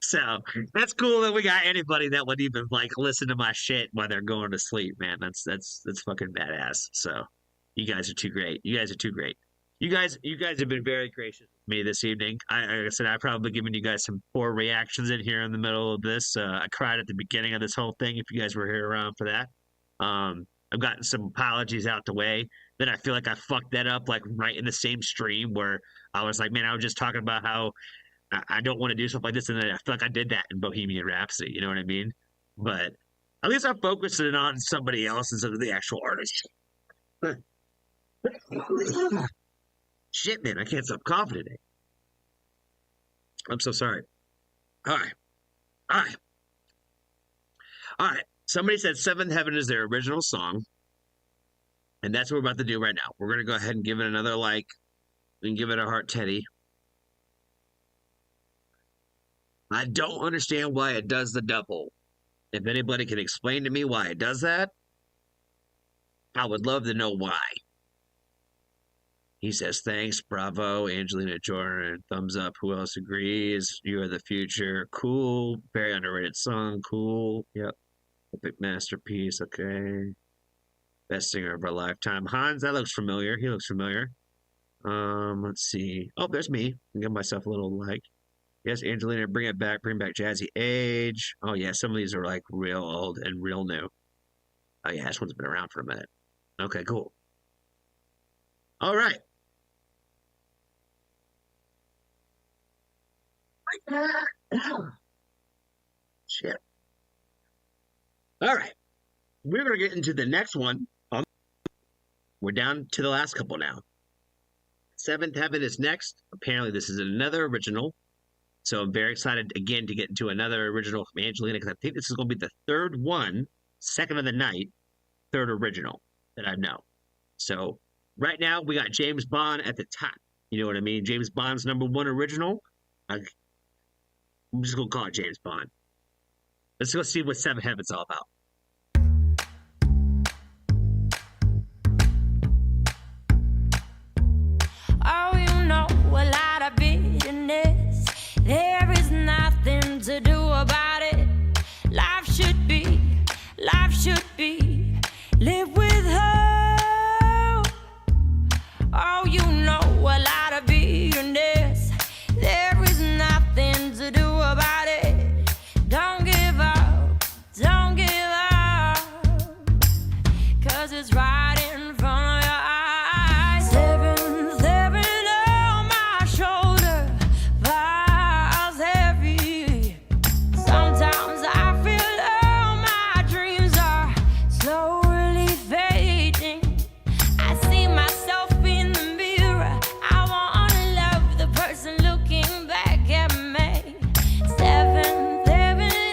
A: So that's cool that we got anybody that would even like listen to my shit while they're going to sleep, man. That's fucking badass. So you guys are too great. You guys are too great. You guys have been very gracious with me this evening. Like I said, I've probably given you guys some poor reactions in here in the middle of this. I cried at the beginning of this whole thing, if you guys were here around for that. I've gotten some apologies out the way. Then I feel like I fucked that up like right in the same stream where I was like, man, I was just talking about how I don't want to do stuff like this, and then I feel like I did that in Bohemian Rhapsody. You know what I mean? But at least I'm focusing on somebody else instead of the actual artist. Shit, man, I can't stop coughing today. I'm so sorry. All right. All right. All right. Somebody said Seventh Heaven is their original song. And that's what we're about to do right now. We're going to go ahead and give it another like. We can give it a heart, Teddy. I don't understand why it does the double. If anybody can explain to me why it does that, I would love to know why. He says, thanks, bravo, Angelina Jordan, thumbs up. Who else agrees? You are the future. Cool. Very underrated song. Cool. Yep. Epic masterpiece. Okay. Best singer of our lifetime. Hans, that looks familiar. He looks familiar. Let's see. Oh, there's me. I'll give myself a little like. Yes, Angelina, bring it back. Bring back Jazzy Age. Oh, yeah, some of these are like real old and real new. Oh, yeah, this one's been around for a minute. Okay, cool. All right. Shit. All right. We're going to get into the next one. We're down to the last couple now. Seventh Heaven is next. Apparently, this is another original. So I'm very excited, again, to get into another original from Angelina, because I think this is going to be the third one, second of the night, third original that I know. So right now, we got James Bond at the top. You know what I mean? James Bond's #1 original. I'm just going to call it James Bond. Let's go see what Seventh Heaven's all about.
B: Oh, you know a lot of bitterness. There is nothing to do about it. Life should be live with hope. Oh, you know a lot of bitterness. There is nothing to do about it. Don't give up, 'cause it's right in front of your eyes. Seven on my shoulder, piles heavy. Sometimes I feel all my dreams are slowly fading. I see myself in the mirror. I wanna love the person looking back at me. Seven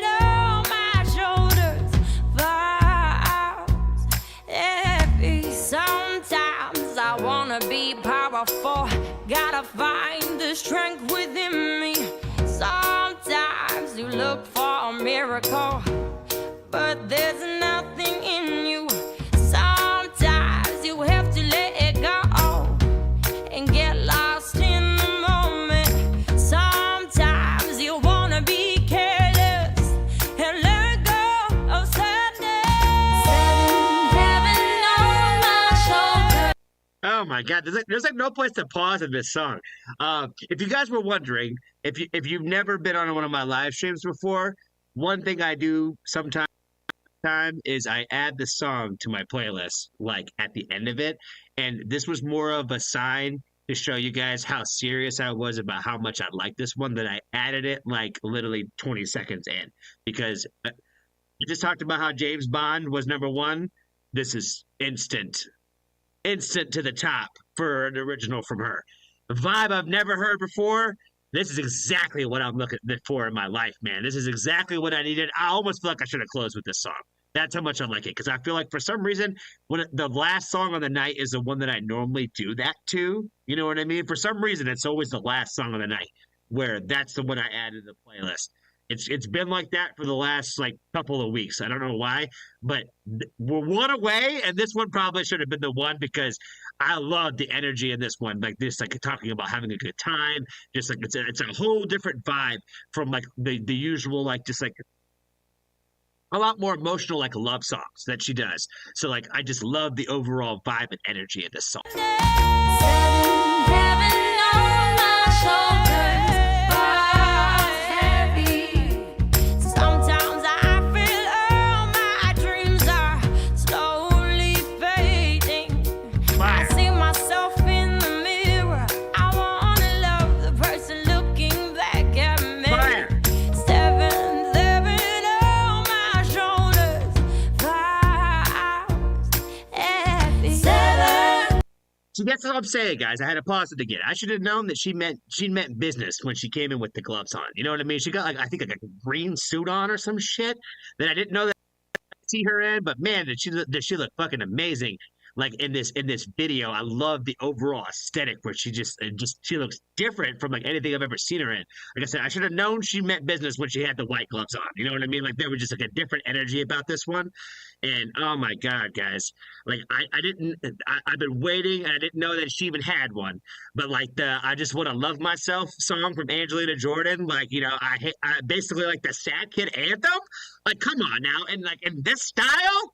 B: on my shoulders, piles heavy. Sometimes I wanna be powerful. Gotta find the strength within me. Sometimes you look for a miracle, but there's nothing in you. Sometimes you have to let it go and get lost in the moment. Sometimes you wanna be careless and let go of sadness. Seven on my shoulder.
A: Oh my God, there's like no place to pause in this song. If you guys were wondering, if you've never been on one of my live streams before, one thing I do sometimes is I add the song to my playlist, like at the end of it. And this was more of a sign to show you guys how serious I was about how much I like this one, that I added it like literally 20 seconds in. Because you just talked about how James Bond was #1. This is instant to the top for an original from her. A vibe I've never heard before. This is exactly what I'm looking for in my life, man. This is exactly what I needed. I almost feel like I should have closed with this song. That's how much I like it. Because I feel like for some reason, when the last song on the night is the one that I normally do that to. You know what I mean? For some reason, it's always the last song of the night where that's the one I added to the playlist. It's been like that for the last like couple of weeks. I don't know why, but we're one away, and this one probably should have been the one, because I love the energy in this one. Like this, like talking about having a good time, just like it's a whole different vibe from like the usual, like just like a lot more emotional, like love songs that she does. So like I just love the overall vibe and energy of this song.
B: Heaven on my shoulders, piles heavy. Sometimes I feel all my dreams are slowly fading. I see myself in the mirror. I wanna love the person looking back at me.
A: Fire.
B: Seven on my shoulders, piles heavy. Seven.
A: See, that's what I'm saying, guys. I had to pause it again. I should have known that she meant business when she came in with the gloves on. You know what I mean? She got like I think like a green suit on or some shit that I didn't know that I'd see her in. But man, did she look fucking amazing? Like in this video, I love the overall aesthetic where she looks different from like anything I've ever seen her in. Like I said, I should have known she meant business when she had the white gloves on. You know what I mean? Like there was just like a different energy about this one. And oh my God, guys, like I've been waiting and I didn't know that she even had one. But like I Just Want to Love Myself song from Angelina Jordan, like, you know, I basically like the Sad Kid anthem. Like, come on now. And like in this style,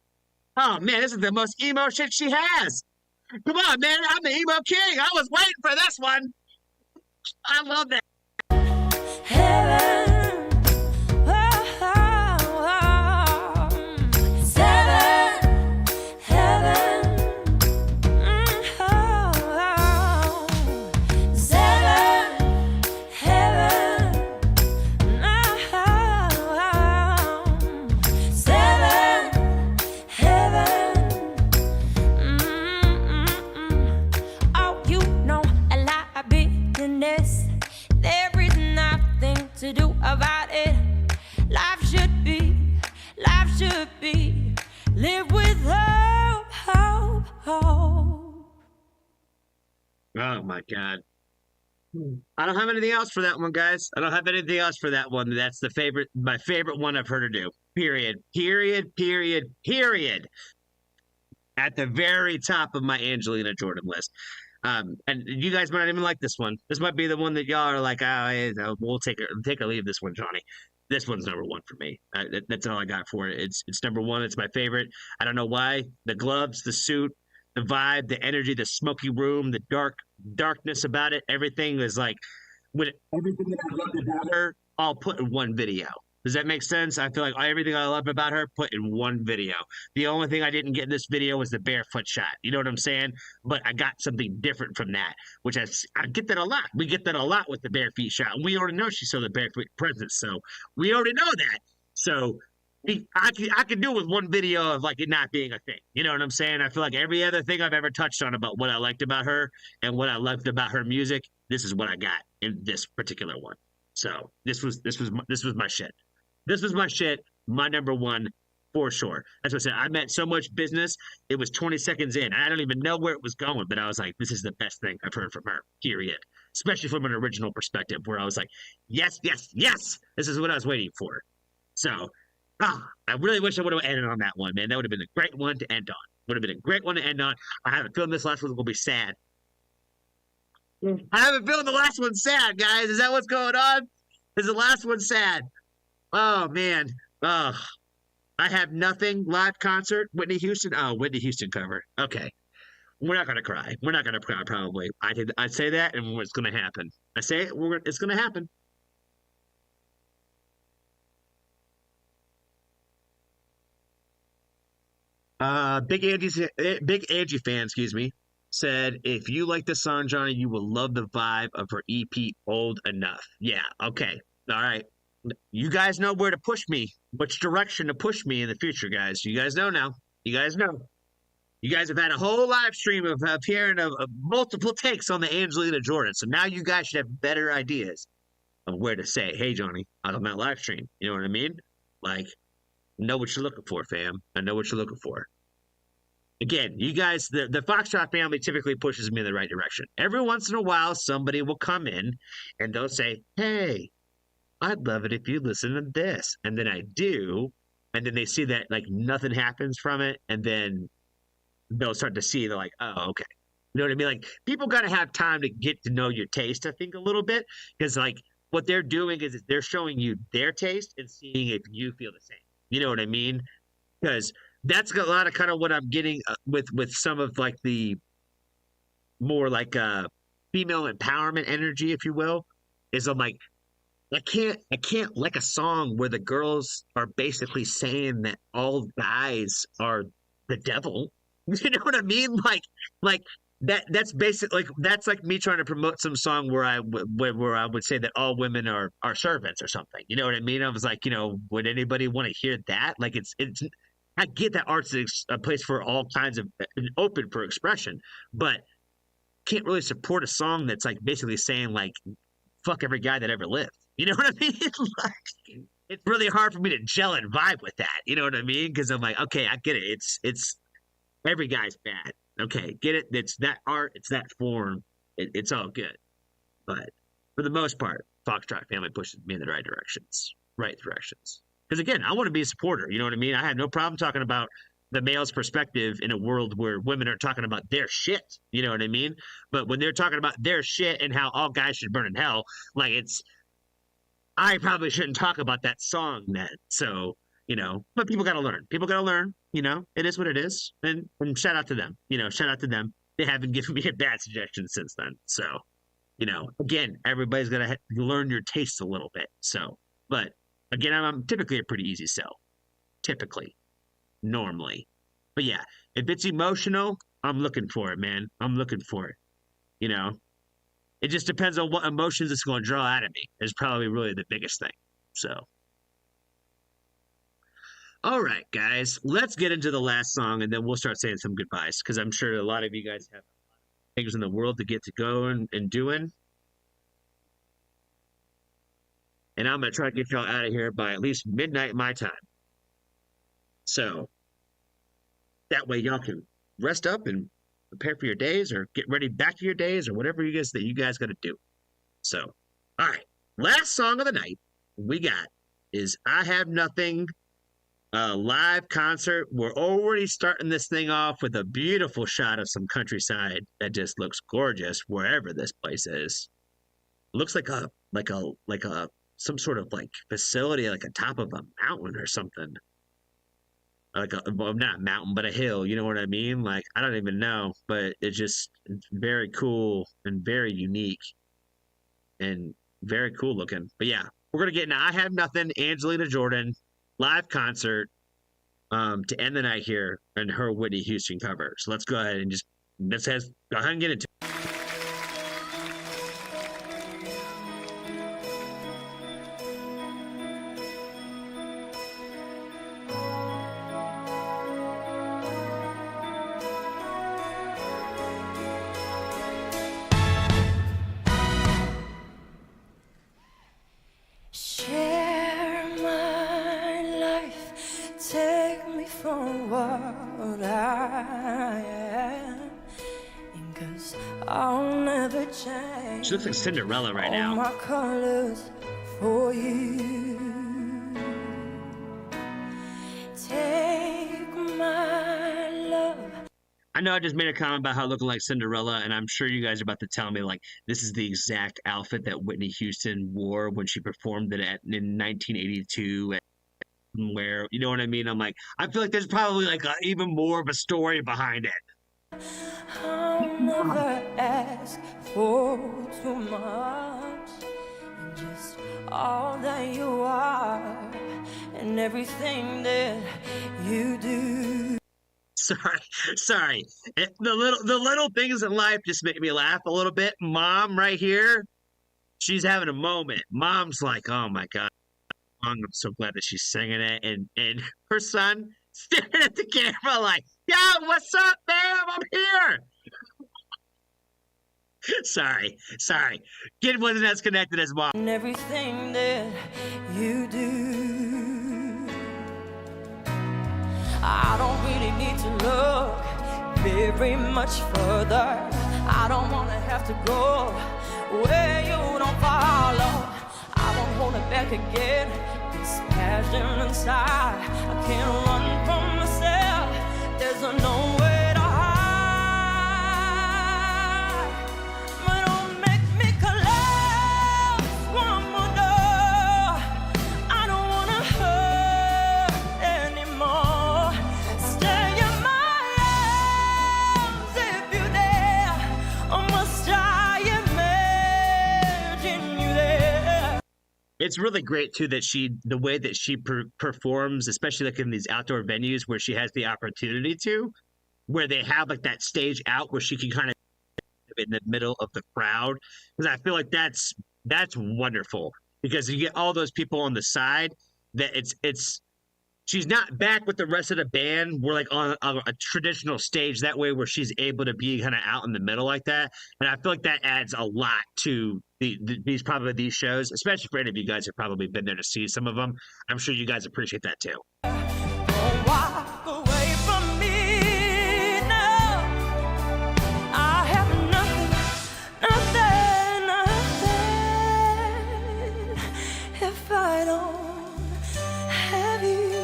A: oh man, this is the most emo shit she has. Come on, man, I'm the emo king. I was waiting for this one. I love that.
B: Heaven, oh, oh, oh. Seven, heaven, oh, oh. Seven, heaven, oh, oh. Seven, heaven, oh, you know a lot of business. There is nothing to do about it. Life should be, live with hope, hope, hope.
A: Oh my God. I don't have anything else for that one, guys. I don't have anything else for that one. That's my favorite one I've heard her do. Period. Period. Period. Period. At the very top of my Angelina Jordan list. And you guys might not even like this one. This might be the one that y'all are like, we'll take or leave this one, Johnny. This one's number one for me. That's all I got for it. It's number one. It's my favorite. I don't know why. The gloves, the suit, the vibe, the energy, the smoky room, the darkness about it. Everything is like everything that I love about her, all put in one video. Does that make sense? I feel like everything I love about her put in one video. The only thing I didn't get in this video was the barefoot shot. You know what I'm saying? But I got something different from that, which I get that a lot. We get that a lot with the bare feet shot. We already know she saw the barefoot presence, so we already know that. So I could do with one video of like it not being a thing. You know what I'm saying? I feel like every other thing I've ever touched on about what I liked about her and what I loved about her music, this is what I got in this particular one. So this was my shit. This was my shit, my number one for sure. That's what I said. I meant so much business. It was 20 seconds in. I don't even know where it was going, but I was like, this is the best thing I've heard from her, period. Especially from an original perspective where I was like, yes, yes, yes. This is what I was waiting for. So I really wish I would have ended on that one, man. That would have been a great one to end on. Would have been a great one to end on. I have a feeling this last one will be sad. I have a feeling the last one's sad, guys. Is that what's going on? Is the last one sad? Oh, man. Oh, I Have Nothing live concert. Whitney Houston. Oh, Whitney Houston cover. Okay. We're not going to cry. We're not going to cry, probably. I say that, and it's going to happen. I say it, it's going to happen. Big Angie fan, excuse me, said, if you like the song, Johnny, you will love the vibe of her EP, Old Enough. Yeah, okay. All right. You guys know where to push me, which direction to push me in the future, guys. You guys know now. You guys know. You guys have had a whole live stream of hearing of multiple takes on the Angelina Jordan. So now you guys should have better ideas of where to say, hey, Johnny, on that live stream. You know what I mean? Like, know what you're looking for, fam. I know what you're looking for. Again, you guys, the Foxtrot family typically pushes me in the right direction. Every once in a while, somebody will come in and they'll say, hey, I'd love it if you listen to this. And then I do. And then they see that like nothing happens from it. And then they'll start to see, they're like, oh, okay. You know what I mean? Like people got to have time to get to know your taste, I think, a little bit. Because like what they're doing is they're showing you their taste and seeing if you feel the same. You know what I mean? Because that's a lot of kind of what I'm getting with some of like the more like female empowerment energy, if you will, is I'm like, I can't like a song where the girls are basically saying that all guys are the devil. You know what I mean? Like that's basically like that's like me trying to promote some song where I would say that all women are servants or something. You know what I mean? I was like, you know, would anybody want to hear that? Like it's I get that art's a place for all kinds of open for expression, but can't really support a song that's like basically saying like fuck every guy that ever lived. You know what I mean? Like, it's really hard for me to gel and vibe with that. You know what I mean? Because I'm like, okay, I get it. It's every guy's bad. Okay, get it? It's that art. It's that form. It's all good. But for the most part, Foxtrot Family pushes me in the right directions. Right directions. Because again, I want to be a supporter. You know what I mean? I have no problem talking about the male's perspective in a world where women are talking about their shit. You know what I mean? But when they're talking about their shit and how all guys should burn in hell, like I probably shouldn't talk about that song then. So, you know, but people got to learn. People got to learn, you know, it is what it is. And shout out to them, you know, shout out to them. They haven't given me a bad suggestion since then. So, you know, again, everybody's got to learn your taste a little bit. So, but again, I'm typically a pretty easy sell. Typically. Normally. But yeah, if it's emotional, I'm looking for it, man. I'm looking for it. You know, it just depends on what emotions it's going to draw out of me. Is probably really the biggest thing. So, all right, guys, let's get into the last song and then we'll start saying some goodbyes because I'm sure a lot of you guys have things in the world to get to go and doing. And I'm going to try to get y'all out of here by at least midnight my time. So that way y'all can rest up and prepare for your days or get ready back to your days or whatever you guys got to do. So, all right, last song of the night we got is I Have Nothing, a live concert. We're already starting this thing off with a beautiful shot of some countryside that just looks gorgeous wherever this place is. Looks like some sort of like facility, like atop of a mountain or something. Well, not a mountain, but a hill. You know what I mean? Like, I don't even know, but it's very cool and very unique and very cool looking. But yeah, we're going to get into I Have Nothing, Angelina Jordan, live concert to end the night here and her Whitney Houston cover. So let's go ahead and go ahead and get into it. She looks like Cinderella right now.
B: My colors for you. Take my love.
A: I know I just made a comment about how looking like Cinderella, and I'm sure you guys are about to tell me like this is the exact outfit that Whitney Houston wore when she performed it in 1982. Where, you know what I mean? I'm like, I feel like there's probably like even more of a story behind it.
B: I'll never ask for too much, and just all that you are and everything that you do.
A: Sorry. The little things in life just make me laugh a little bit. Mom right here, she's having a moment. Mom's like, oh my God, I'm so glad that she's singing it. And her son staring at the camera like, yo, what's up, man? I'm here. Sorry. Kid wasn't as connected as mom.
B: And everything that you do. I don't really need to look very much further. I don't want to have to go where you don't follow. I won't hold it back again. This passion inside, I can't run from myself. There's no way to hide. But don't make me collapse one more door. I don't wanna hurt anymore. Stay in my arms if you dare. Or must I imagine you there?
A: It's really great too that the way that she performs, especially like in these outdoor venues where she has the opportunity to, where they have like that stage out where she can kind of in the middle of the crowd, because I feel like that's wonderful because you get all those people on the side that it's she's not back with the rest of the band. We're like on a traditional stage that way where she's able to be kind of out in the middle like that. And I feel like that adds a lot to these shows, especially for any of you guys who've probably been there to see some of them. I'm sure you guys appreciate that too.
B: Walk away from me now. I have nothing if I don't have you.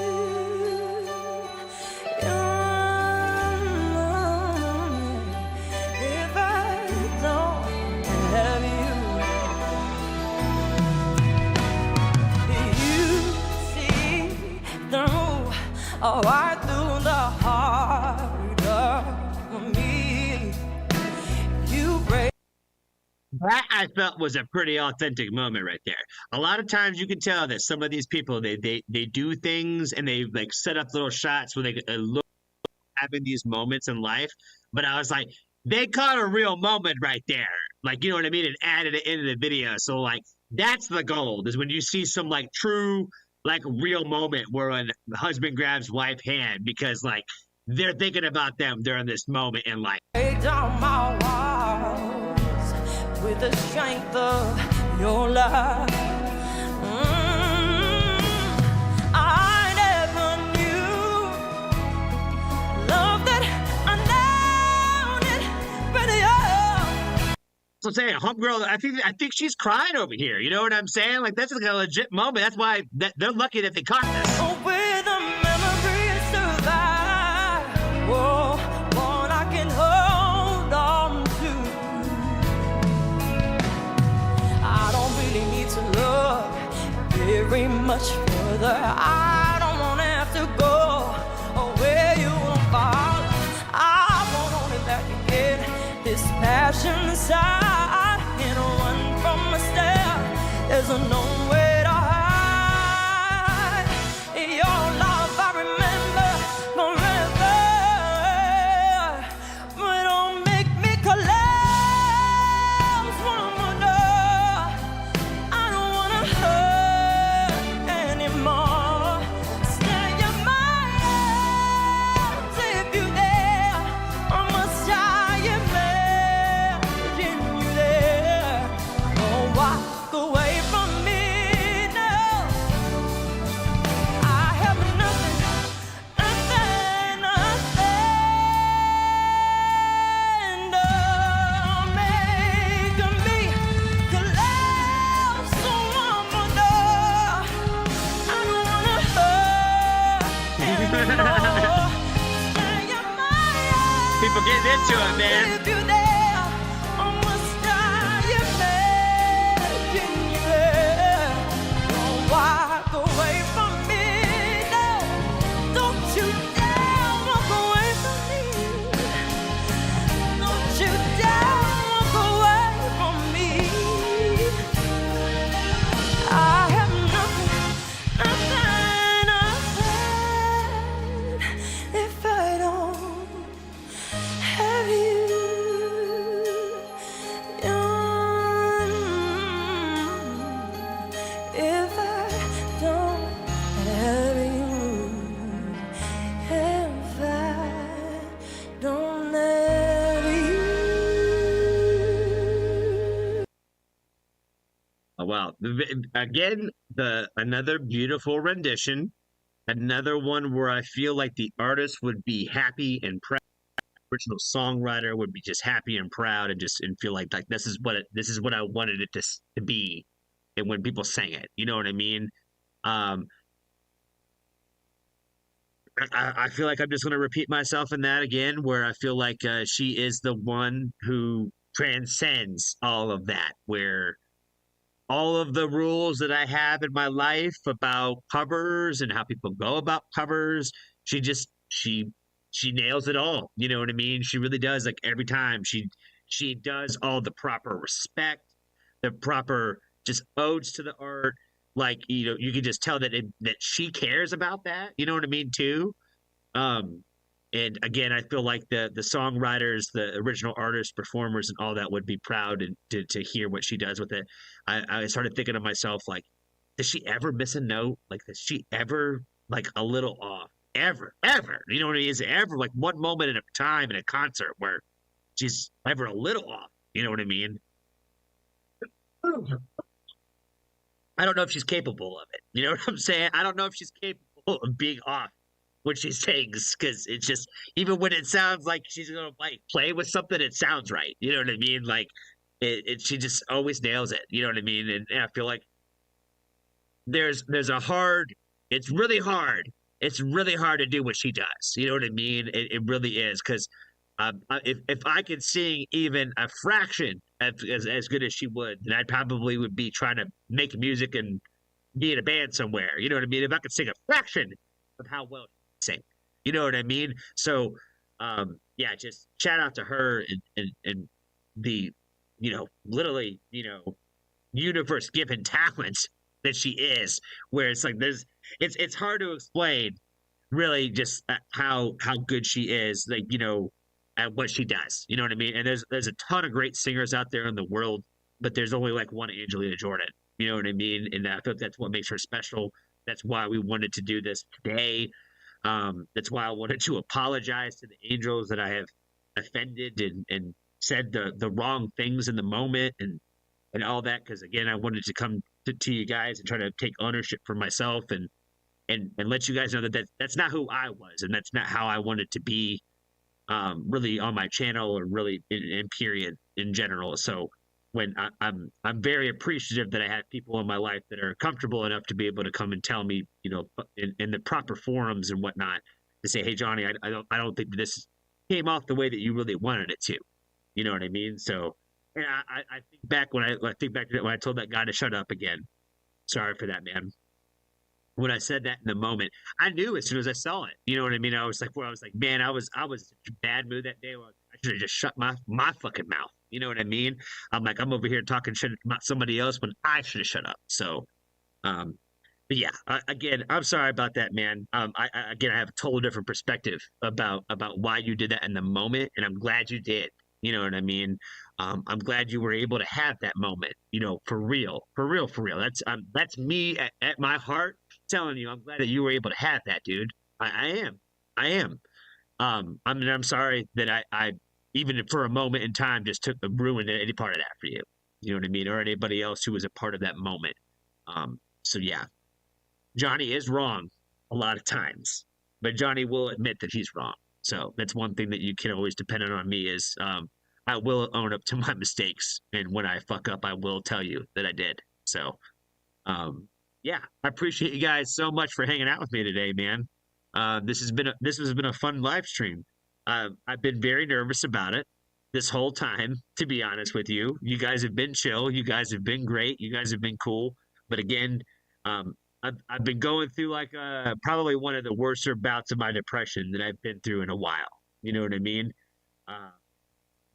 B: If I don't have you, you see through, right through the heart of me. You break.
A: That I felt was a pretty authentic moment right there. A lot of times you can tell that some of these people they do things and they like set up little shots where they look having these moments in life. But I was like, they caught a real moment right there. Like, you know what I mean? And added it into the video. So like that's the gold, is when you see some like true, like real moment where a husband grabs wife hand because like they're thinking about them during this moment in life.
B: Break down my walls with the strength of your love. I never knew love that I known it, but
A: So I'm saying, homegirl, I think she's crying over here. You know what I'm saying? Like that's like a legit moment. That's why they're lucky that they caught this.
B: oh, with the memories survive. Oh, one I can hold on to. I don't really need to look very much further. I don't want to have to go where you won't fall. I want only that you get this passion inside and run from a stare. There's a known way to hide. Your love I remember forever, but don't make me collapse one more door. I don't wanna hurt anymore. Stay in my arms if you dare, or must I imagine you there? Oh, walk away from me now. I have nothing, making me collapse one more door. I don't wanna hurt anymore. Stay in my arms.
A: People getting into it, man.
B: If you dare, or must I imagine you there? Don't walk away from me now. Don't you dare walk away from me. Don't you dare walk away from me. I have nothing if I don't have you. If I don't have you, if I don't have you.
A: Oh, wow. Again, another beautiful rendition. Another one where I feel like the artist would be happy and proud. Original songwriter would be just happy and proud and feel like this is what I wanted it to be. And when people sang it, you know what I mean? I feel like I'm just going to repeat myself in that again, where I feel like she is the one who transcends all of that, where all of the rules that I have in my life about covers and how people go about covers, she nails it all. You know what I mean? She really does. Like every time she does all the proper respect, the proper just odes to the art. Like, you know, you can just tell that she cares about that. You know what I mean too. And again, I feel like the songwriters, the original artists, performers, and all that would be proud to hear what she does with it. I started thinking to myself, like, does she ever miss a note? Like, does she ever like a little off ever. You know what I mean? Is ever like one moment at a time in a concert where she's ever a little off. You know what I mean? I don't know if she's capable of it. You know what I'm saying? I don't know if she's capable of being off when she sings because it's just even when it sounds like she's gonna like play with something, it sounds right. You know what I mean? Like she just always nails it. You know what I mean? And I feel like there's a hard. It's really hard. It's really hard to do what she does. You know what I mean? It really is because if I could sing even a fraction as good as she would, then I probably would be trying to make music and be in a band somewhere. You know what I mean? If I could sing a fraction of how well she can sing, you know what I mean? So, yeah, just shout out to her and the, literally, universe given talent that she is. Where it's like it's hard to explain, really, just how good she is. Like at what she does. You know what I mean? And there's a ton of great singers out there in the world, but there's only like one Angelina Jordan. You know what I mean? And I feel that's what makes her special. That's why we wanted to do this today. That's why I wanted to apologize to the angels that I have offended and said the wrong things in the moment and all that. Because again, I wanted to come to you guys and try to take ownership for myself and let you guys know that that's not who I was and that's not how I wanted to be. Really on my channel or really in period in general. So when I'm very appreciative that I have people in my life that are comfortable enough to be able to come and tell me, in the proper forums and whatnot, to say, hey Johnny, I don't think this came off the way that you really wanted it to. You know what I mean? So and I think back when I told that guy to shut up again. Sorry for that, man. When I said that in the moment, I knew as soon as I saw it. You know what I mean? I was like, man, I was in a bad mood that day. I should have just shut my fucking mouth. You know what I mean? I'm like, I'm over here talking shit about somebody else when I should have shut up. So, but yeah, again, I'm sorry about that, man. I have a total different perspective about why you did that in the moment, and I'm glad you did. You know what I mean? I'm glad you were able to have that moment. For real. That's me at my heart. Telling you, I'm glad that you were able to have that, dude. I am. I'm sorry that I even for a moment in time just ruined any part of that for you. You know what I mean? Or anybody else who was a part of that moment. So yeah, Johnny is wrong a lot of times, but Johnny will admit that he's wrong. So that's one thing that you can always depend on me is I will own up to my mistakes, and when I fuck up, I will tell you that I did. So. Yeah, I appreciate you guys so much for hanging out with me today, man. This has been a fun live stream. I've been very nervous about it this whole time, to be honest with you. You guys have been chill. You guys have been great. You guys have been cool. But again, I've been going through like probably one of the worser bouts of my depression that I've been through in a while. You know what I mean?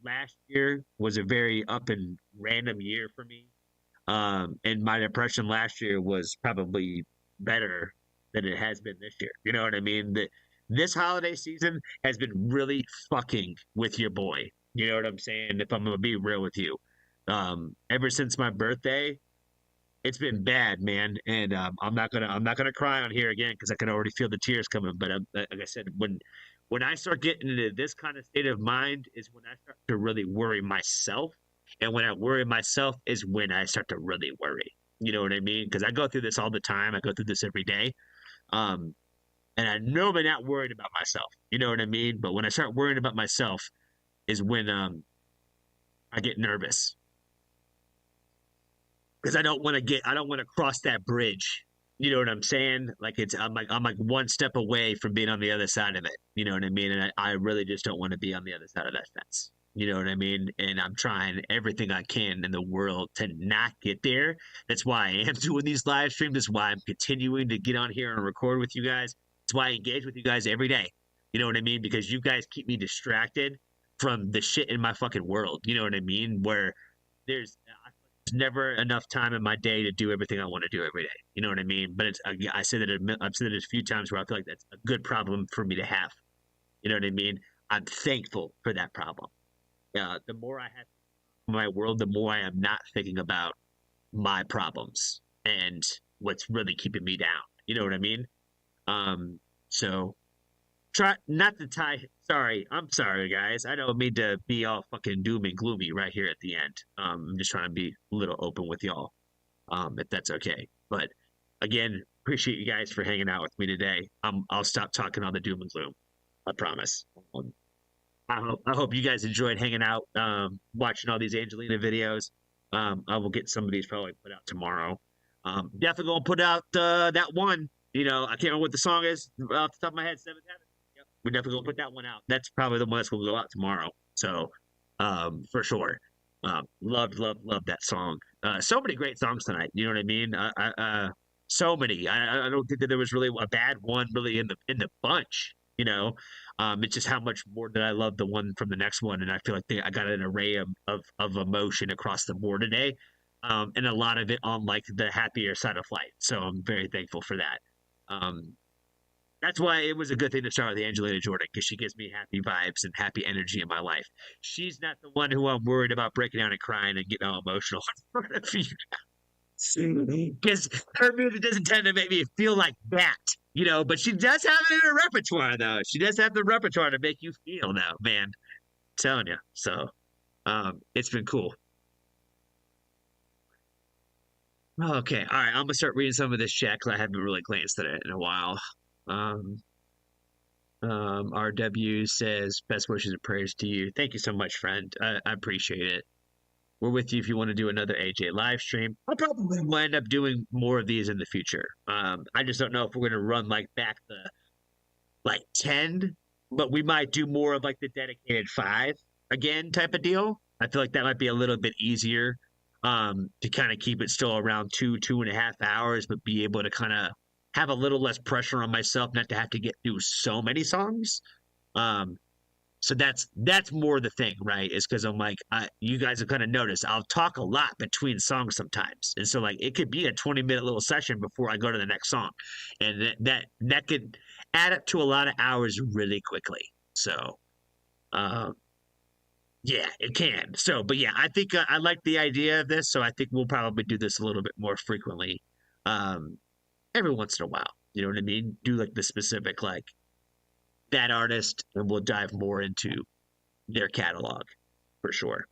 A: Last year was a very up and random year for me. And my depression last year was probably better than it has been this year. You know what I mean? This holiday season has been really fucking with your boy. You know what I'm saying? If I'm gonna be real with you, ever since my birthday, it's been bad, man. And I'm not gonna cry on here again because I can already feel the tears coming. But like I said, when I start getting into this kind of state of mind is when I start to really worry myself. And when I worry myself is when I start to really worry. You know what I mean? Because I go through this all the time. I go through this every day. And I know I'm not worried about myself. You know what I mean? But when I start worrying about myself is when I get nervous. Because I don't want to cross that bridge. You know what I'm saying? Like I'm like one step away from being on the other side of it. You know what I mean? And I really just don't want to be on the other side of that fence. You know what I mean? And I'm trying everything I can in the world to not get there. That's why I am doing these live streams. That's why I'm continuing to get on here and record with you guys. That's why I engage with you guys every day. You know what I mean? Because you guys keep me distracted from the shit in my fucking world. You know what I mean? Where there's never enough time in my day to do everything I want to do every day. You know what I mean? But I've said it a few times where I feel like that's a good problem for me to have. You know what I mean? I'm thankful for that problem. The more I have in my world, the more I am not thinking about my problems and what's really keeping me down. You know what I mean? So try not to tie. Sorry, I'm sorry, guys. I don't mean to be all fucking doom and gloomy right here at the end. I'm just trying to be a little open with y'all, if that's okay. But again, appreciate you guys for hanging out with me today. I'll stop talking all the doom and gloom. I promise. I hope you guys enjoyed hanging out, watching all these Angelina videos. I will get some of these probably put out tomorrow. Definitely gonna put out that one. You know, I can't remember what the song is off the top of my head. Seventh Heaven. Yep. We're definitely gonna put that one out. That's probably the one that's gonna go out tomorrow. So, for sure. Love that song. So many great songs tonight. You know what I mean? So many. I don't think that there was really a bad one really in the bunch. You know, it's just how much more that I love the one from the next one, and I feel like I got an array of emotion across the board today, and a lot of it on like the happier side of life. So I'm very thankful for that. That's why it was a good thing to start with Angelina Jordan, because she gives me happy vibes and happy energy in my life. She's not the one who I'm worried about breaking down and crying and getting all emotional in front of you. Because her music doesn't tend to make me feel like that, you know, but she does have it in her repertoire, though. She does have the repertoire to make you feel now, man. I'm telling you. So, it's been cool. Okay, all right. I'm gonna start reading some of this chat because I haven't really glanced at it in a while. RW says best wishes and prayers to you. Thank you so much, friend. I appreciate it. We're with you if you want to do another AJ live stream. I'll probably wind up doing more of these in the future. I just don't know if we're going to run like back the 10, but we might do more of like the dedicated 5 again type of deal. I feel like that might be a little bit easier to kind of keep it still around 2.5 hours, but be able to kind of have a little less pressure on myself not to have to get through so many songs. So that's more the thing, right? Is because I'm like, you guys have kind of noticed I'll talk a lot between songs sometimes, and so like it could be a 20-minute little session before I go to the next song, and that could add up to a lot of hours really quickly. So, yeah, it can. So, but yeah, I think I like the idea of this, so I think we'll probably do this a little bit more frequently, every once in a while. You know what I mean? Do like the specific like that artist, and we'll dive more into their catalog for sure.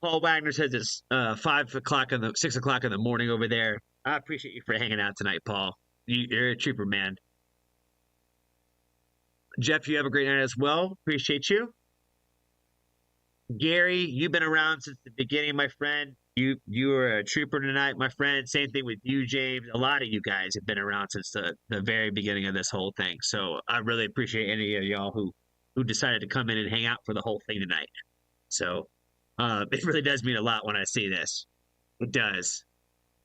A: Paul Wagner says it's 6 o'clock in the morning over there. I appreciate you for hanging out tonight, Paul. You're a trooper, man. Jeff, you have a great night as well. Appreciate you. Gary, you've been around since the beginning, my friend. You are a trooper tonight, my friend. Same thing with you, James. A lot of you guys have been around since the very beginning of this whole thing. So I really appreciate any of y'all who decided to come in and hang out for the whole thing tonight. So it really does mean a lot when I see this. It does.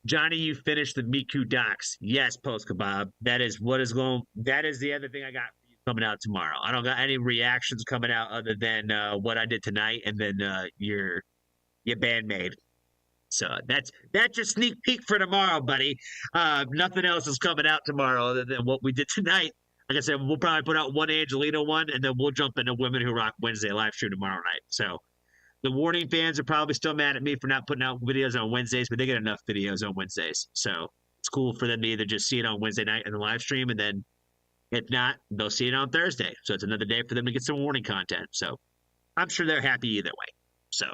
A: Johnny, you finished the Miku docs. Yes, Post Kebab. That is the other thing I got for you coming out tomorrow. I don't got any reactions coming out other than what I did tonight and then your bandmate. So that's your sneak peek for tomorrow, buddy. Nothing else is coming out tomorrow other than what we did tonight. Like I said, we'll probably put out one Angelina one, and then we'll jump into Women Who Rock Wednesday live stream tomorrow night. So the Warning fans are probably still mad at me for not putting out videos on Wednesdays, but they get enough videos on Wednesdays. So it's cool for them to either just see it on Wednesday night in the live stream, and then if not, they'll see it on Thursday. So it's another day for them to get some Warning content. So I'm sure they're happy either way. So.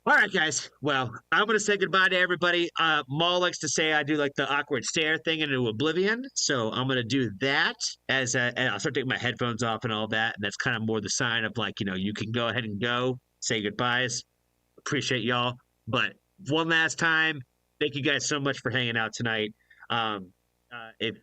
A: All right, guys. Well, I'm going to say goodbye to everybody. Maul likes to say I do like the awkward stare thing into oblivion. So I'm going to do that and I'll start taking my headphones off and all that. And that's kind of more the sign of like, you can go ahead and go, say goodbyes. Appreciate y'all. But one last time, thank you guys so much for hanging out tonight. If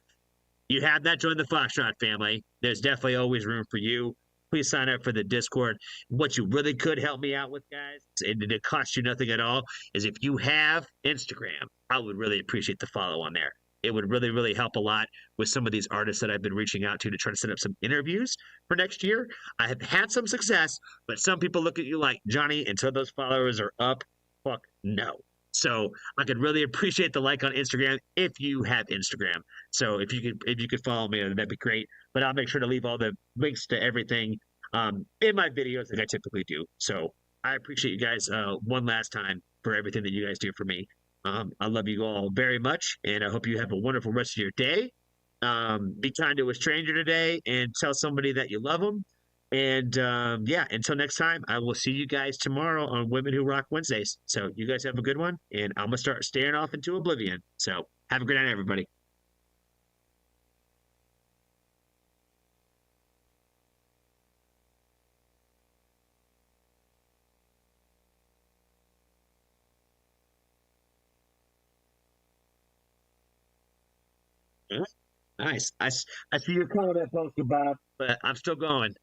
A: you have not joined the Foxtrot family, there's definitely always room for you. Please sign up for the Discord. What you really could help me out with, guys, and it costs you nothing at all, is if you have Instagram, I would really appreciate the follow on there. It would really, really help a lot with some of these artists that I've been reaching out to try to set up some interviews for next year. I have had some success, but some people look at you like, Johnny, until those followers are up, fuck no. So I could really appreciate the like on Instagram if you have Instagram. So if you could follow me, that'd be great. But I'll make sure to leave all the links to everything in my videos like I typically do. So I appreciate you guys one last time for everything that you guys do for me. I love you all very much, and I hope you have a wonderful rest of your day. Be kind to a stranger today and tell somebody that you love them. And yeah, until next time, I will see you guys tomorrow on Women Who Rock Wednesdays. So you guys have a good one, and I'm gonna start staring off into oblivion. So have a good night, everybody. Yeah, nice. I see you're calling that poster, Bob, but I'm still going.